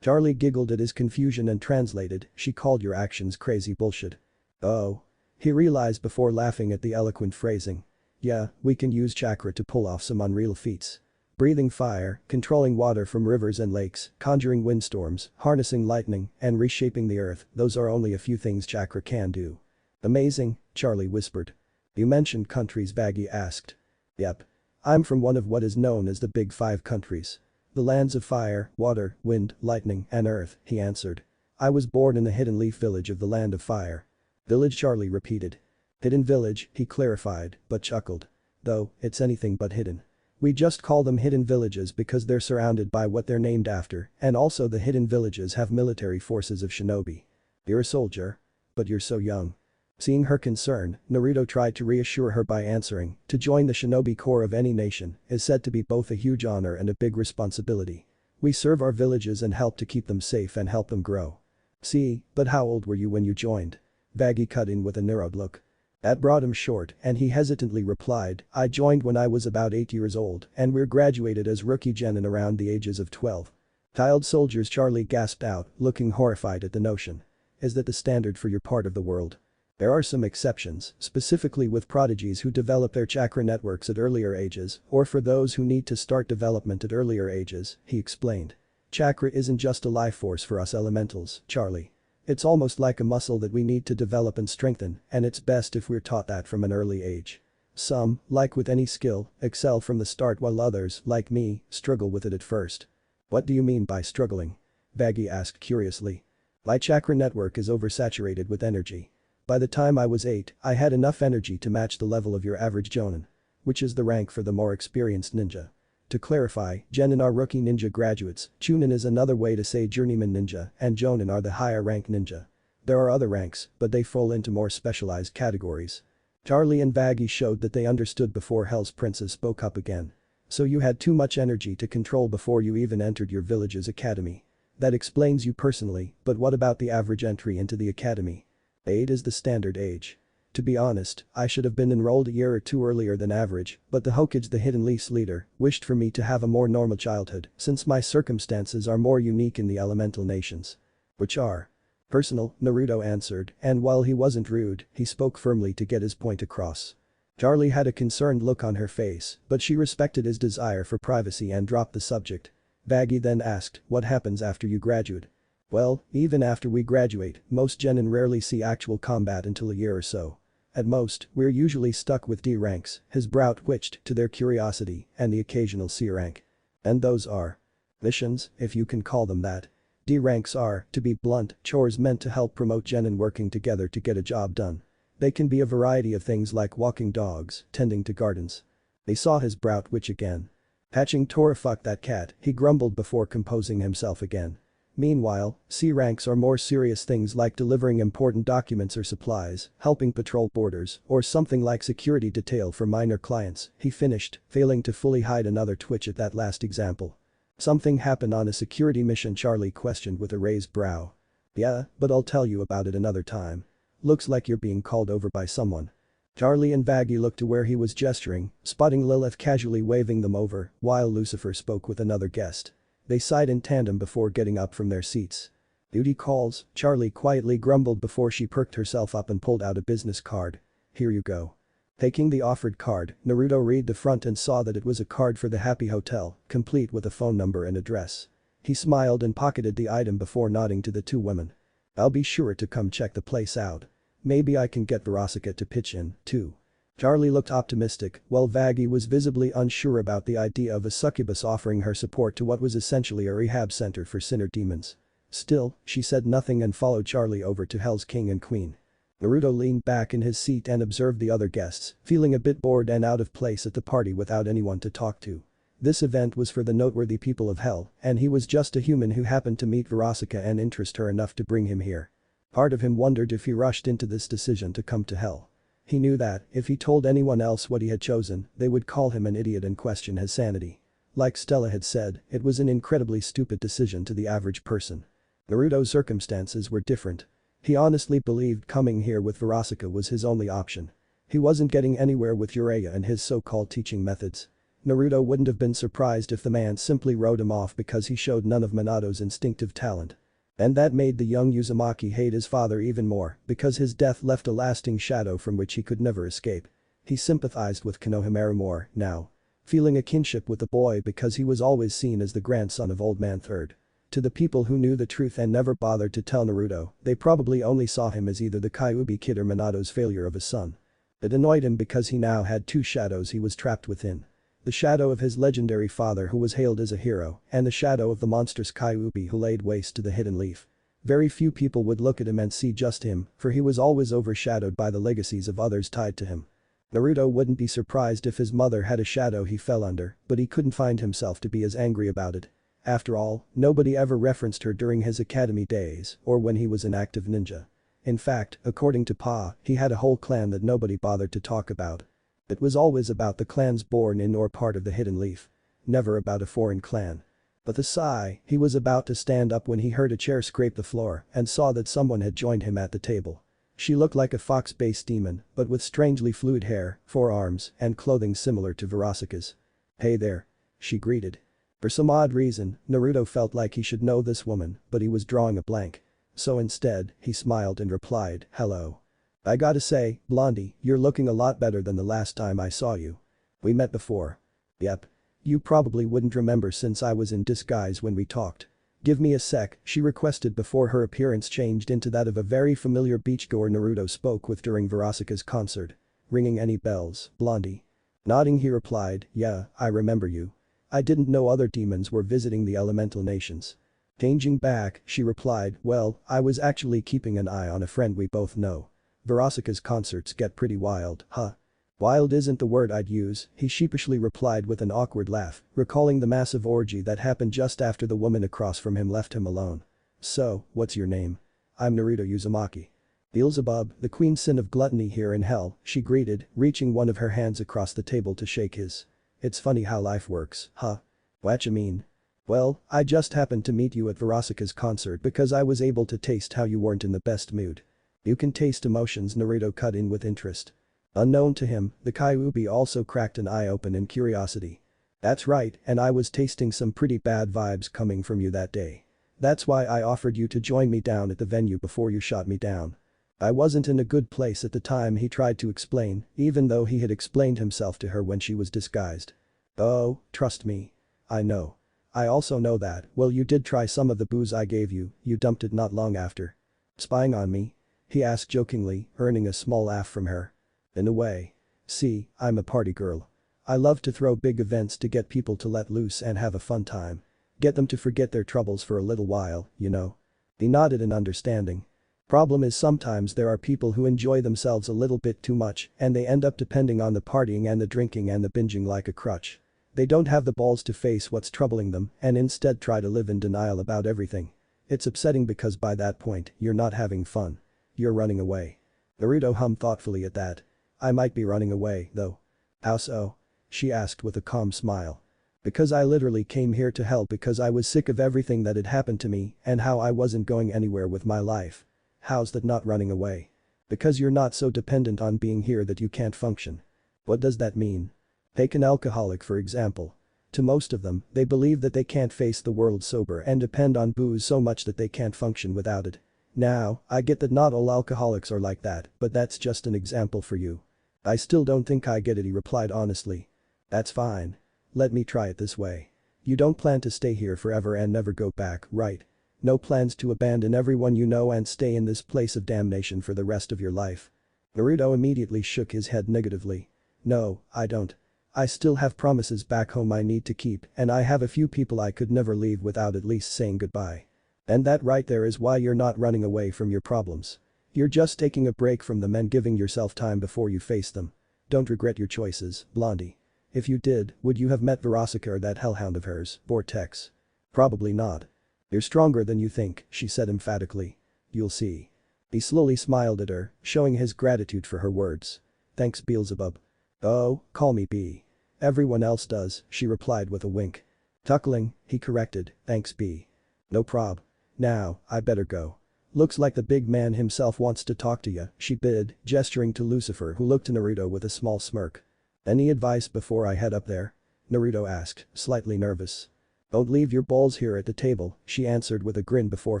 Charlie giggled at his confusion and translated, she called your actions crazy bullshit. Oh. He realized before laughing at the eloquent phrasing. Yeah, we can use chakra to pull off some unreal feats. Breathing fire, controlling water from rivers and lakes, conjuring windstorms, harnessing lightning, and reshaping the earth, those are only a few things chakra can do. Amazing, Charlie whispered. You mentioned countries, Baggy asked. Yep. I'm from one of what is known as the Big Five countries. The lands of fire, water, wind, lightning, and earth, he answered. I was born in the Hidden Leaf village of the Land of Fire. Village, Charlie repeated. Hidden village, he clarified, but chuckled. Though, it's anything but hidden. We just call them hidden villages because they're surrounded by what they're named after, and also the hidden villages have military forces of shinobi. You're a soldier? But you're so young. Seeing her concern, Naruto tried to reassure her by answering, to join the shinobi corps of any nation is said to be both a huge honor and a big responsibility. We serve our villages and help to keep them safe and help them grow. See, but how old were you when you joined? Baggy cut in with a narrowed look. That brought him short and he hesitantly replied, I joined when I was about 8 years old and we're graduated as rookie genin around the ages of 12. Child soldiers, Charlie gasped out, looking horrified at the notion. Is that the standard for your part of the world? There are some exceptions, specifically with prodigies who develop their chakra networks at earlier ages or for those who need to start development at earlier ages, he explained. Chakra isn't just a life force for us elementals, Charlie. It's almost like a muscle that we need to develop and strengthen, and it's best if we're taught that from an early age. Some, like with any skill, excel from the start while others, like me, struggle with it at first. What do you mean by struggling? Baggy asked curiously. My chakra network is oversaturated with energy. By the time I was 8, I had enough energy to match the level of your average jonin. Which is the rank for the more experienced ninja. To clarify, genin are rookie ninja graduates, chunin is another way to say journeyman ninja, and jonin are the higher rank ninja. There are other ranks, but they fall into more specialized categories. Charlie and Baggy showed that they understood before Hell's Princess spoke up again. So you had too much energy to control before you even entered your village's academy. That explains you personally, but what about the average entry into the academy? 8 is the standard age. To be honest, I should have been enrolled a year or two earlier than average, but the Hokage, the Hidden Leaf's leader, wished for me to have a more normal childhood since my circumstances are more unique in the elemental nations. Which are? Personal, Naruto answered, and while he wasn't rude, he spoke firmly to get his point across. Charlie had a concerned look on her face, but she respected his desire for privacy and dropped the subject. Baggy then asked, what happens after you graduate? Well, even after we graduate, most genin rarely see actual combat until a year or so. At most, we're usually stuck with D ranks, his brow twitched to their curiosity, and the occasional C rank. And those are missions, if you can call them that. D ranks are, to be blunt, chores meant to help promote genin working together to get a job done. They can be a variety of things like walking dogs, tending to gardens. They saw his brow twitch again. Patching Tora fuck that cat, he grumbled before composing himself again. Meanwhile, C ranks are more serious things like delivering important documents or supplies, helping patrol borders, or something like security detail for minor clients, he finished, failing to fully hide another twitch at that last example. Something happened on a security mission, Charlie questioned with a raised brow. Yeah, but I'll tell you about it another time. Looks like you're being called over by someone. Charlie and Vaggie looked to where he was gesturing, spotting Lilith casually waving them over, while Lucifer spoke with another guest. They sighed in tandem before getting up from their seats. Duty calls, Charlie quietly grumbled before she perked herself up and pulled out a business card. Here you go. Taking the offered card, Naruto read the front and saw that it was a card for the Happy Hotel, complete with a phone number and address. He smiled and pocketed the item before nodding to the two women. I'll be sure to come check the place out. Maybe I can get Verasica to pitch in, too. Charlie looked optimistic, while Vaggie was visibly unsure about the idea of a succubus offering her support to what was essentially a rehab center for sinner demons. Still, she said nothing and followed Charlie over to Hell's King and Queen. Naruto leaned back in his seat and observed the other guests, feeling a bit bored and out of place at the party without anyone to talk to. This event was for the noteworthy people of Hell, and he was just a human who happened to meet Verasica and interest her enough to bring him here. Part of him wondered if he rushed into this decision to come to Hell. He knew that, if he told anyone else what he had chosen, they would call him an idiot and question his sanity. Like Stella had said, it was an incredibly stupid decision to the average person. Naruto's circumstances were different. He honestly believed coming here with Verasica was his only option. He wasn't getting anywhere with Uraya and his so-called teaching methods. Naruto wouldn't have been surprised if the man simply wrote him off because he showed none of Minato's instinctive talent. And that made the young Uzumaki hate his father even more because his death left a lasting shadow from which he could never escape. He sympathized with Konohamaru more, now. Feeling a kinship with the boy because he was always seen as the grandson of Old Man Third. To the people who knew the truth and never bothered to tell Naruto, they probably only saw him as either the Kyuubi kid or Minato's failure of a son. It annoyed him because he now had two shadows he was trapped within. The shadow of his legendary father who was hailed as a hero, and the shadow of the monstrous Kyuubi who laid waste to the Hidden Leaf. Very few people would look at him and see just him, for he was always overshadowed by the legacies of others tied to him. Naruto wouldn't be surprised if his mother had a shadow he fell under, but he couldn't find himself to be as angry about it. After all, nobody ever referenced her during his academy days or when he was an active ninja. In fact, according to Pa, he had a whole clan that nobody bothered to talk about. It was always about the clans born in or part of the Hidden Leaf. Never about a foreign clan. But the sigh, he was about to stand up when he heard a chair scrape the floor and saw that someone had joined him at the table. She looked like a fox-based demon, but with strangely fluid hair, forearms, and clothing similar to Verasica's. Hey there. She greeted. For some odd reason, Naruto felt like he should know this woman, but he was drawing a blank. So instead, he smiled and replied, hello. I gotta say, Blondie, you're looking a lot better than the last time I saw you. We met before. Yep. You probably wouldn't remember since I was in disguise when we talked. Give me a sec, she requested before her appearance changed into that of a very familiar beachgoer Naruto spoke with during Verasica's concert. Ringing any bells, Blondie? Nodding he replied, yeah, I remember you. I didn't know other demons were visiting the elemental nations. Changing back, she replied, well, I was actually keeping an eye on a friend we both know. Verasica's concerts get pretty wild, huh? Wild isn't the word I'd use, he sheepishly replied with an awkward laugh, recalling the massive orgy that happened just after the woman across from him left him alone. So, what's your name? I'm Naruto Uzumaki. Beelzebub, the queen sin of gluttony here in Hell, she greeted, reaching one of her hands across the table to shake his. It's funny how life works, huh? Whatcha mean? Well, I just happened to meet you at Verasica's concert because I was able to taste how you weren't in the best mood. You can taste emotions, Naruto cut in with interest. Unknown to him, the Kyuubi also cracked an eye open in curiosity. That's right, and I was tasting some pretty bad vibes coming from you that day. That's why I offered you to join me down at the venue before you shot me down. I wasn't in a good place at the time, he tried to explain, even though he had explained himself to her when she was disguised. Oh, trust me. I know. I also know that, well, you did try some of the booze I gave you, you dumped it not long after. Spying on me? He asked jokingly, earning a small laugh from her. In a way. See, I'm a party girl. I love to throw big events to get people to let loose and have a fun time. Get them to forget their troubles for a little while, you know. He nodded in understanding. Problem is sometimes there are people who enjoy themselves a little bit too much and they end up depending on the partying and the drinking and the binging like a crutch. They don't have the balls to face what's troubling them and instead try to live in denial about everything. It's upsetting because by that point, you're not having fun. You're running away. Naruto hummed thoughtfully at that. I might be running away, though. How so? She asked with a calm smile. Because I literally came here to help because I was sick of everything that had happened to me and how I wasn't going anywhere with my life. How's that not running away? Because you're not so dependent on being here that you can't function. What does that mean? Take an alcoholic for example. To most of them, they believe that they can't face the world sober and depend on booze so much that they can't function without it. Now, I get that not all alcoholics are like that, but that's just an example for you. I still don't think I get it, he replied honestly. That's fine. Let me try it this way. You don't plan to stay here forever and never go back, right? No plans to abandon everyone you know and stay in this place of damnation for the rest of your life. Naruto immediately shook his head negatively. No, I don't. I still have promises back home I need to keep and I have a few people I could never leave without at least saying goodbye. And that right there is why you're not running away from your problems. You're just taking a break from them and giving yourself time before you face them. Don't regret your choices, Blondie. If you did, would you have met Verasica or that hellhound of hers, Vortex? Probably not. You're stronger than you think, she said emphatically. You'll see. He slowly smiled at her, showing his gratitude for her words. Thanks Beelzebub. Oh, call me B. Everyone else does, she replied with a wink. Tuckling, he corrected, thanks B. No prob. Now, I better go. Looks like the big man himself wants to talk to ya, she bid, gesturing to Lucifer who looked to Naruto with a small smirk. Any advice before I head up there? Naruto asked, slightly nervous. Don't leave your balls here at the table, she answered with a grin before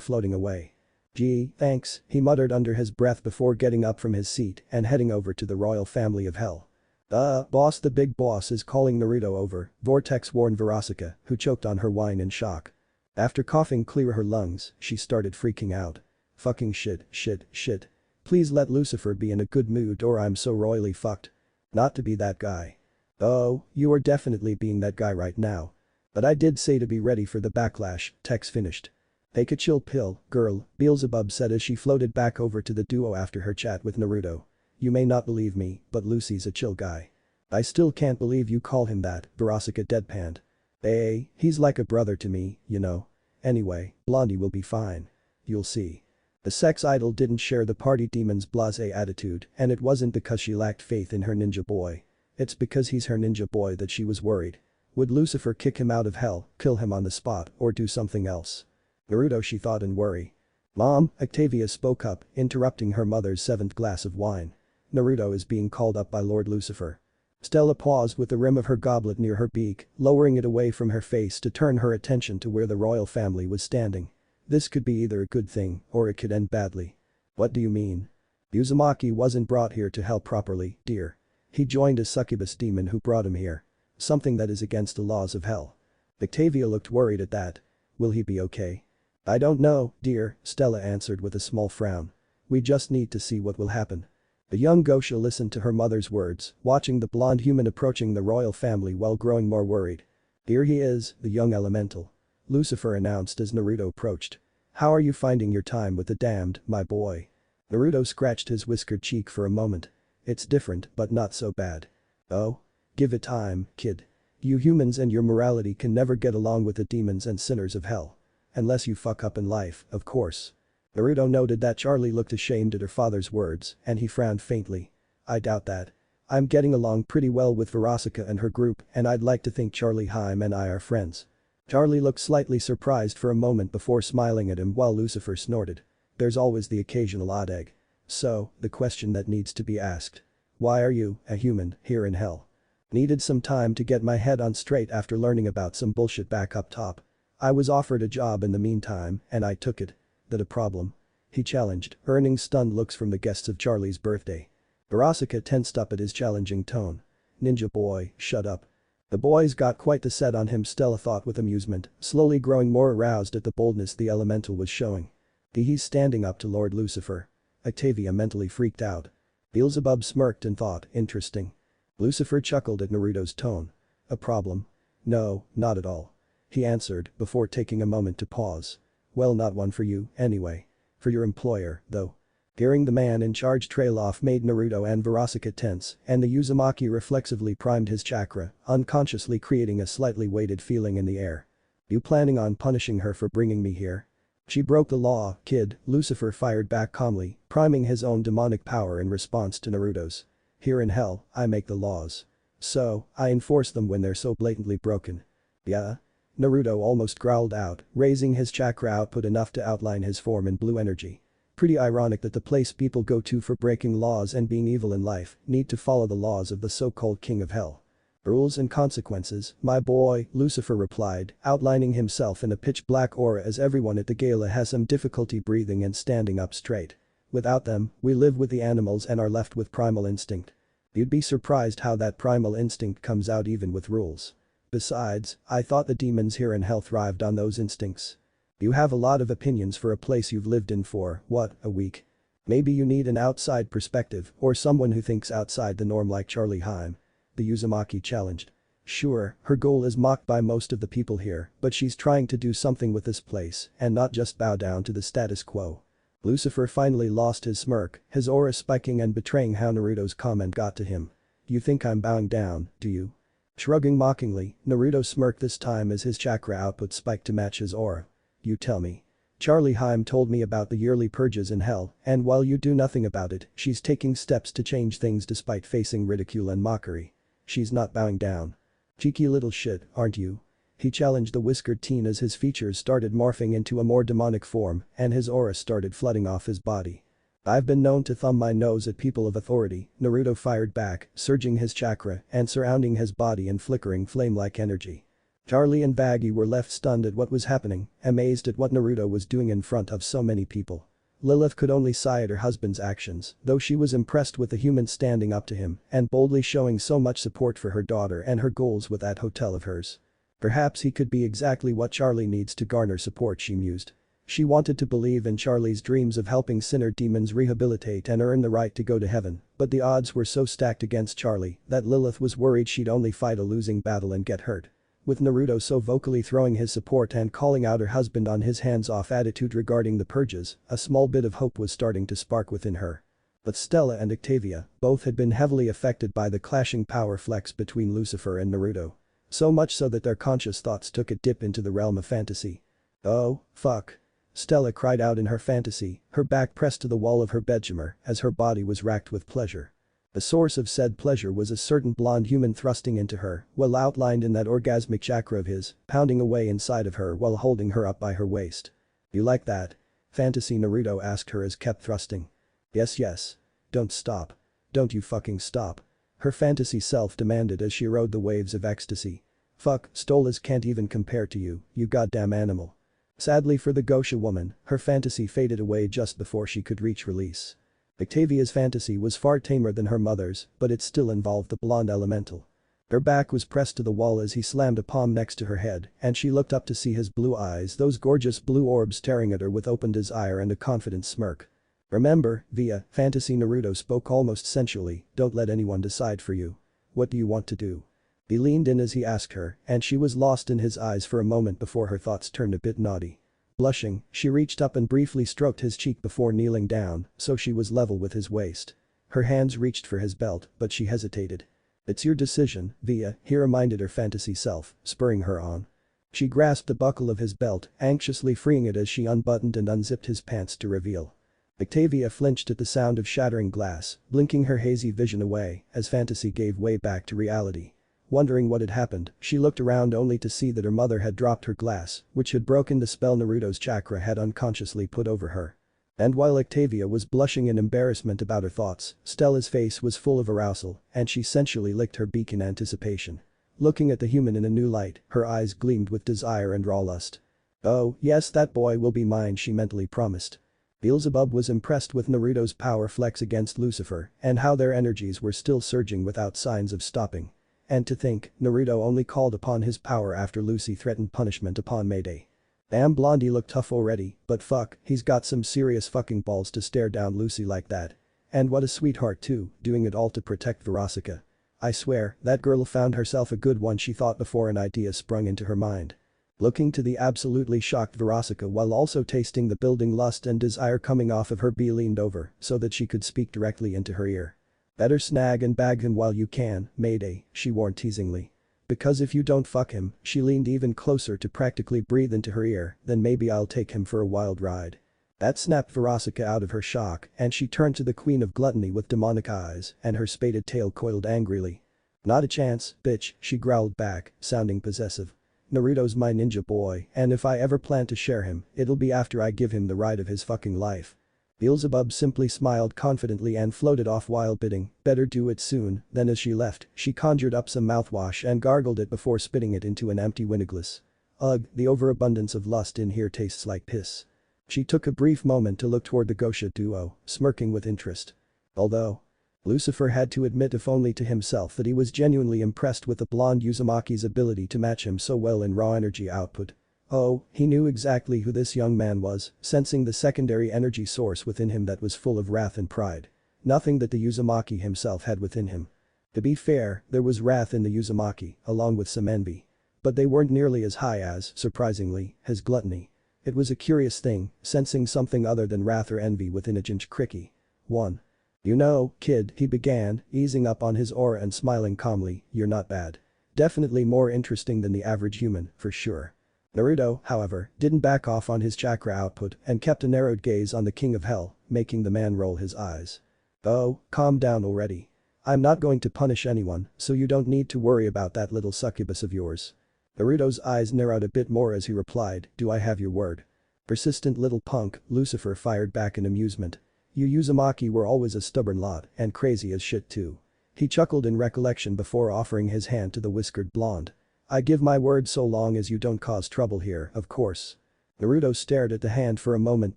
floating away. Gee, thanks, he muttered under his breath before getting up from his seat and heading over to the royal family of hell. Boss, the big boss is calling Naruto over, Vortex warned Verasica, who choked on her wine in shock. After coughing clear her lungs, she started freaking out. Fucking shit. Please let Lucifer be in a good mood or I'm so royally fucked. Not to be that guy. Oh, you are definitely being that guy right now. But I did say to be ready for the backlash, Tex finished. Take a chill pill, girl, Beelzebub said as she floated back over to the duo after her chat with Naruto. You may not believe me, but Lucy's a chill guy. I still can't believe you call him that, Verasica deadpanned. Hey, he's like a brother to me, you know. Anyway, Blondie will be fine. You'll see. The sex idol didn't share the party demon's blasé attitude and it wasn't because she lacked faith in her ninja boy. It's because he's her ninja boy that she was worried. Would Lucifer kick him out of hell, kill him on the spot, or do something else? Naruto, she thought in worry. Mom, Octavia spoke up, interrupting her mother's 7th glass of wine. Naruto is being called up by Lord Lucifer. Stella paused with the rim of her goblet near her beak, lowering it away from her face to turn her attention to where the royal family was standing. This could be either a good thing or it could end badly. What do you mean? Uzumaki wasn't brought here to hell properly, dear. He joined a succubus demon who brought him here. Something that is against the laws of hell. Octavia looked worried at that. Will he be okay? I don't know, dear, Stella answered with a small frown. We just need to see what will happen. The young Gosha listened to her mother's words, watching the blonde human approaching the royal family while growing more worried. Here he is, the young elemental. Lucifer announced as Naruto approached. How are you finding your time with the damned, my boy? Naruto scratched his whiskered cheek for a moment. It's different, but not so bad. Oh? Give it time, kid. You humans and your morality can never get along with the demons and sinners of hell. Unless you fuck up in life, of course. Naruto noted that Charlie looked ashamed at her father's words and he frowned faintly. I doubt that. I'm getting along pretty well with Verasica and her group and I'd like to think Charlie Haim and I are friends. Charlie looked slightly surprised for a moment before smiling at him while Lucifer snorted. There's always the occasional odd egg. So, the question that needs to be asked. Why are you, a human, here in hell? Needed some time to get my head on straight after learning about some bullshit back up top. I was offered a job in the meantime and I took it. That a problem? He challenged, earning stunned looks from the guests of Charlie's birthday. Verasica tensed up at his challenging tone. Ninja boy, shut up. The boy's got quite the set on him, Stella thought with amusement, slowly growing more aroused at the boldness the elemental was showing. He's standing up to Lord Lucifer. Octavia mentally freaked out. Beelzebub smirked and thought, interesting. Lucifer chuckled at Naruto's tone. A problem? No, not at all. He answered, before taking a moment to pause. Well, not one for you, anyway. For your employer, though. Hearing the man in charge trail off made Naruto and Verasica tense, and the Uzumaki reflexively primed his chakra, unconsciously creating a slightly weighted feeling in the air. You planning on punishing her for bringing me here? She broke the law, kid, Lucifer fired back calmly, priming his own demonic power in response to Naruto's. Here in hell, I make the laws. So, I enforce them when they're so blatantly broken. Yeah? Naruto almost growled out, raising his chakra output enough to outline his form in blue energy. Pretty ironic that the place people go to for breaking laws and being evil in life need to follow the laws of the so-called king of hell. Rules and consequences, my boy, Lucifer replied, outlining himself in a pitch-black aura as everyone at the gala has some difficulty breathing and standing up straight. Without them, we live with the animals and are left with primal instinct. You'd be surprised how that primal instinct comes out even with rules. Besides, I thought the demons here in hell thrived on those instincts. You have a lot of opinions for a place you've lived in for, what, a week? Maybe you need an outside perspective or someone who thinks outside the norm like Charlie Heim. The Uzumaki challenged. Sure, her goal is mocked by most of the people here, but she's trying to do something with this place and not just bow down to the status quo. Lucifer finally lost his smirk, his aura spiking and betraying how Naruto's comment got to him. You think I'm bowing down, do you? Shrugging mockingly, Naruto smirked this time as his chakra output spiked to match his aura. You tell me. Charlie Heim told me about the yearly purges in hell, and while you do nothing about it, she's taking steps to change things despite facing ridicule and mockery. She's not bowing down. Cheeky little shit, aren't you? He challenged the whiskered teen as his features started morphing into a more demonic form and his aura started flooding off his body. I've been known to thumb my nose at people of authority, Naruto fired back, surging his chakra and surrounding his body in flickering flame-like energy. Charlie and Baggy were left stunned at what was happening, amazed at what Naruto was doing in front of so many people. Lilith could only sigh at her husband's actions, though she was impressed with the human standing up to him and boldly showing so much support for her daughter and her goals with that hotel of hers. Perhaps he could be exactly what Charlie needs to garner support, she mused. She wanted to believe in Charlie's dreams of helping sinner demons rehabilitate and earn the right to go to heaven, but the odds were so stacked against Charlie that Lilith was worried she'd only fight a losing battle and get hurt. With Naruto so vocally throwing his support and calling out her husband on his hands-off attitude regarding the purges, a small bit of hope was starting to spark within her. But Stella and Octavia, both had been heavily affected by the clashing power flex between Lucifer and Naruto. So much so that their conscious thoughts took a dip into the realm of fantasy. Oh, fuck. Stella cried out in her fantasy, her back pressed to the wall of her bedchamber as her body was racked with pleasure. The source of said pleasure was a certain blonde human thrusting into her, well outlined in that orgasmic chakra of his, pounding away inside of her while holding her up by her waist. You like that? Fantasy, Naruto asked her as kept thrusting. Yes. Don't stop. Don't you fucking stop. Her fantasy self demanded as she rode the waves of ecstasy. Fuck, Stolas can't even compare to you, you goddamn animal. Sadly for the Gosha woman, her fantasy faded away just before she could reach release. Octavia's fantasy was far tamer than her mother's, but it still involved the blonde elemental. Her back was pressed to the wall as he slammed a palm next to her head, and she looked up to see his blue eyes, those gorgeous blue orbs staring at her with open desire and a confident smirk. Remember, via fantasy, Naruto spoke almost sensually, don't let anyone decide for you. What do you want to do? He leaned in as he asked her, and she was lost in his eyes for a moment before her thoughts turned a bit naughty. Blushing, she reached up and briefly stroked his cheek before kneeling down, so she was level with his waist. Her hands reached for his belt, but she hesitated. It's your decision, Via, he reminded her fantasy self, spurring her on. She grasped the buckle of his belt, anxiously freeing it as she unbuttoned and unzipped his pants to reveal. Octavia flinched at the sound of shattering glass, blinking her hazy vision away as fantasy gave way back to reality. Wondering what had happened, she looked around only to see that her mother had dropped her glass, which had broken the spell Naruto's chakra had unconsciously put over her. And while Octavia was blushing in embarrassment about her thoughts, Stella's face was full of arousal, and she sensually licked her beak in anticipation. Looking at the human in a new light, her eyes gleamed with desire and raw lust. Oh, yes, that boy will be mine, she mentally promised. Beelzebub was impressed with Naruto's power flex against Lucifer and how their energies were still surging without signs of stopping. And to think, Naruto only called upon his power after Lucy threatened punishment upon Mayday. Damn, Blondie looked tough already, but fuck, he's got some serious fucking balls to stare down Lucy like that. And what a sweetheart too, doing it all to protect Verasica. I swear, that girl found herself a good one, she thought before an idea sprung into her mind. Looking to the absolutely shocked Verasica while also tasting the building lust and desire coming off of her, B leaned over so that she could speak directly into her ear. "Better snag and bag him while you can, Mayday," she warned teasingly. "Because if you don't fuck him," she leaned even closer to practically breathe into her ear, "then maybe I'll take him for a wild ride." That snapped Verasica out of her shock and she turned to the queen of gluttony with demonic eyes and her spaded tail coiled angrily. "Not a chance, bitch," she growled back, sounding possessive. "Naruto's my ninja boy and if I ever plan to share him, it'll be after I give him the ride of his fucking life." Beelzebub simply smiled confidently and floated off while bidding, "Better do it soon." Then as she left, she conjured up some mouthwash and gargled it before spitting it into an empty wineglass. "Ugh, the overabundance of lust in here tastes like piss." She took a brief moment to look toward the Gosha duo, smirking with interest. Although Lucifer had to admit if only to himself that he was genuinely impressed with the blonde Uzumaki's ability to match him so well in raw energy output. Oh, he knew exactly who this young man was, sensing the secondary energy source within him that was full of wrath and pride. Nothing that the Uzumaki himself had within him. To be fair, there was wrath in the Uzumaki, along with some envy. But they weren't nearly as high as, surprisingly, his gluttony. It was a curious thing, sensing something other than wrath or envy within a Jinchuriki. 1. "You know, kid," he began, easing up on his aura and smiling calmly, "you're not bad. Definitely more interesting than the average human, for sure." Naruto, however, didn't back off on his chakra output and kept a narrowed gaze on the king of hell, making the man roll his eyes. "Oh, calm down already. I'm not going to punish anyone, so you don't need to worry about that little succubus of yours." Naruto's eyes narrowed a bit more as he replied, "Do I have your word?" "Persistent little punk," Lucifer fired back in amusement. "You Uzumaki were always a stubborn lot and crazy as shit too." He chuckled in recollection before offering his hand to the whiskered blonde. "I give my word so long as you don't cause trouble here, of course." Naruto stared at the hand for a moment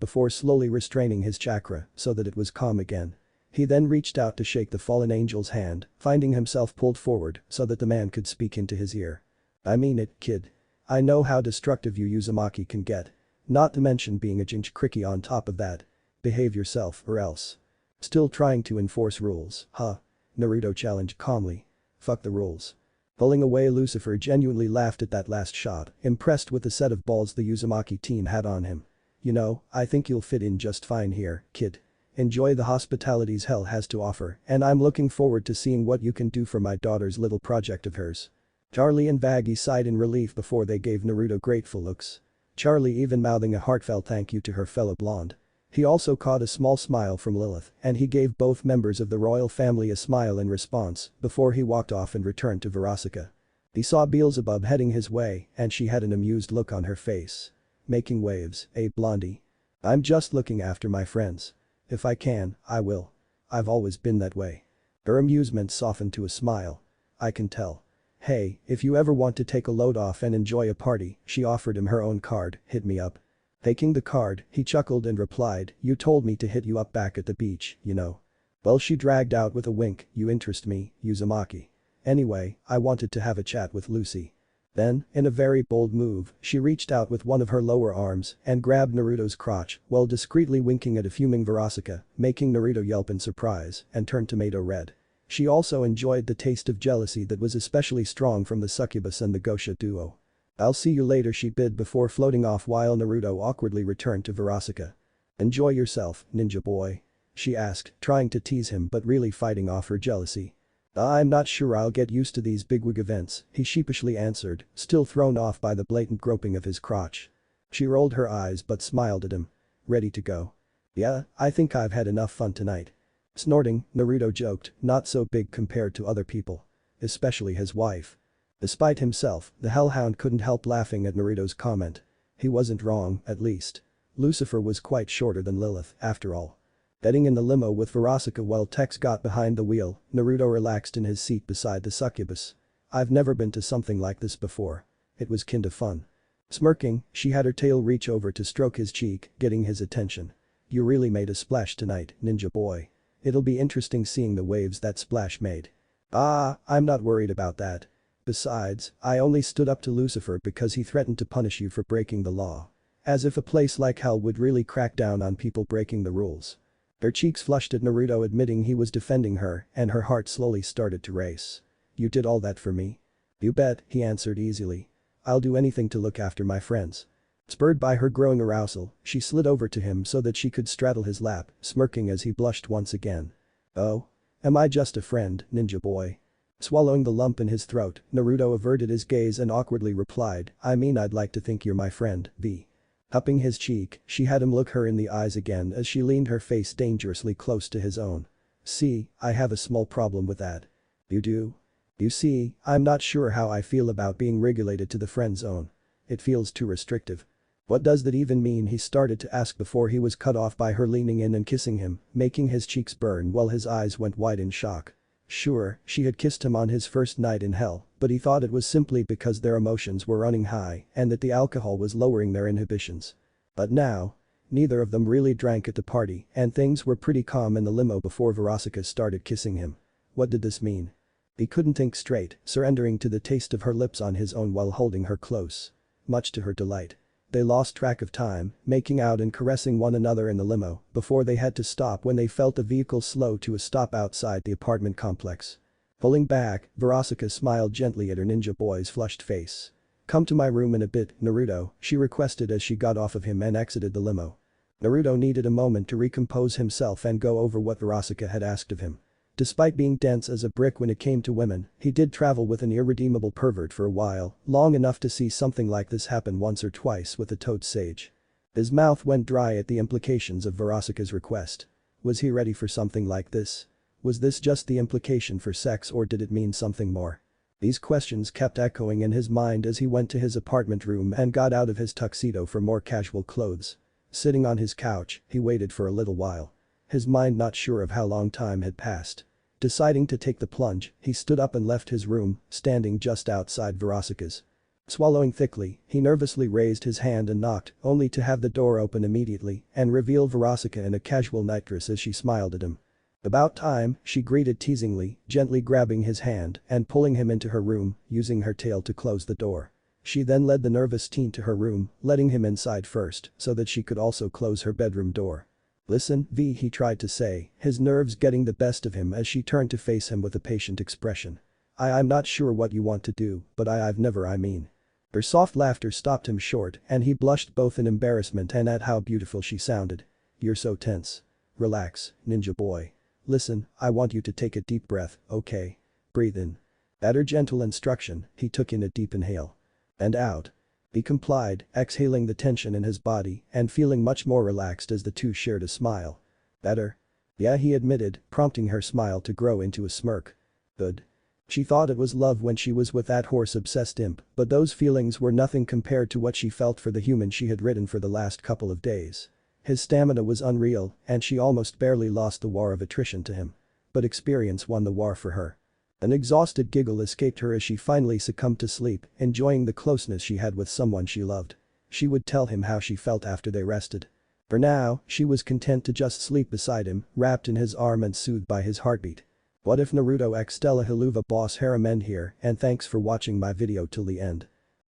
before slowly restraining his chakra so that it was calm again. He then reached out to shake the fallen angel's hand, finding himself pulled forward so that the man could speak into his ear. "I mean it, kid. I know how destructive you Uzumaki can get. Not to mention being a Jinchuriki on top of that. Behave yourself or else." "Still trying to enforce rules, huh?" Naruto challenged calmly. "Fuck the rules." Pulling away, Lucifer genuinely laughed at that last shot, impressed with the set of balls the Uzumaki team had on him. "You know, I think you'll fit in just fine here, kid. Enjoy the hospitalities hell has to offer and I'm looking forward to seeing what you can do for my daughter's little project of hers." Charlie and Vaggie sighed in relief before they gave Naruto grateful looks. Charlie even mouthing a heartfelt thank you to her fellow blonde. He also caught a small smile from Lilith and he gave both members of the royal family a smile in response before he walked off and returned to Verasica. He saw Beelzebub heading his way and she had an amused look on her face. "Making waves, eh, blondie? I'm just looking after my friends. If I can, I will. I've always been that way." Her amusement softened to a smile. "I can tell. Hey, if you ever want to take a load off and enjoy a party," she offered him her own card, "hit me up." Taking the card, he chuckled and replied, "You told me to hit you up back at the beach, you know." "Well," she dragged out with a wink, "you interest me, Uzumaki. Anyway, I wanted to have a chat with Lucy." Then, in a very bold move, she reached out with one of her lower arms and grabbed Naruto's crotch while discreetly winking at a fuming Verasica, making Naruto yelp in surprise and turn tomato red. She also enjoyed the taste of jealousy that was especially strong from the succubus and the Gosha duo. "I'll see you later," she bid before floating off while Naruto awkwardly returned to Verasica. "Enjoy yourself, ninja boy?" she asked, trying to tease him but really fighting off her jealousy. "I'm not sure I'll get used to these bigwig events," he sheepishly answered, still thrown off by the blatant groping of his crotch. She rolled her eyes but smiled at him. "Ready to go?" "Yeah, I think I've had enough fun tonight." Snorting, Naruto joked, not so big compared to other people. Especially his wife. Despite himself, the hellhound couldn't help laughing at Naruto's comment. He wasn't wrong, at least. Lucifer was quite shorter than Lilith, after all. Getting in the limo with Verasica while Tex got behind the wheel, Naruto relaxed in his seat beside the succubus. "I've never been to something like this before. It was kinda fun." Smirking, she had her tail reach over to stroke his cheek, getting his attention. "You really made a splash tonight, ninja boy. It'll be interesting seeing the waves that splash made." "Ah, I'm not worried about that. Besides, I only stood up to Lucifer because he threatened to punish you for breaking the law. As if a place like hell would really crack down on people breaking the rules." Her cheeks flushed at Naruto admitting he was defending her and her heart slowly started to race. "You did all that for me?" "You bet," he answered easily. I'll do anything to look after my friends. Spurred by her growing arousal, she slid over to him so that she could straddle his lap, smirking as he blushed once again. Oh? Am I just a friend, ninja boy? Swallowing the lump in his throat, Naruto averted his gaze and awkwardly replied, I mean I'd like to think you're my friend, V. Upping his cheek, she had him look her in the eyes again as she leaned her face dangerously close to his own. See, I have a small problem with that. You do? You see, I'm not sure how I feel about being regulated to the friend zone. It feels too restrictive. What does that even mean? He started to ask before he was cut off by her leaning in and kissing him, making his cheeks burn while his eyes went wide in shock. Sure, she had kissed him on his first night in hell, but he thought it was simply because their emotions were running high and that the alcohol was lowering their inhibitions. But now, neither of them really drank at the party and things were pretty calm in the limo before Verasica started kissing him. What did this mean? He couldn't think straight, surrendering to the taste of her lips on his own while holding her close. Much to her delight. They lost track of time, making out and caressing one another in the limo before they had to stop when they felt the vehicle slow to a stop outside the apartment complex. Pulling back, Verasica smiled gently at her ninja boy's flushed face. Come to my room in a bit, Naruto, she requested as she got off of him and exited the limo. Naruto needed a moment to recompose himself and go over what Verasica had asked of him. Despite being dense as a brick when it came to women, he did travel with an irredeemable pervert for a while, long enough to see something like this happen once or twice with a toad sage. His mouth went dry at the implications of Verasica's request. Was he ready for something like this? Was this just the implication for sex or did it mean something more? These questions kept echoing in his mind as he went to his apartment room and got out of his tuxedo for more casual clothes. Sitting on his couch, he waited for a little while. His mind not sure of how long time had passed. Deciding to take the plunge, he stood up and left his room, standing just outside Verasica's. Swallowing thickly, he nervously raised his hand and knocked, only to have the door open immediately and reveal Verasica in a casual nightdress as she smiled at him. About time, she greeted teasingly, gently grabbing his hand and pulling him into her room, using her tail to close the door. She then led the nervous teen to her room, letting him inside first so that she could also close her bedroom door. Listen, V, he tried to say, his nerves getting the best of him as she turned to face him with a patient expression. I'm not sure what you want to do, but I've never I mean. Her soft laughter stopped him short and he blushed both in embarrassment and at how beautiful she sounded. You're so tense. Relax, ninja boy. Listen, I want you to take a deep breath, okay? Breathe in. At her gentle instruction, he took in a deep inhale. And out. He complied, exhaling the tension in his body and feeling much more relaxed as the two shared a smile. Better? Yeah, he admitted, prompting her smile to grow into a smirk. Good. She thought it was love when she was with that horse-obsessed imp, but those feelings were nothing compared to what she felt for the human she had ridden for the last couple of days. His stamina was unreal and she almost barely lost the war of attrition to him. But experience won the war for her. An exhausted giggle escaped her as she finally succumbed to sleep, enjoying the closeness she had with someone she loved. She would tell him how she felt after they rested. For now, she was content to just sleep beside him, wrapped in his arm and soothed by his heartbeat. What if Naruto x Stella Helluva boss harem end here and thanks for watching my video till the end.